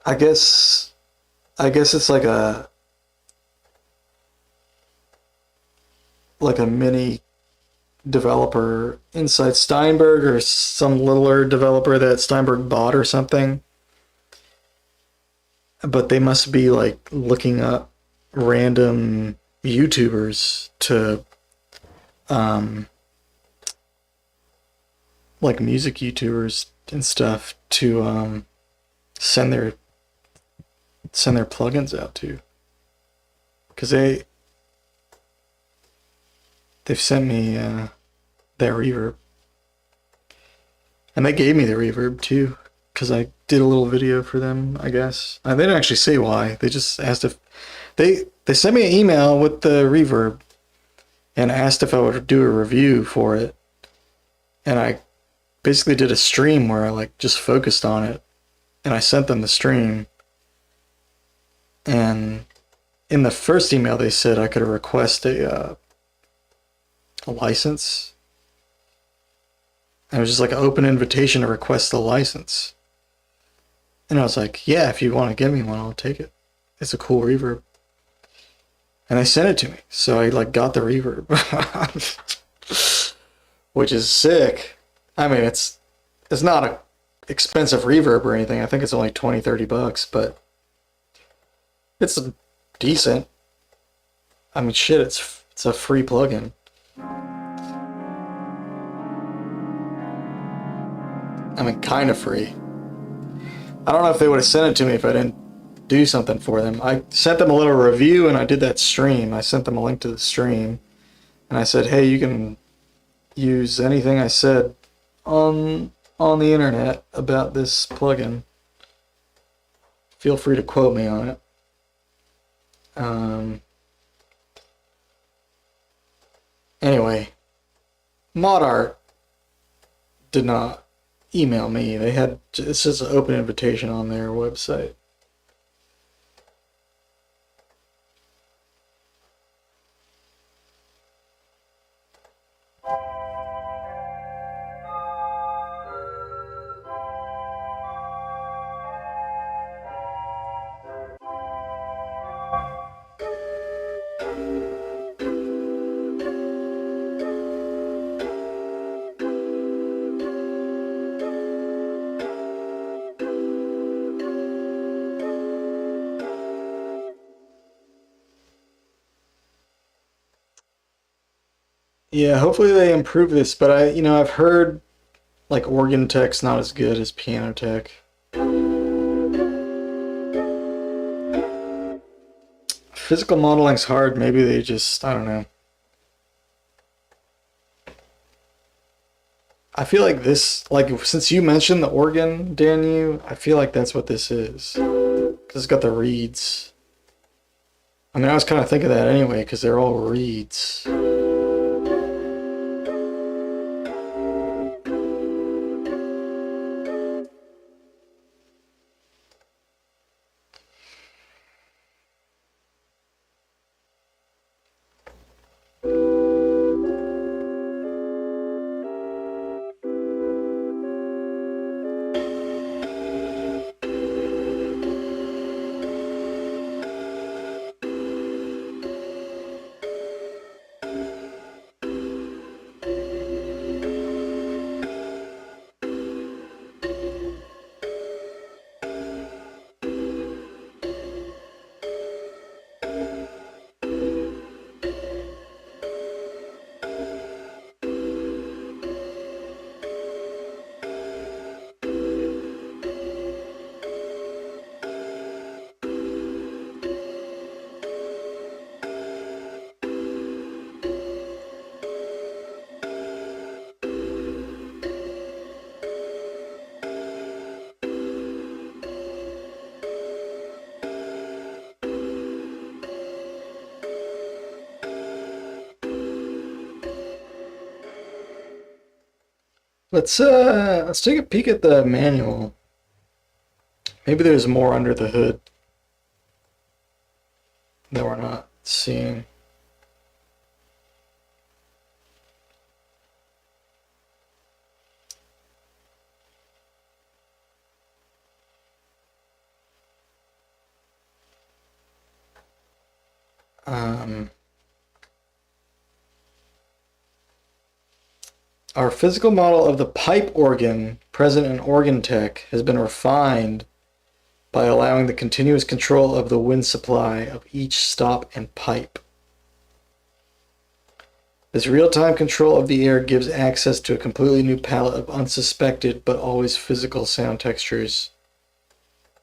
I guess it's like a mini developer inside Steinberg, or some littler developer that Steinberg bought or something. But they must be like looking up random YouTubers to like music YouTubers and stuff to send their plugins out to, because they've sent me that reverb, and they gave me the reverb too, because I did a little video for them, I guess. They didn't actually say why. They just asked if they sent me an email with the reverb and asked if I would do a review for it, and I basically did a stream where I like just focused on it, and I sent them the stream. And in the first email, they said I could request a license. And it was just like an open invitation to request the license. And I was like, yeah, if you want to give me one, I'll take it. It's a cool reverb. And they sent it to me. So I like got the reverb, which is sick. I mean, it's not a expensive reverb or anything. I think it's only $20-$30, but it's decent. I mean, shit, it's a free plugin. I mean, kind of free. I don't know if they would have sent it to me if I didn't do something for them. I sent them a little review, and I did that stream. I sent them a link to the stream, and I said, hey, you can use anything I said on the internet about this plugin. Feel free to quote me on it. Anyway, Mod Art did not email me. It's just an open invitation on their website. Yeah, hopefully they improve this, but I've heard like organ tech's not as good as piano tech. Physical modeling's hard. Maybe they just, I don't know. I feel like this, like since you mentioned the organ, Danu, I feel like that's what this is. Because it's got the reeds. I mean, I was kind of thinking that anyway, because they're all reeds. Let's take a peek at the manual. Maybe there's more under the hood that we're not seeing. Our physical model of the pipe organ present in Organ Tech has been refined by allowing the continuous control of the wind supply of each stop and pipe. This real-time control of the air gives access to a completely new palette of unsuspected but always physical sound textures.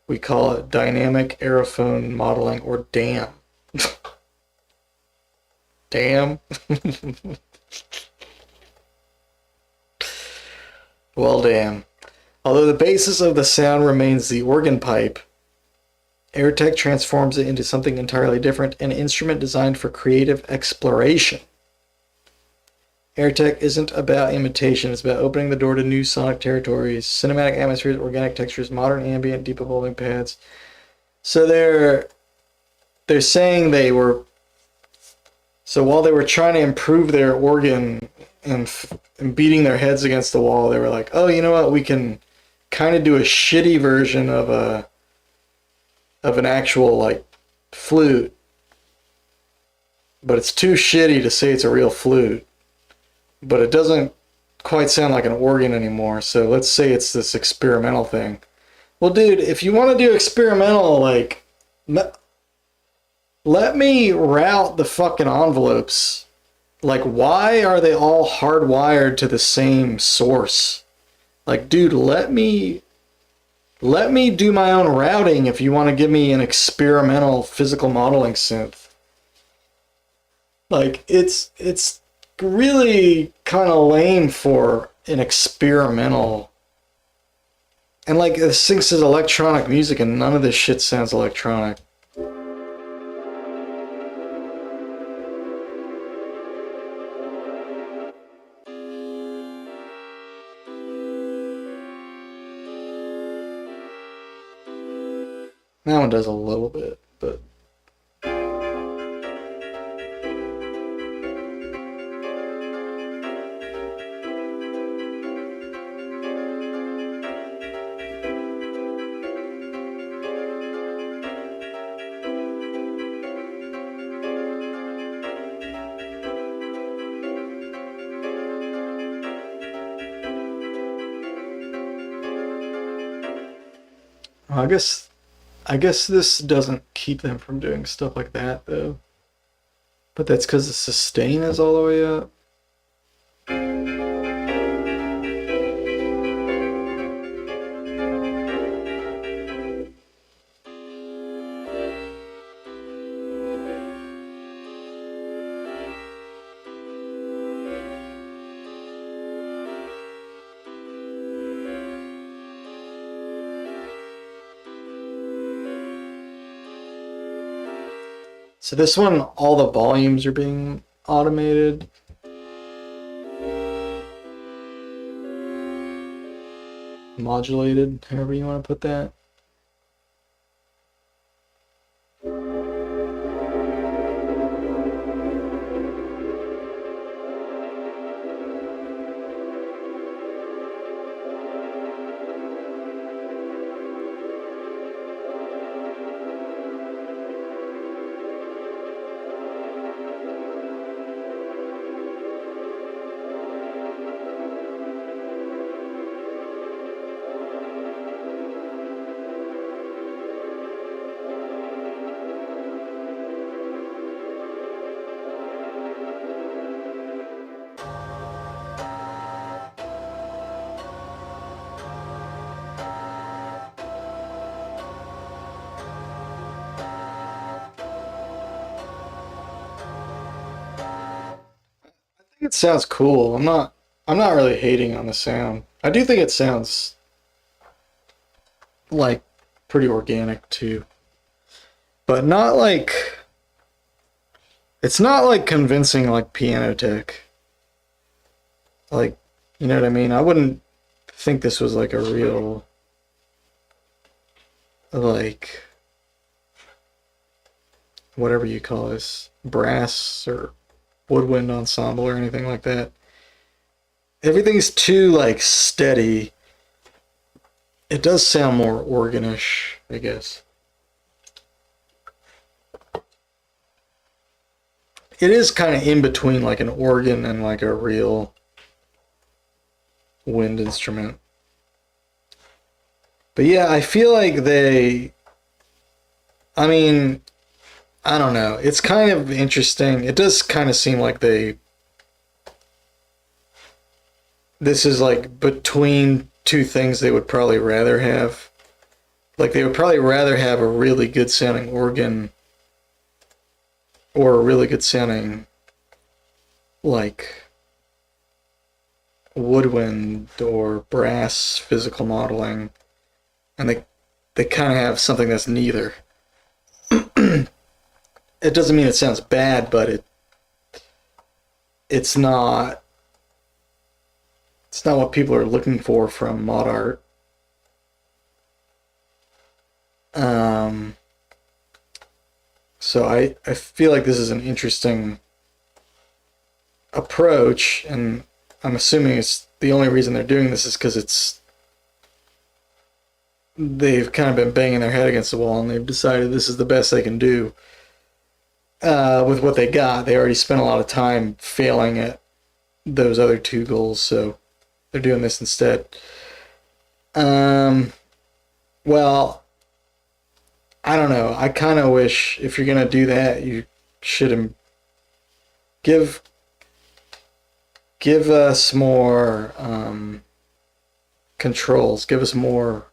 We call it dynamic aerophone modeling, or DAM. DAM? Well, damn. Although the basis of the sound remains the organ pipe, AirTech transforms it into something entirely different, an instrument designed for creative exploration. AirTech isn't about imitation, it's about opening the door to new sonic territories, cinematic atmospheres, organic textures, modern ambient, deep evolving paths. So they're saying they were, so while they were trying to improve their organ and beating their heads against the wall, they were like, oh, you know what, we can kind of do a shitty version of an actual like flute, but it's too shitty to say it's a real flute, but it doesn't quite sound like an organ anymore, so let's say it's this experimental thing. Well, dude, if you want to do experimental, like, let me route the fucking envelopes. Like, why are they all hardwired to the same source? Like, dude, let me do my own routing if you want to give me an experimental physical modeling synth. Like, it's really kind of lame for an experimental. And like, this thing says electronic music and none of this shit sounds electronic. That one does a little bit, but... I guess this doesn't keep them from doing stuff like that, though. But that's because the sustain is all the way up. So this one, all the volumes are being automated. Modulated, however you want to put that. It sounds cool. I'm not really hating on the sound. I do think it sounds like pretty organic too. But not like, it's not like convincing like Piano Tech. Like, You know what I mean? I wouldn't think this was like a real, like, whatever you call this, brass or woodwind ensemble or anything like that. Everything's too, like, steady. It does sound more organish, I guess. It is kind of in between, like, an organ and, like, a real wind instrument. But yeah, I feel like I mean, I don't know. It's kind of interesting. It does kind of seem like this is like between two things they would probably rather have. Like they would probably rather have a really good sounding organ or a really good sounding like woodwind or brass physical modeling, and they kind of have something that's neither. It doesn't mean it sounds bad, but it's not what people are looking for from mod art. So I feel like this is an interesting approach, and I'm assuming it's the only reason they're doing this is because they've kind of been banging their head against the wall and they've decided this is the best they can do with what they got. They already spent a lot of time failing at those other two goals, so they're doing this instead. Well, I don't know. I kind of wish if you're gonna do that, you should give us more controls. Give us more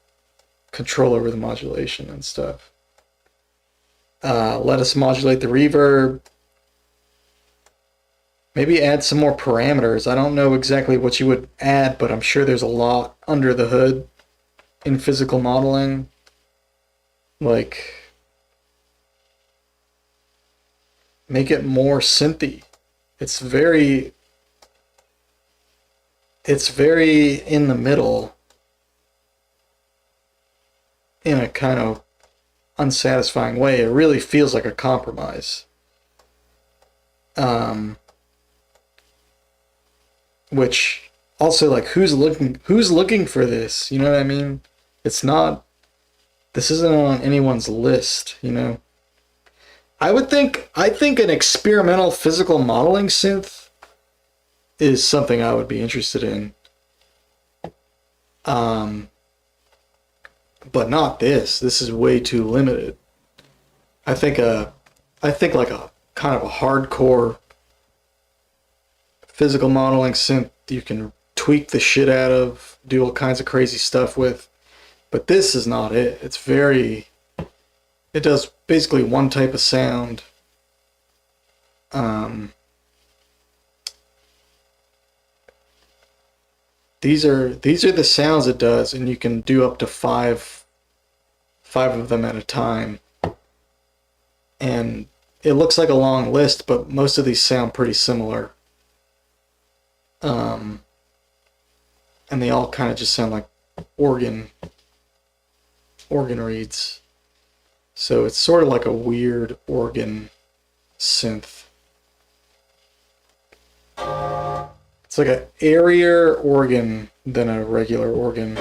control over the modulation and stuff. Let us modulate the reverb. Maybe add some more parameters. I don't know exactly what you would add, but I'm sure there's a lot under the hood in physical modeling. Like, make it more synthy. It's very in the middle in a kind of unsatisfying way. It really feels like a compromise. Which also, like, who's looking for this? You know what I mean? This isn't on anyone's list, you know? I think an experimental physical modeling synth is something I would be interested in. But not this. This is way too limited. I think like a kind of a hardcore physical modeling synth you can tweak the shit out of, do all kinds of crazy stuff with. But this is not it. It does basically one type of sound. These are the sounds it does, and you can do up to five of them at a time. And it looks like a long list, but most of these sound pretty similar. And they all kind of just sound like organ reeds. So it's sort of like a weird organ synth. It's like an airier organ than a regular organ.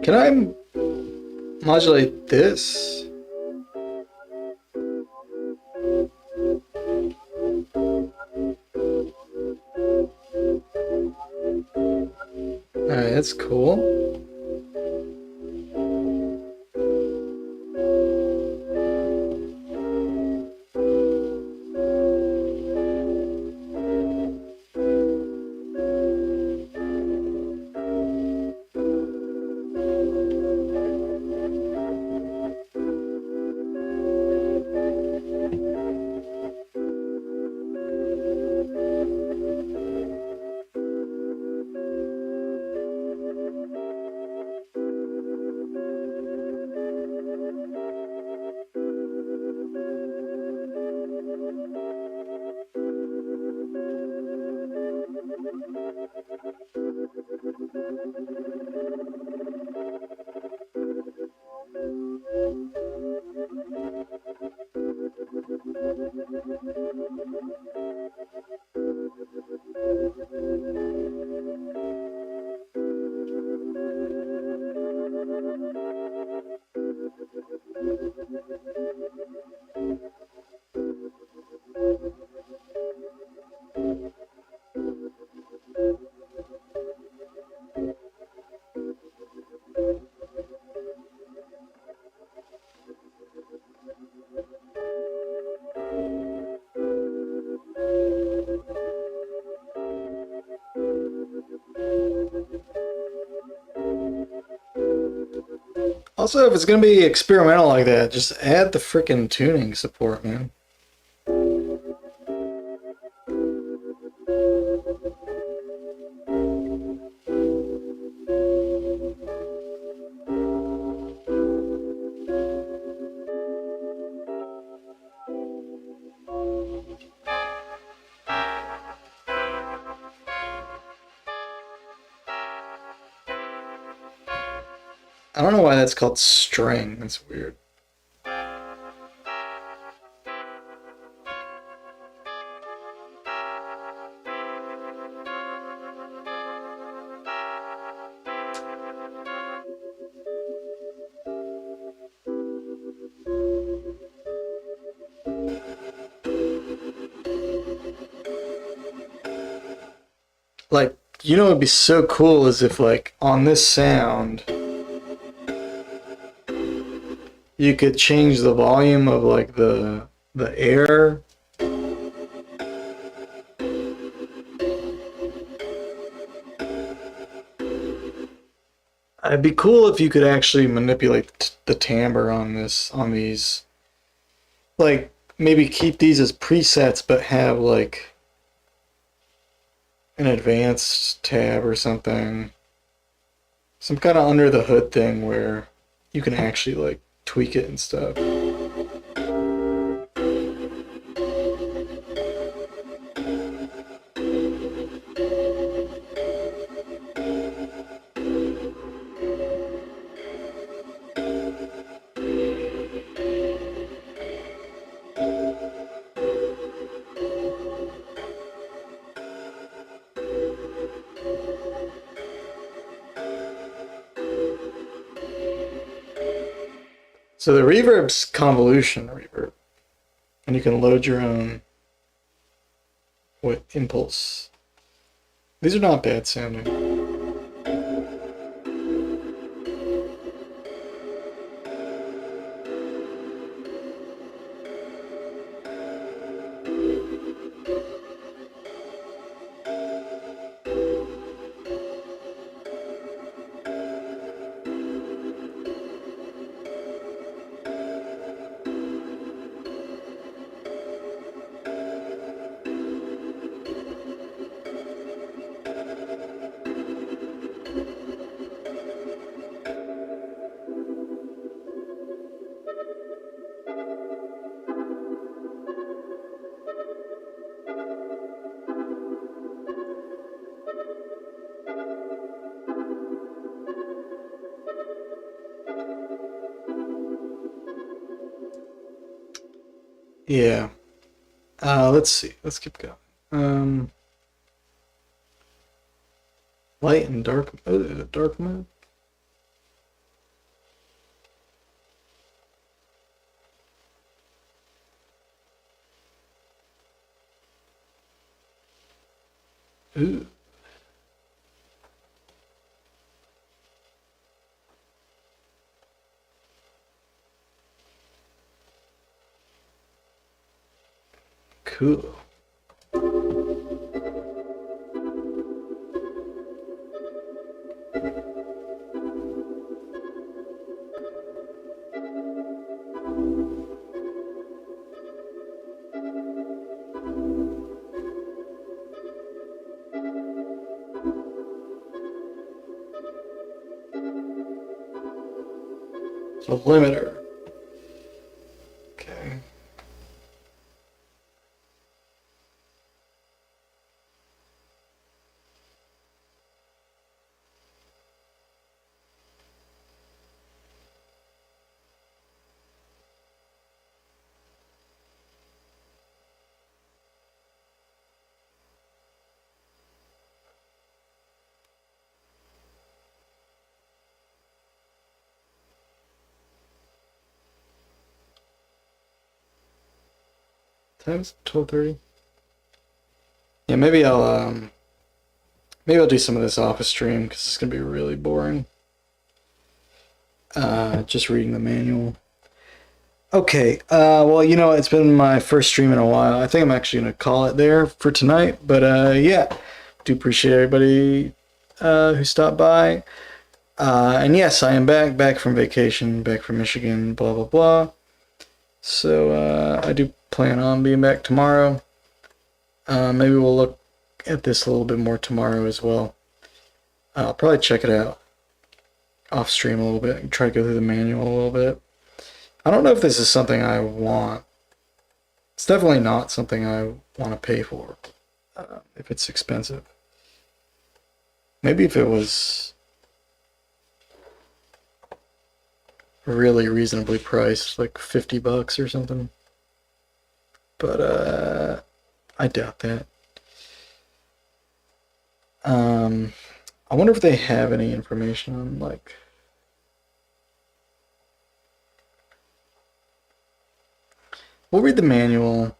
Can I modulate this? Alright, that's cool. Also, if it's gonna be experimental like that, just add the frickin' tuning support, man. I don't know why that's called string. That's weird. Like, you know, it'd be so cool is if, like, on this sound, you could change the volume of, like, the air. It'd be cool if you could actually manipulate the timbre on this, on these. Like, maybe keep these as presets, but have, like, an advanced tab or something. Some kind of under the hood thing where you can actually, like, tweak it and stuff. So the reverb's convolution reverb, and you can load your own with impulse. These are not bad sounding. Yeah. Let's see. Let's keep going. Light and dark. Oh, dark mode. Ooh. Cool. It's a limiter. Okay. Time's 12:30. Yeah, maybe I'll do some of this off a stream because it's gonna be really boring. Just reading the manual. Okay. Well, you know, it's been my first stream in a while. I think I'm actually gonna call it there for tonight. But yeah, do appreciate everybody who stopped by. And yes, I am back from vacation, back from Michigan. Blah blah blah. So I do plan on being back tomorrow. Maybe we'll look at this a little bit more tomorrow as well. I'll probably check it out off stream a little bit and try to go through the manual a little bit. I don't know if this is something I want. It's definitely not something I want to pay for if it's expensive. Maybe if it was really reasonably priced, like $50 or something. But I doubt that. I wonder if they have any information on, like, we'll read the manual.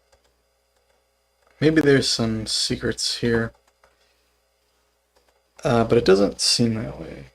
Maybe there's some secrets here. But it doesn't seem that way.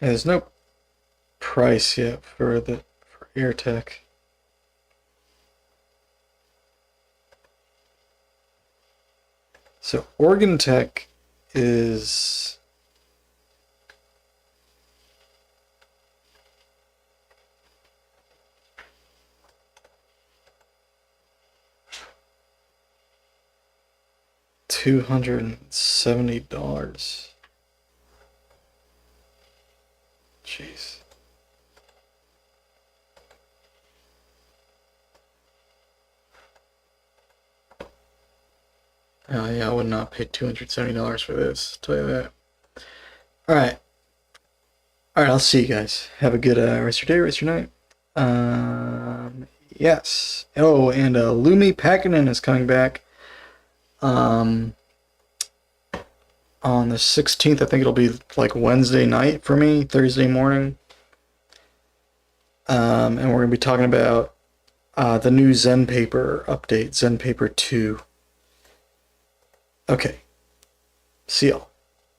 Yeah, there's no price yet for AirTech. So Organ Tech is $270. Jeez. Yeah, I would not pay $270 for this. I'll tell you that. Alright. Alright, I'll see you guys. Have a good rest of your day, rest of your night. Yes. Oh, and Lumi Packinen is coming back. On the 16th, I think it'll be like Wednesday night for me, Thursday morning. And we're going to be talking about the new Zen paper update, Zen paper 2. Okay. See y'all.